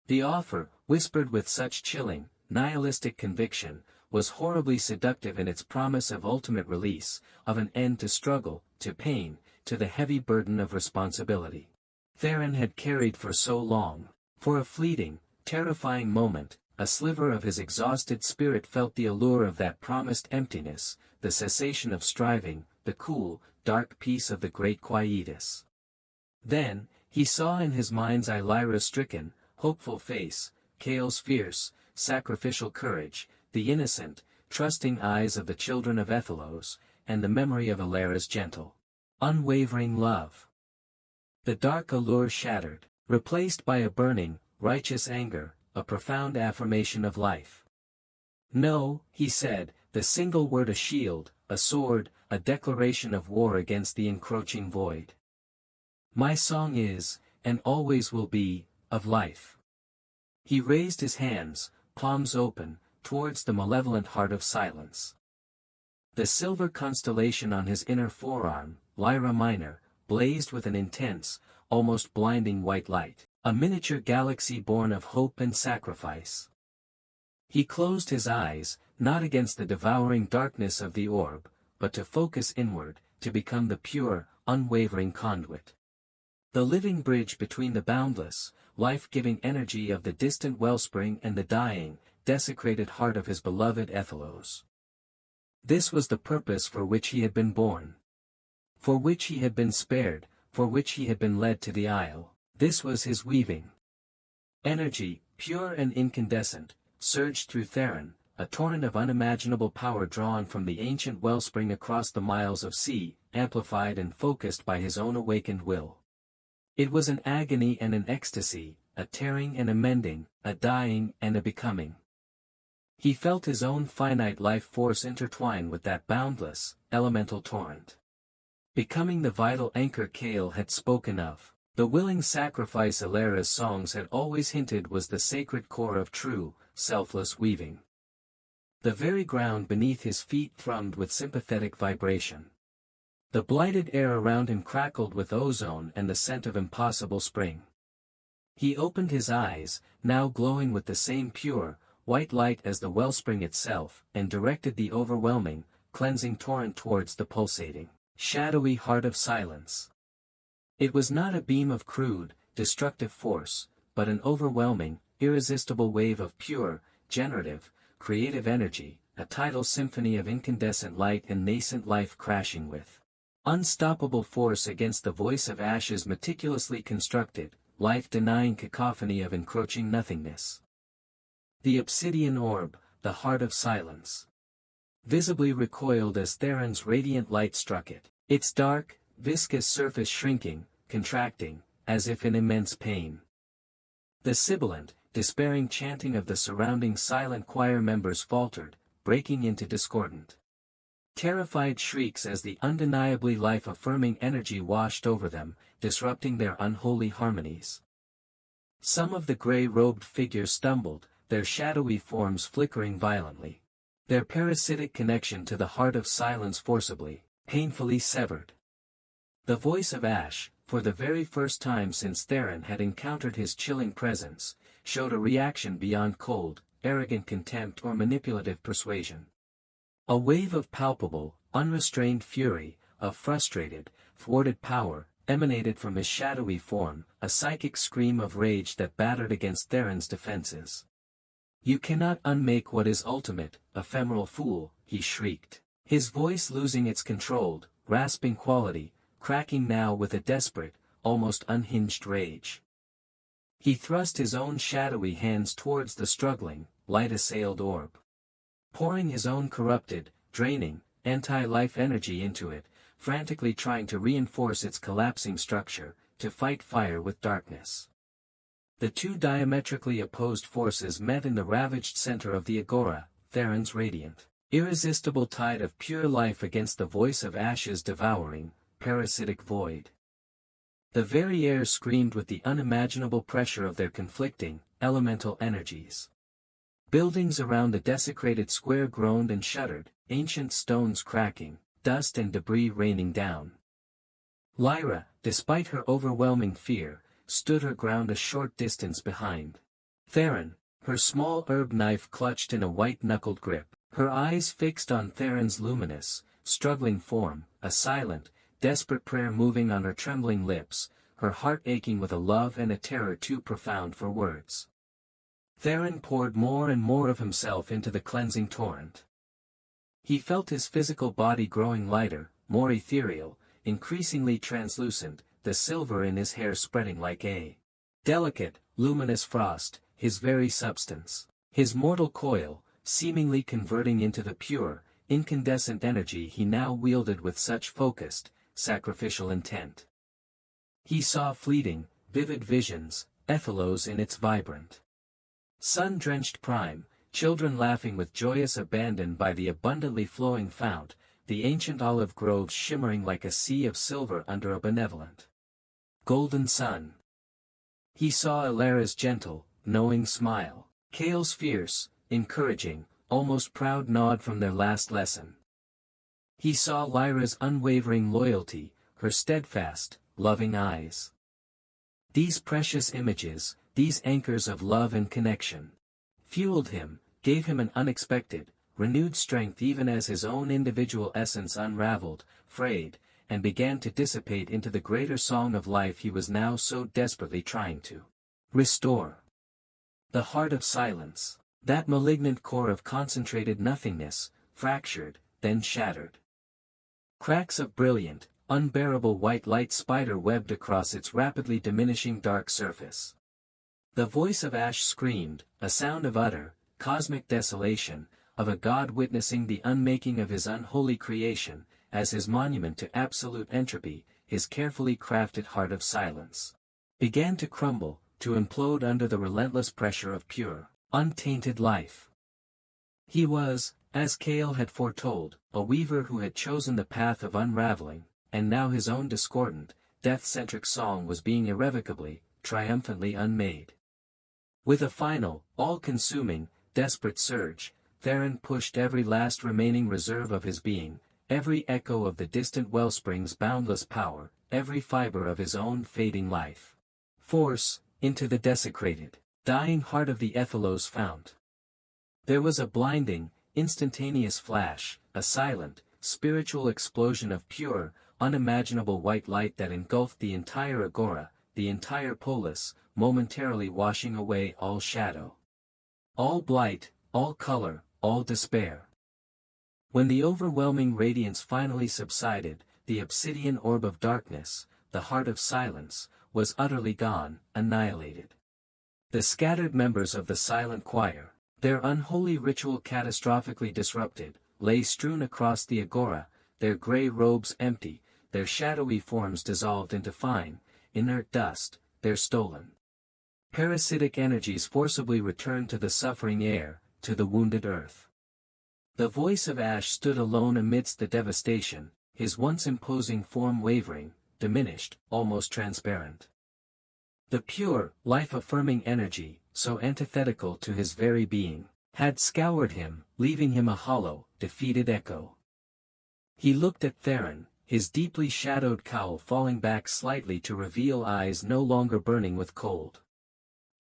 The offer, whispered with such chilling, nihilistic conviction, was horribly seductive in its promise of ultimate release, of an end to struggle, to pain, to the heavy burden of responsibility. Theron had carried for so long. For a fleeting, terrifying moment, a sliver of his exhausted spirit felt the allure of that promised emptiness, the cessation of striving, the cool, dark peace of the great quietus. Then, he saw in his mind's eye Lyra's stricken, hopeful face, Chaol's fierce, sacrificial courage, the innocent, trusting eyes of the children of Ethelos, and the memory of Alara's gentle, unwavering love. The dark allure shattered, replaced by a burning, righteous anger, a profound affirmation of life. No, he said, the single word a shield, a sword, a declaration of war against the encroaching void. My song is, and always will be, of life. He raised his hands, palms open, towards the malevolent heart of silence. The silver constellation on his inner forearm, Lyra Minor, blazed with an intense, almost blinding white light, a miniature galaxy born of hope and sacrifice. He closed his eyes, not against the devouring darkness of the orb, but to focus inward, to become the pure, unwavering conduit. The living bridge between the boundless, life-giving energy of the distant wellspring and the dying, desecrated heart of his beloved Ethelos. This was the purpose for which he had been born. For which he had been spared, for which he had been led to the isle. This was his weaving. Energy, pure and incandescent, surged through Theron, a torrent of unimaginable power drawn from the ancient wellspring across the miles of sea, amplified and focused by his own awakened will. It was an agony and an ecstasy, a tearing and a mending, a dying and a becoming. He felt his own finite life force intertwine with that boundless, elemental torrent. Becoming the vital anchor Chaol had spoken of, the willing sacrifice Alara's songs had always hinted was the sacred core of true, selfless weaving. The very ground beneath his feet thrummed with sympathetic vibration. The blighted air around him crackled with ozone and the scent of impossible spring. He opened his eyes, now glowing with the same pure, white light as the wellspring itself, and directed the overwhelming, cleansing torrent towards the pulsating, shadowy heart of silence. It was not a beam of crude, destructive force, but an overwhelming, irresistible wave of pure, generative, creative energy, a tidal symphony of incandescent light and nascent life crashing with unstoppable force against the voice of Ash's meticulously constructed, life-denying cacophony of encroaching nothingness. The obsidian orb, the heart of silence, visibly recoiled as Theron's radiant light struck it, its dark, viscous surface shrinking, contracting, as if in immense pain. The sibilant, despairing chanting of the surrounding silent choir members faltered, breaking into discordant, terrified shrieks as the undeniably life-affirming energy washed over them, disrupting their unholy harmonies. Some of the gray-robed figures stumbled, their shadowy forms flickering violently, their parasitic connection to the heart of silence forcibly, painfully severed. The voice of Ash, for the very first time since Theron had encountered his chilling presence, showed a reaction beyond cold, arrogant contempt or manipulative persuasion. A wave of palpable, unrestrained fury, of frustrated, thwarted power, emanated from his shadowy form, a psychic scream of rage that battered against Theron's defenses. "You cannot unmake what is ultimate, ephemeral fool," he shrieked, his voice losing its controlled, rasping quality, cracking now with a desperate, almost unhinged rage. He thrust his own shadowy hands towards the struggling, light-assailed orb, pouring his own corrupted, draining, anti-life energy into it, frantically trying to reinforce its collapsing structure, to fight fire with darkness. The two diametrically opposed forces met in the ravaged center of the agora, Theron's radiant, irresistible tide of pure life against the voice of Ash's devouring, parasitic void. The very air screamed with the unimaginable pressure of their conflicting, elemental energies. Buildings around the desecrated square groaned and shuddered, ancient stones cracking, dust and debris raining down. Lyra, despite her overwhelming fear, stood her ground a short distance behind Theron, her small herb knife clutched in a white-knuckled grip, her eyes fixed on Theron's luminous, struggling form, a silent, desperate prayer moving on her trembling lips, her heart aching with a love and a terror too profound for words. Theron poured more and more of himself into the cleansing torrent. He felt his physical body growing lighter, more ethereal, increasingly translucent, the silver in his hair spreading like a delicate, luminous frost, his very substance, his mortal coil, seemingly converting into the pure, incandescent energy he now wielded with such focused, sacrificial intent. He saw fleeting, vivid visions, Ethelos in its vibrant, sun-drenched prime, children laughing with joyous abandon by the abundantly flowing fount, the ancient olive groves shimmering like a sea of silver under a benevolent, golden sun. He saw Elara's gentle, knowing smile, Kale's fierce, encouraging, almost proud nod from their last lesson. He saw Lyra's unwavering loyalty, her steadfast, loving eyes. These precious images, these anchors of love and connection, fueled him, gave him an unexpected, renewed strength even as his own individual essence unraveled, frayed, and began to dissipate into the greater song of life he was now so desperately trying to restore. The heart of silence, that malignant core of concentrated nothingness, fractured, then shattered. Cracks of brilliant, unbearable white light spider-webbed across its rapidly diminishing dark surface. The voice of Ash screamed, a sound of utter, cosmic desolation, of a god witnessing the unmaking of his unholy creation, as his monument to absolute entropy, his carefully crafted heart of silence began to crumble, to implode under the relentless pressure of pure, untainted life. He was, as Kale had foretold, a weaver who had chosen the path of unraveling, and now his own discordant, death-centric song was being irrevocably, triumphantly unmade. With a final, all-consuming, desperate surge, Theron pushed every last remaining reserve of his being, every echo of the distant wellspring's boundless power, every fiber of his own fading life force, into the desecrated, dying heart of the Ethelos fount. There was a blinding, instantaneous flash, a silent, spiritual explosion of pure, unimaginable white light that engulfed the entire agora, the entire polis, momentarily washing away all shadow. All blight, all color, all despair. When the overwhelming radiance finally subsided, the obsidian orb of darkness, the heart of silence, was utterly gone, annihilated. The scattered members of the silent choir, their unholy ritual catastrophically disrupted, lay strewn across the agora, their grey robes empty, their shadowy forms dissolved into fine, inert dust, their stolen parasitic energies forcibly returned to the suffering air, to the wounded earth. The voice of Ash stood alone amidst the devastation, his once imposing form wavering, diminished, almost transparent. The pure, life-affirming energy, so antithetical to his very being, had scoured him, leaving him a hollow, defeated echo. He looked at Theron, his deeply shadowed cowl falling back slightly to reveal eyes no longer burning with cold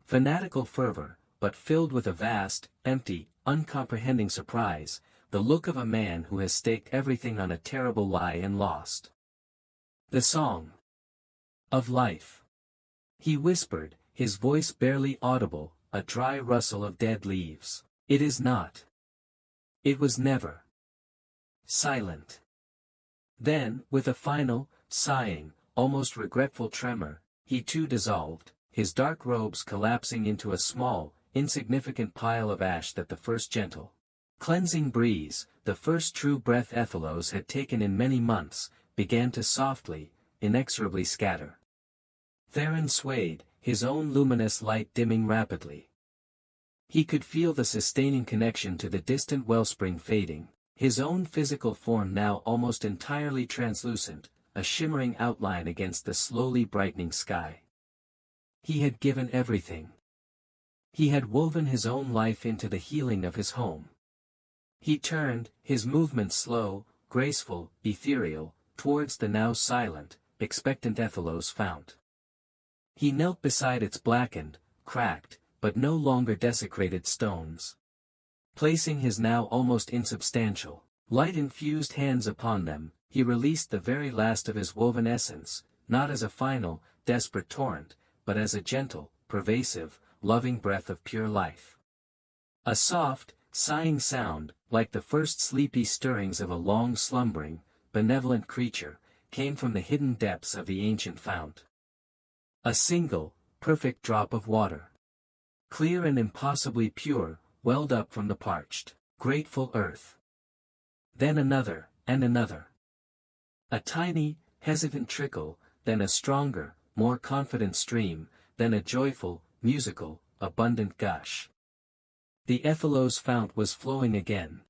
fanatical fervor, but filled with a vast, empty, uncomprehending surprise, the look of a man who has staked everything on a terrible lie and lost. The song of life. He whispered, his voice barely audible, a dry rustle of dead leaves. It is not. It was never. Silent. Then, with a final, sighing, almost regretful tremor, he too dissolved, his dark robes collapsing into a small, insignificant pile of ash that the first gentle, cleansing breeze, the first true breath Ethelos had taken in many months, began to softly, inexorably scatter. Theron swayed, his own luminous light dimming rapidly. He could feel the sustaining connection to the distant wellspring fading, his own physical form now almost entirely translucent, a shimmering outline against the slowly brightening sky. He had given everything. He had woven his own life into the healing of his home. He turned, his movements slow, graceful, ethereal, towards the now silent, expectant Ethelos fount. He knelt beside its blackened, cracked, but no longer desecrated stones. Placing his now almost insubstantial, light-infused hands upon them, he released the very last of his woven essence, not as a final, desperate torrent, but as a gentle, pervasive, loving breath of pure life. A soft, sighing sound, like the first sleepy stirrings of a long-slumbering, benevolent creature, came from the hidden depths of the ancient fount. A single, perfect drop of water, clear and impossibly pure, welled up from the parched, grateful earth. Then another, and another. A tiny, hesitant trickle, then a stronger, more confident stream, then a joyful, musical, abundant gush. The Ethelos fount was flowing again.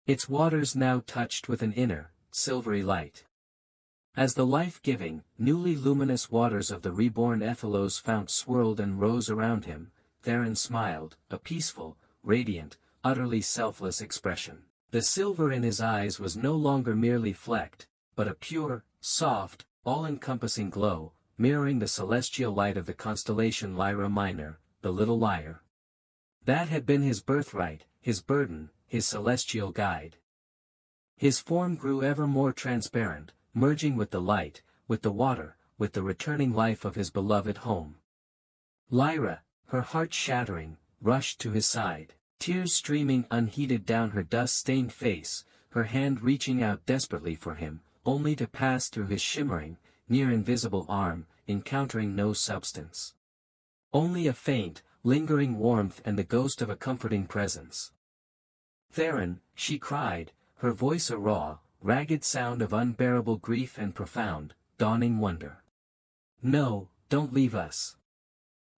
Its waters now touched with an inner, silvery light. As the life-giving, newly luminous waters of the reborn Ethelos fount swirled and rose around him, Theron smiled, a peaceful, radiant, utterly selfless expression. The silver in his eyes was no longer merely flecked, but a pure, soft, all-encompassing glow, mirroring the celestial light of the constellation Lyra Minor, the Little Lyre. That had been his birthright, his burden, his celestial guide. His form grew ever more transparent, merging with the light, with the water, with the returning life of his beloved home. Lyra, her heart shattering, rushed to his side, tears streaming unheeded down her dust-stained face, her hand reaching out desperately for him, only to pass through his shimmering, near-invisible arm, encountering no substance. Only a faint, lingering warmth and the ghost of a comforting presence. Theron, she cried, her voice a raw, ragged sound of unbearable grief and profound, dawning wonder. No, don't leave us.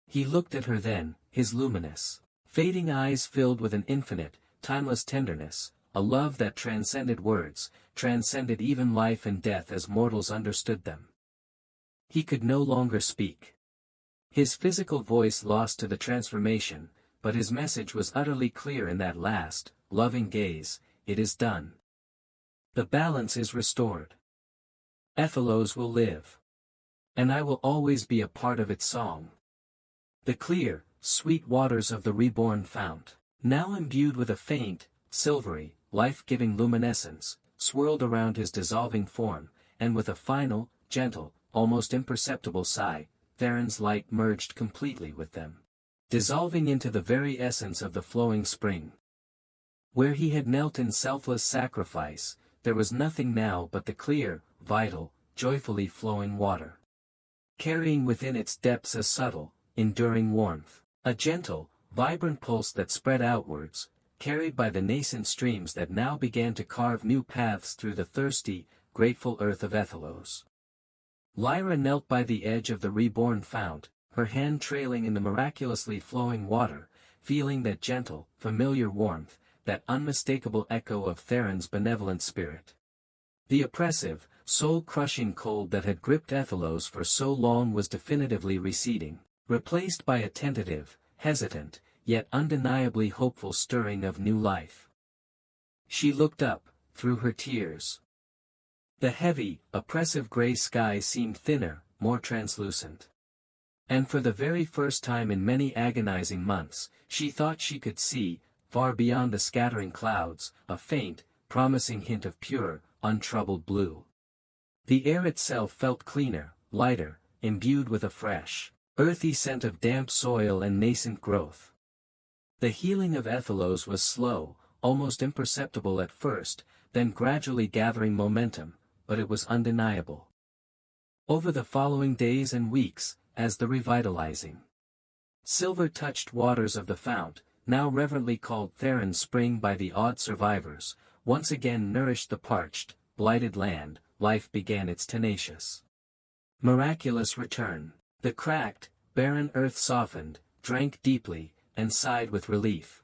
He looked at her then, his luminous, fading eyes filled with an infinite, timeless tenderness, a love that transcended words, transcended even life and death as mortals understood them. He could no longer speak. His physical voice lost to the transformation, but his message was utterly clear in that last, loving gaze: it is done. The balance is restored. Ethelos will live. And I will always be a part of its song. The clear, sweet waters of the reborn fount, now imbued with a faint, silvery, life-giving luminescence, swirled around his dissolving form, and with a final, gentle, almost imperceptible sigh, Theron's light merged completely with them, dissolving into the very essence of the flowing spring. Where he had knelt in selfless sacrifice, there was nothing now but the clear, vital, joyfully flowing water, carrying within its depths a subtle, enduring warmth, a gentle, vibrant pulse that spread outwards, carried by the nascent streams that now began to carve new paths through the thirsty, grateful earth of Ethelos. Lyra knelt by the edge of the reborn fount, her hand trailing in the miraculously flowing water, feeling that gentle, familiar warmth, that unmistakable echo of Theron's benevolent spirit. The oppressive, soul-crushing cold that had gripped Ethelos for so long was definitively receding, replaced by a tentative, hesitant, yet undeniably hopeful stirring of new life. She looked up, through her tears. The heavy, oppressive gray sky seemed thinner, more translucent. And for the very first time in many agonizing months, she thought she could see, far beyond the scattering clouds, a faint, promising hint of pure, untroubled blue. The air itself felt cleaner, lighter, imbued with a fresh, earthy scent of damp soil and nascent growth. The healing of Ethelos was slow, almost imperceptible at first, then gradually gathering momentum, but it was undeniable. Over the following days and weeks, as the revitalizing, silver-touched waters of the fount, now reverently called Theron's Spring by the awed survivors, once again nourished the parched, blighted land, life began its tenacious, miraculous return. The cracked, barren earth softened, drank deeply, and sighed with relief.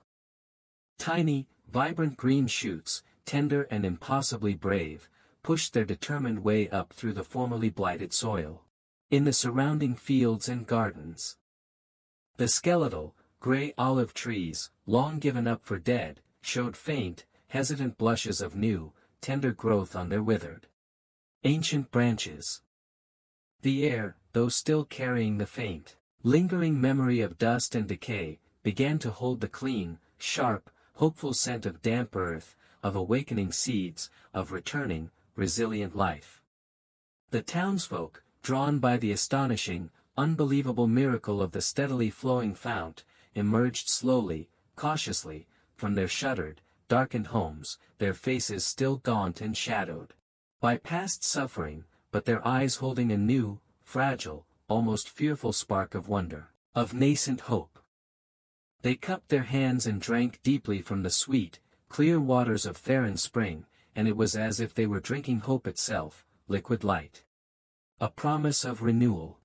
Tiny, vibrant green shoots, tender and impossibly brave, pushed their determined way up through the formerly blighted soil. In the surrounding fields and gardens, the skeletal, gray olive trees, long given up for dead, showed faint, hesitant blushes of new, tender growth on their withered, ancient branches. The air, though still carrying the faint, lingering memory of dust and decay, began to hold the clean, sharp, hopeful scent of damp earth, of awakening seeds, of returning, resilient life. The townsfolk, drawn by the astonishing, unbelievable miracle of the steadily flowing fount, emerged slowly, cautiously, from their shuttered, darkened homes, their faces still gaunt and shadowed by past suffering, but their eyes holding a new, fragile, almost fearful spark of wonder, of nascent hope. They cupped their hands and drank deeply from the sweet, clear waters of Theron's Spring, and it was as if they were drinking hope itself, liquid light, a promise of renewal.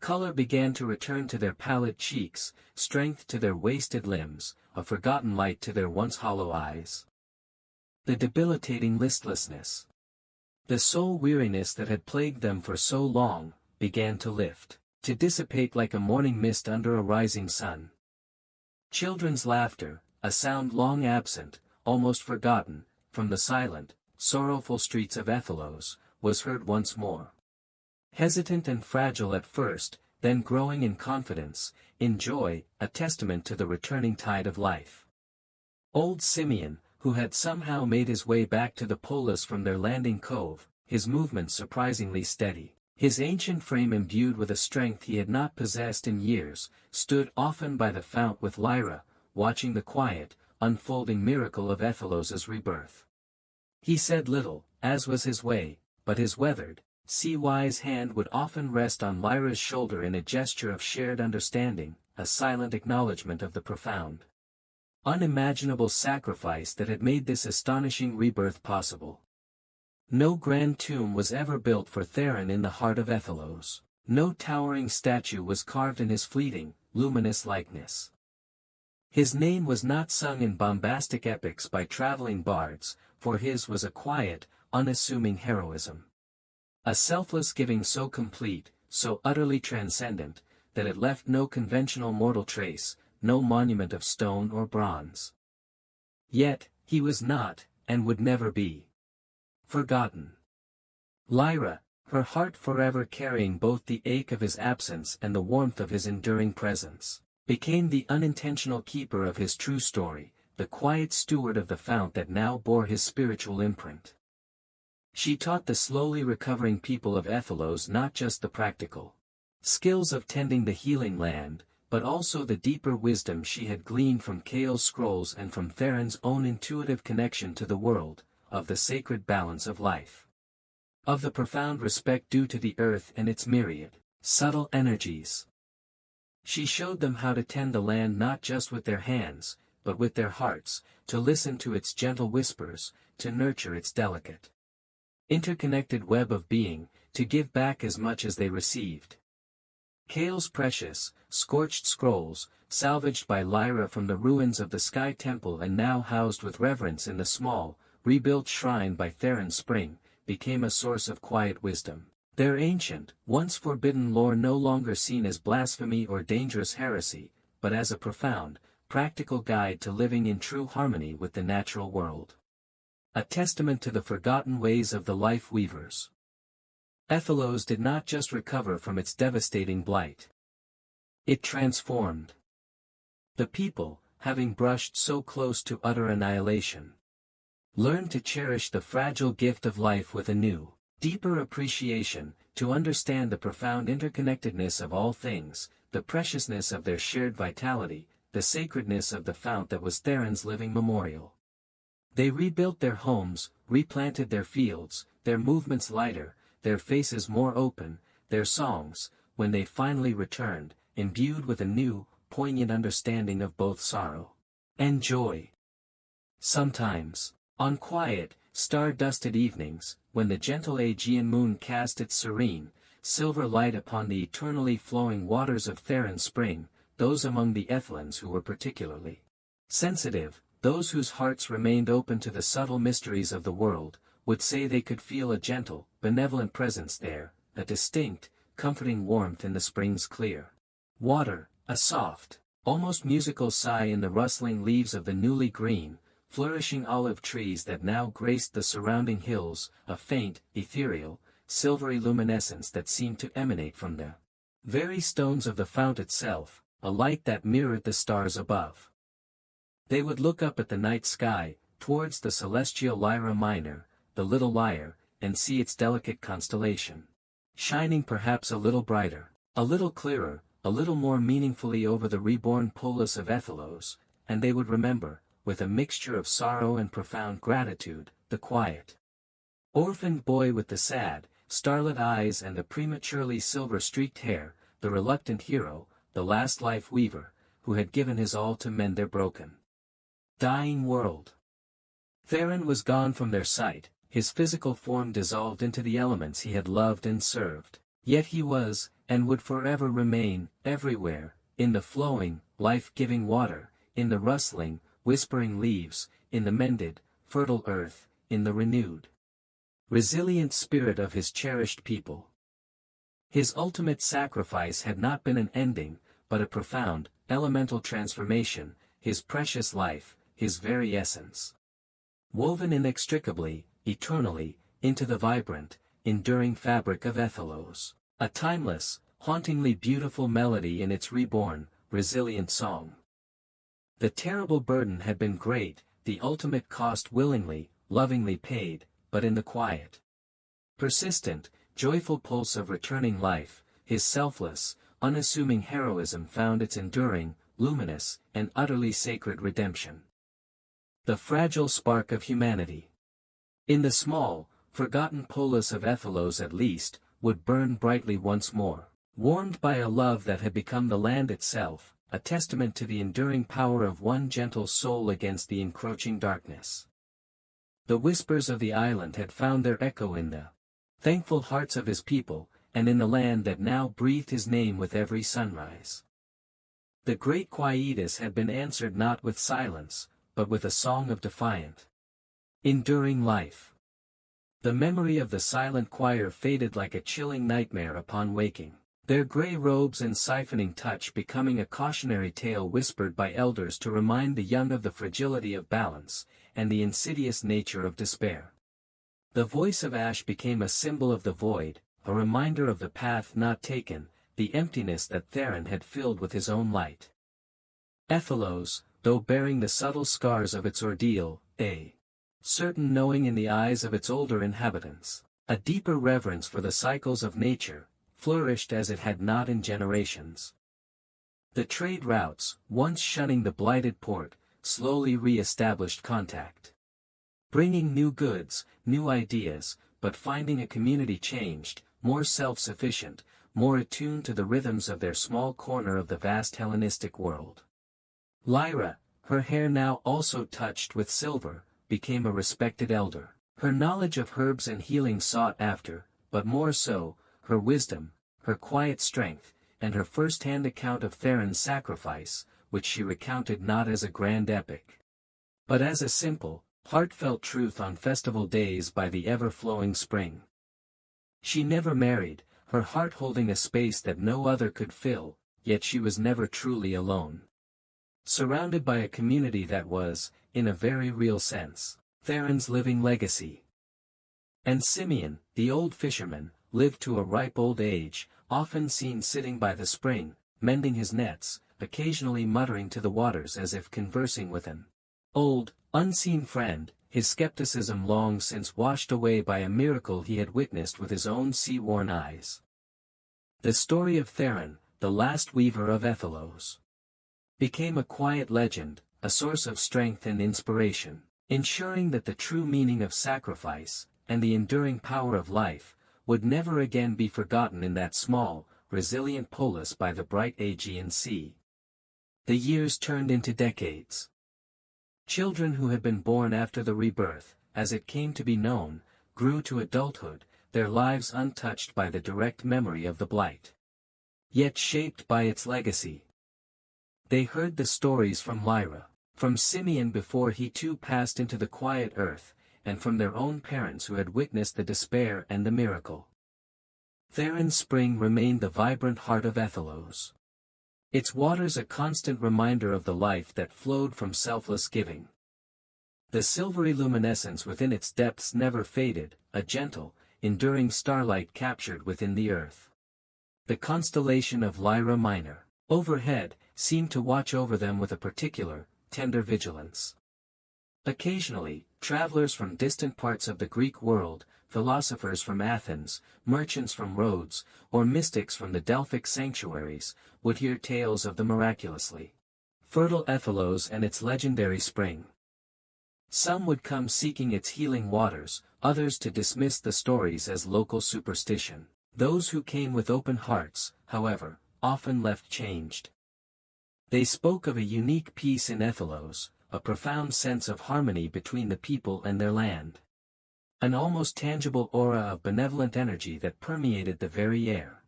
Color began to return to their pallid cheeks, strength to their wasted limbs, a forgotten light to their once hollow eyes. The debilitating listlessness, the soul weariness that had plagued them for so long, began to lift, to dissipate like a morning mist under a rising sun. Children's laughter, a sound long absent, almost forgotten, from the silent, sorrowful streets of Ethelos, was heard once more. Hesitant and fragile at first, then growing in confidence, in joy, a testament to the returning tide of life. Old Simeon, who had somehow made his way back to the polis from their landing cove, his movements surprisingly steady, his ancient frame imbued with a strength he had not possessed in years, stood often by the fount with Lyra, watching the quiet, unfolding miracle of Ethelos's rebirth. He said little, as was his way, but his weathered, sea-wise hand would often rest on Lyra's shoulder in a gesture of shared understanding, a silent acknowledgement of the profound, unimaginable sacrifice that had made this astonishing rebirth possible. No grand tomb was ever built for Theron in the heart of Ethelos. No towering statue was carved in his fleeting, luminous likeness. His name was not sung in bombastic epics by traveling bards, for his was a quiet, unassuming heroism. A selfless giving so complete, so utterly transcendent, that it left no conventional mortal trace, no monument of stone or bronze. Yet, he was not, and would never be, forgotten. Lyra, her heart forever carrying both the ache of his absence and the warmth of his enduring presence, became the unintentional keeper of his true story, the quiet steward of the fount that now bore his spiritual imprint. She taught the slowly recovering people of Ethelos not just the practical, skills of tending the healing land, but also the deeper wisdom she had gleaned from Chaos scrolls and from Theron's own intuitive connection to the world, of the sacred balance of life. Of the profound respect due to the earth and its myriad, subtle energies. She showed them how to tend the land not just with their hands, but with their hearts, to listen to its gentle whispers, to nurture its delicate, interconnected web of being, to give back as much as they received. Chaos precious, scorched scrolls, salvaged by Lyra from the ruins of the Sky Temple and now housed with reverence in the small, rebuilt shrine by Theron Spring, became a source of quiet wisdom. Their ancient, once forbidden lore no longer seen as blasphemy or dangerous heresy, but as a profound, practical guide to living in true harmony with the natural world. A testament to the forgotten ways of the life weavers. Ethelos did not just recover from its devastating blight. It transformed. The people, having brushed so close to utter annihilation, learned to cherish the fragile gift of life with a new, deeper appreciation, to understand the profound interconnectedness of all things, the preciousness of their shared vitality, the sacredness of the fount that was Theron's living memorial. They rebuilt their homes, replanted their fields, their movements lighter, their faces more open, their songs, when they finally returned, imbued with a new, poignant understanding of both sorrow and joy. Sometimes, on quiet, star-dusted evenings, when the gentle Aegean moon cast its serene, silver light upon the eternally flowing waters of Theron Spring, those among the Ethelans who were particularly sensitive, those whose hearts remained open to the subtle mysteries of the world, would say they could feel a gentle, benevolent presence there, a distinct, comforting warmth in the spring's clear water, a soft, almost musical sigh in the rustling leaves of the newly green, flourishing olive trees that now graced the surrounding hills, a faint, ethereal, silvery luminescence that seemed to emanate from the very stones of the fount itself, a light that mirrored the stars above. They would look up at the night sky, towards the celestial Lyra Minor, the little lyre, and see its delicate constellation, shining perhaps a little brighter, a little clearer, a little more meaningfully over the reborn polis of Ethelos, and they would remember, with a mixture of sorrow and profound gratitude, the quiet, orphaned boy with the sad, starlit eyes and the prematurely silver-streaked hair, the reluctant hero, the last life weaver, who had given his all to mend their broken, dying world. Theron was gone from their sight, his physical form dissolved into the elements he had loved and served, yet he was, and would forever remain, everywhere, in the flowing, life-giving water, in the rustling, whispering leaves, in the mended, fertile earth, in the renewed, resilient spirit of his cherished people. His ultimate sacrifice had not been an ending, but a profound, elemental transformation, his precious life, his very essence, woven inextricably, eternally, into the vibrant, enduring fabric of Ethelos, a timeless, hauntingly beautiful melody in its reborn, resilient song. The terrible burden had been great, the ultimate cost willingly, lovingly paid, but in the quiet, persistent, joyful pulse of returning life, his selfless, unassuming heroism found its enduring, luminous, and utterly sacred redemption. The fragile spark of humanity, in the small, forgotten polis of Ethelos at least, would burn brightly once more, warmed by a love that had become the land itself, a testament to the enduring power of one gentle soul against the encroaching darkness. The whispers of the island had found their echo in the thankful hearts of his people, and in the land that now breathed his name with every sunrise. The great quietus had been answered not with silence, but with a song of defiant, enduring life. The memory of the silent choir faded like a chilling nightmare upon waking, their grey robes and siphoning touch becoming a cautionary tale whispered by elders to remind the young of the fragility of balance, and the insidious nature of despair. The voice of Ash became a symbol of the void, a reminder of the path not taken, the emptiness that Theron had filled with his own light. Ethelos, though bearing the subtle scars of its ordeal, a certain knowing in the eyes of its older inhabitants, a deeper reverence for the cycles of nature, flourished as it had not in generations. The trade routes, once shunning the blighted port, slowly re-established contact. Bringing new goods, new ideas, but finding a community changed, more self-sufficient, more attuned to the rhythms of their small corner of the vast Hellenistic world. Lyra, her hair now also touched with silver, became a respected elder. Her knowledge of herbs and healing sought after, but more so, her wisdom, her quiet strength, and her first-hand account of Theron's sacrifice, which she recounted not as a grand epic, but as a simple, heartfelt truth on festival days by the ever-flowing spring. She never married, her heart holding a space that no other could fill, yet she was never truly alone. Surrounded by a community that was, in a very real sense, Theron's living legacy. And Simeon, the old fisherman, lived to a ripe old age, often seen sitting by the spring, mending his nets, occasionally muttering to the waters as if conversing with an old, unseen friend, his skepticism long since washed away by a miracle he had witnessed with his own sea-worn eyes. The story of Theron, the last weaver of Ethelos, became a quiet legend, a source of strength and inspiration, ensuring that the true meaning of sacrifice, and the enduring power of life, would never again be forgotten in that small, resilient polis by the bright Aegean Sea. The years turned into decades. Children who had been born after the rebirth, as it came to be known, grew to adulthood, their lives untouched by the direct memory of the blight, yet shaped by its legacy. They heard the stories from Lyra, from Simeon before he too passed into the quiet earth, and from their own parents who had witnessed the despair and the miracle. Theron's spring remained the vibrant heart of Ethelos. Its waters a constant reminder of the life that flowed from selfless giving. The silvery luminescence within its depths never faded, a gentle, enduring starlight captured within the earth. The constellation of Lyra Minor, overhead, seemed to watch over them with a particular, tender vigilance. Occasionally, travelers from distant parts of the Greek world, philosophers from Athens, merchants from Rhodes, or mystics from the Delphic sanctuaries, would hear tales of the miraculously fertile Ethelos and its legendary spring. Some would come seeking its healing waters, others to dismiss the stories as local superstition. Those who came with open hearts, however, often left changed. They spoke of a unique peace in Ethelos, a profound sense of harmony between the people and their land. An almost tangible aura of benevolent energy that permeated the very air.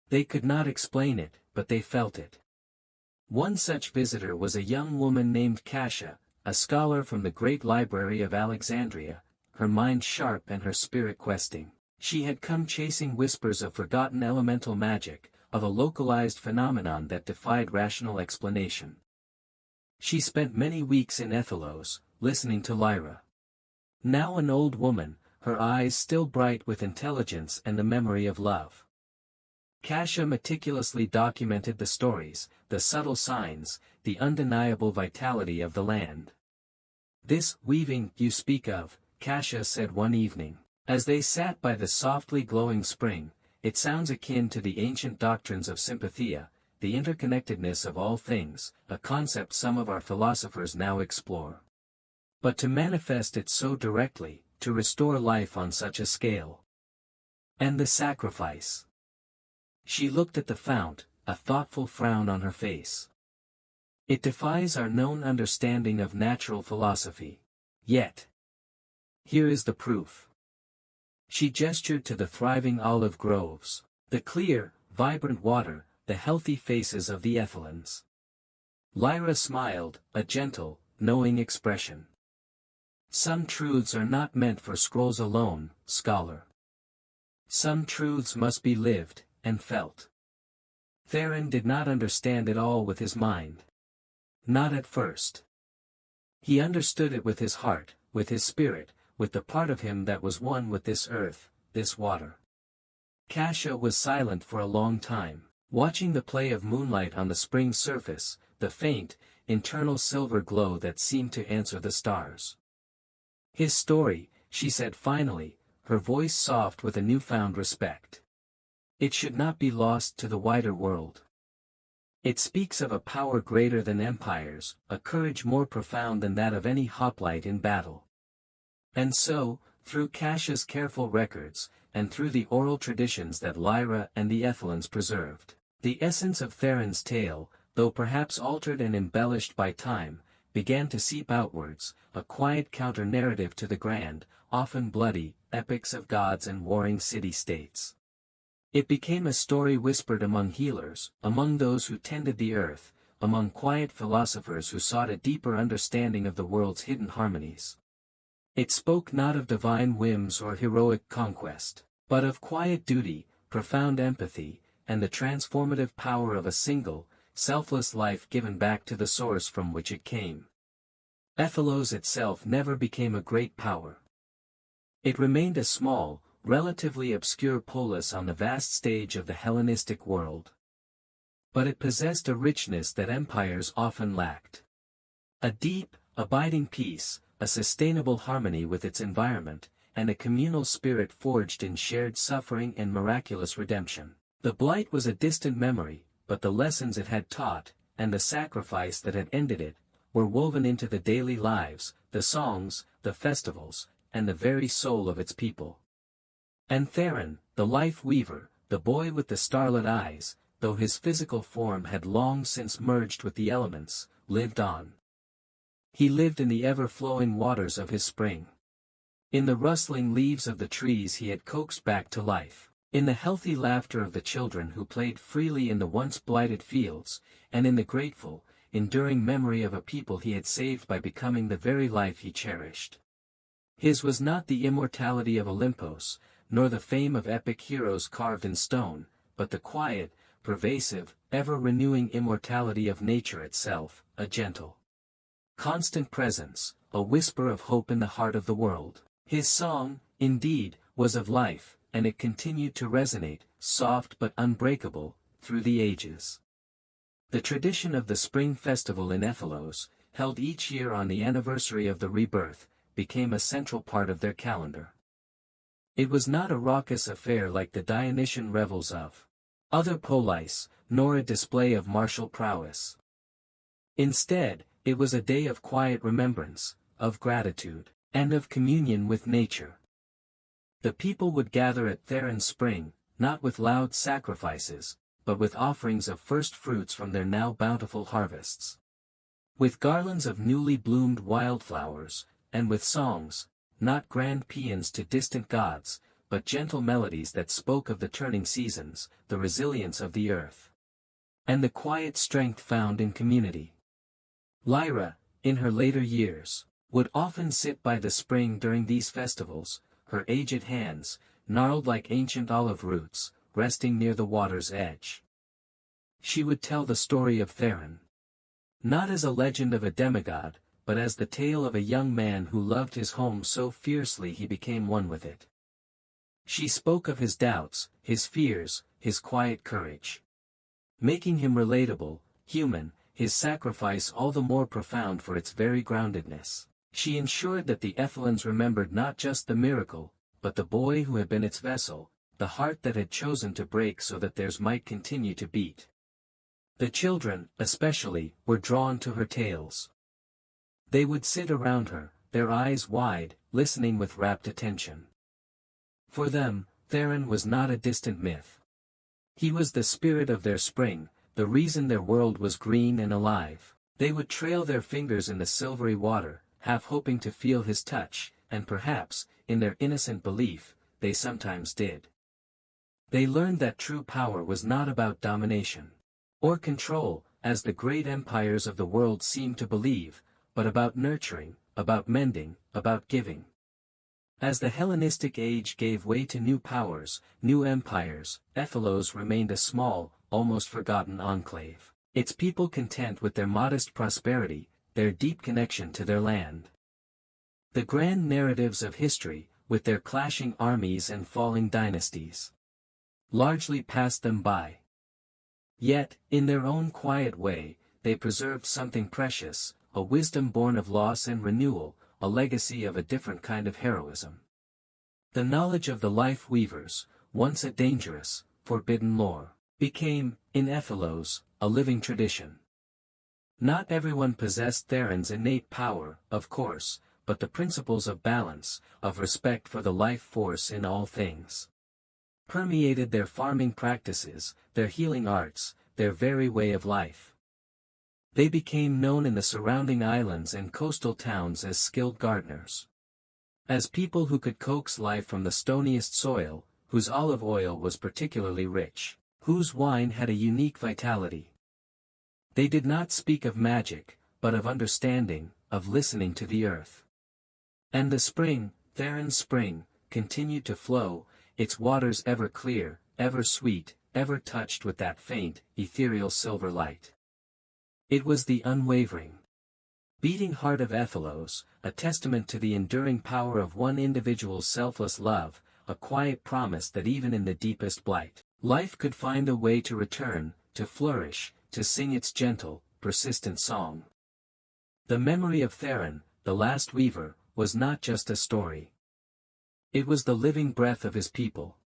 They could not explain it, but they felt it. One such visitor was a young woman named Cassia, a scholar from the great library of Alexandria, her mind sharp and her spirit questing. She had come chasing whispers of forgotten elemental magic, of a localized phenomenon that defied rational explanation. She spent many weeks in Ethelos, listening to Lyra. Now an old woman, her eyes still bright with intelligence and the memory of love. Cassia meticulously documented the stories, the subtle signs, the undeniable vitality of the land. "This weaving you speak of," Cassia said one evening, as they sat by the softly glowing spring, "it sounds akin to the ancient doctrines of sympathia, the interconnectedness of all things, a concept some of our philosophers now explore. But to manifest it so directly, to restore life on such a scale. And the sacrifice." She looked at the fount, a thoughtful frown on her face. "It defies our known understanding of natural philosophy. Yet, here is the proof." She gestured to the thriving olive groves, the clear, vibrant water, the healthy faces of the Ethelians. Lyra smiled, a gentle, knowing expression. "Some truths are not meant for scrolls alone, scholar. Some truths must be lived, and felt." Theron did not understand it all with his mind. Not at first. He understood it with his heart, with his spirit, with the part of him that was one with this earth, this water. Cassia was silent for a long time, watching the play of moonlight on the spring surface, the faint, internal silver glow that seemed to answer the stars. "His story," she said finally, her voice soft with a newfound respect. It should not be lost to the wider world. It speaks of a power greater than empires, a courage more profound than that of any hoplite in battle. And so, through Cash's careful records, and through the oral traditions that Lyra and the Ethelans preserved, the essence of Theron's tale, though perhaps altered and embellished by time, began to seep outwards, a quiet counter-narrative to the grand, often bloody, epics of gods and warring city-states. It became a story whispered among healers, among those who tended the earth, among quiet philosophers who sought a deeper understanding of the world's hidden harmonies. It spoke not of divine whims or heroic conquest, but of quiet duty, profound empathy, and the transformative power of a single, selfless life given back to the source from which it came. Ethelos itself never became a great power. It remained a small, relatively obscure polis on the vast stage of the Hellenistic world. But it possessed a richness that empires often lacked. A deep, abiding peace, a sustainable harmony with its environment, and a communal spirit forged in shared suffering and miraculous redemption. The Blight was a distant memory, but the lessons it had taught, and the sacrifice that had ended it, were woven into the daily lives, the songs, the festivals, and the very soul of its people. And Theron, the life weaver, the boy with the starlit eyes, though his physical form had long since merged with the elements, lived on. He lived in the ever-flowing waters of his spring. In the rustling leaves of the trees he had coaxed back to life, in the healthy laughter of the children who played freely in the once blighted fields, and in the grateful, enduring memory of a people he had saved by becoming the very life he cherished. His was not the immortality of Olympos, nor the fame of epic heroes carved in stone, but the quiet, pervasive, ever-renewing immortality of nature itself, a gentle, constant presence, a whisper of hope in the heart of the world. His song, indeed, was of life, and it continued to resonate, soft but unbreakable, through the ages. The tradition of the spring festival in Ethelos, held each year on the anniversary of the rebirth, became a central part of their calendar. It was not a raucous affair like the Dionysian revels of other polis, nor a display of martial prowess. Instead, it was a day of quiet remembrance, of gratitude, and of communion with nature. The people would gather at Theron's spring, not with loud sacrifices, but with offerings of first fruits from their now bountiful harvests. With garlands of newly bloomed wildflowers, and with songs, not grand paeans to distant gods, but gentle melodies that spoke of the turning seasons, the resilience of the earth, and the quiet strength found in community. Lyra, in her later years, would often sit by the spring during these festivals, her aged hands, gnarled like ancient olive roots, resting near the water's edge. She would tell the story of Theron, not as a legend of a demigod, but as the tale of a young man who loved his home so fiercely he became one with it. She spoke of his doubts, his fears, his quiet courage, making him relatable, human, his sacrifice all the more profound for its very groundedness. She ensured that the Ethelans remembered not just the miracle, but the boy who had been its vessel, the heart that had chosen to break so that theirs might continue to beat. The children, especially, were drawn to her tales. They would sit around her, their eyes wide, listening with rapt attention. For them, Theron was not a distant myth. He was the spirit of their spring, the reason their world was green and alive. They would trail their fingers in the silvery water, half hoping to feel his touch, and perhaps, in their innocent belief, they sometimes did. They learned that true power was not about domination or control, as the great empires of the world seemed to believe, but about nurturing, about mending, about giving. As the Hellenistic age gave way to new powers, new empires, Ethelos remained a small, almost forgotten enclave, its people content with their modest prosperity, their deep connection to their land. The grand narratives of history, with their clashing armies and falling dynasties, largely passed them by. Yet, in their own quiet way, they preserved something precious, a wisdom born of loss and renewal, a legacy of a different kind of heroism. The knowledge of the life weavers, once a dangerous, forbidden lore, became, in Ephelos, a living tradition. Not everyone possessed Theron's innate power, of course, but the principles of balance, of respect for the life force in all things, permeated their farming practices, their healing arts, their very way of life. They became known in the surrounding islands and coastal towns as skilled gardeners. As people who could coax life from the stoniest soil, whose olive oil was particularly rich, whose wine had a unique vitality. They did not speak of magic, but of understanding, of listening to the earth. And the spring, Theron's spring, continued to flow, its waters ever clear, ever sweet, ever touched with that faint, ethereal silver light. It was the unwavering, beating heart of Ephelos, a testament to the enduring power of one individual's selfless love, a quiet promise that even in the deepest blight, life could find a way to return, to flourish, to sing its gentle, persistent song. The memory of Theron, the last weaver, was not just a story. It was the living breath of his people,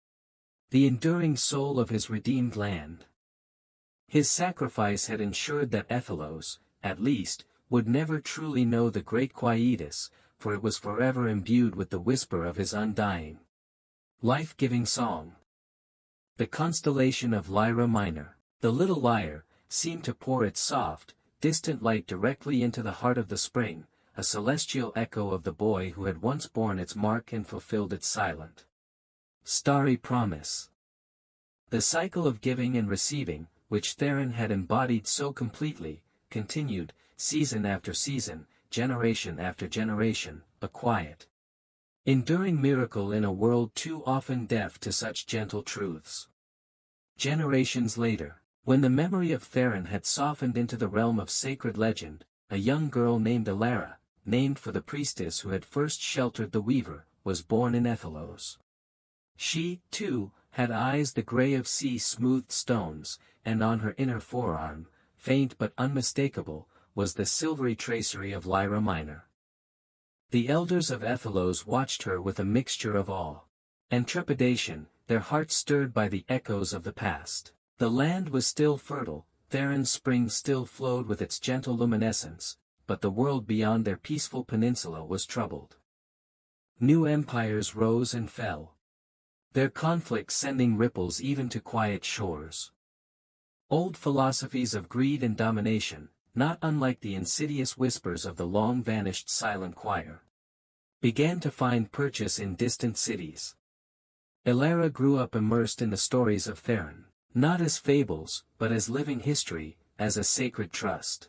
the enduring soul of his redeemed land. His sacrifice had ensured that Ephelos, at least, would never truly know the great quietus, for it was forever imbued with the whisper of his undying, life-giving song. The constellation of Lyra Minor, the little lyre, seemed to pour its soft, distant light directly into the heart of the spring, a celestial echo of the boy who had once borne its mark and fulfilled its silent, starry promise. The cycle of giving and receiving, which Theron had embodied so completely, continued, season after season, generation after generation, a quiet, enduring miracle in a world too often deaf to such gentle truths. Generations later, when the memory of Theron had softened into the realm of sacred legend, a young girl named Elara, named for the priestess who had first sheltered the weaver, was born in Ephelos. She, too, had eyes the grey of sea-smoothed stones, and on her inner forearm, faint but unmistakable, was the silvery tracery of Lyra Minor. The elders of Ephelos watched her with a mixture of awe and trepidation, their hearts stirred by the echoes of the past. The land was still fertile, Theron's spring still flowed with its gentle luminescence, but the world beyond their peaceful peninsula was troubled. New empires rose and fell, their conflicts sending ripples even to quiet shores. Old philosophies of greed and domination, not unlike the insidious whispers of the long-vanished silent choir, began to find purchase in distant cities. Elara grew up immersed in the stories of Theron, not as fables, but as living history, as a sacred trust.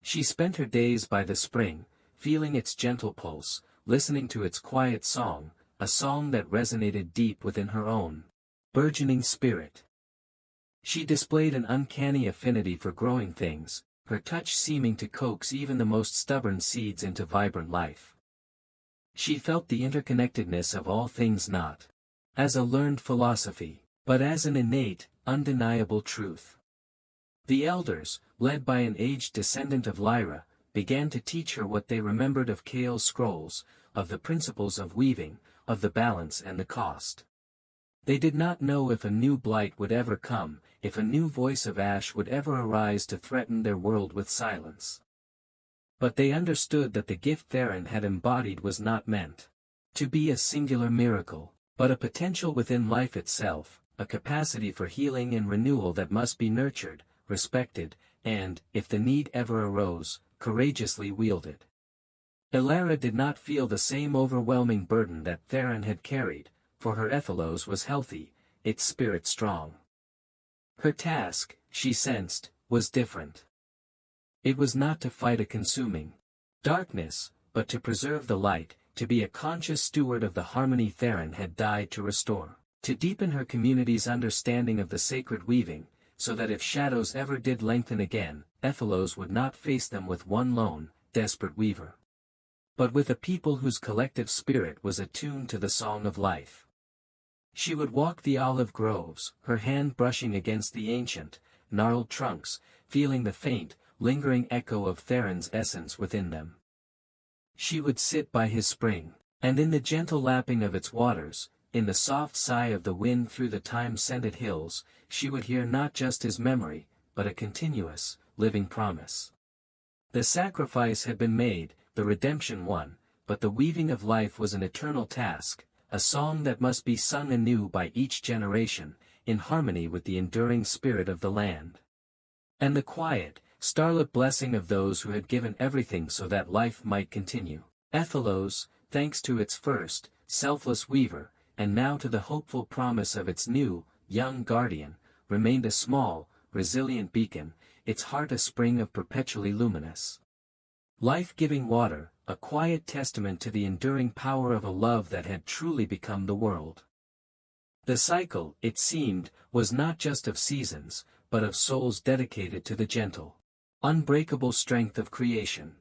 She spent her days by the spring, feeling its gentle pulse, listening to its quiet song, a song that resonated deep within her own burgeoning spirit. She displayed an uncanny affinity for growing things, her touch seeming to coax even the most stubborn seeds into vibrant life. She felt the interconnectedness of all things not as a learned philosophy, but as an innate, undeniable truth. The elders, led by an aged descendant of Lyra, began to teach her what they remembered of Kael's scrolls, of the principles of weaving, of the balance and the cost. They did not know if a new blight would ever come, if a new voice of ash would ever arise to threaten their world with silence. But they understood that the gift Theron had embodied was not meant to be a singular miracle, but a potential within life itself, a capacity for healing and renewal that must be nurtured, respected, and, if the need ever arose, courageously wielded. Elara did not feel the same overwhelming burden that Theron had carried, for her Ephelos was healthy, its spirit strong. Her task, she sensed, was different. It was not to fight a consuming darkness, but to preserve the light, to be a conscious steward of the harmony Theron had died to restore, to deepen her community's understanding of the sacred weaving, so that if shadows ever did lengthen again, Ephelos would not face them with one lone, desperate weaver, but with a people whose collective spirit was attuned to the song of life. She would walk the olive groves, her hand brushing against the ancient, gnarled trunks, feeling the faint, lingering echo of Theron's essence within them. She would sit by his spring, and in the gentle lapping of its waters, in the soft sigh of the wind through the time-scented hills, she would hear not just his memory, but a continuous, living promise. The sacrifice had been made, the redemption won, but the weaving of life was an eternal task, a song that must be sung anew by each generation, in harmony with the enduring spirit of the land. And the quiet, starlit blessing of those who had given everything so that life might continue. Ethelos, thanks to its first, selfless weaver, and now to the hopeful promise of its new, young guardian, remained a small, resilient beacon, its heart a spring of perpetually luminous, life-giving water, a quiet testament to the enduring power of a love that had truly become the world. The cycle, it seemed, was not just of seasons, but of souls dedicated to the gentle, unbreakable strength of creation.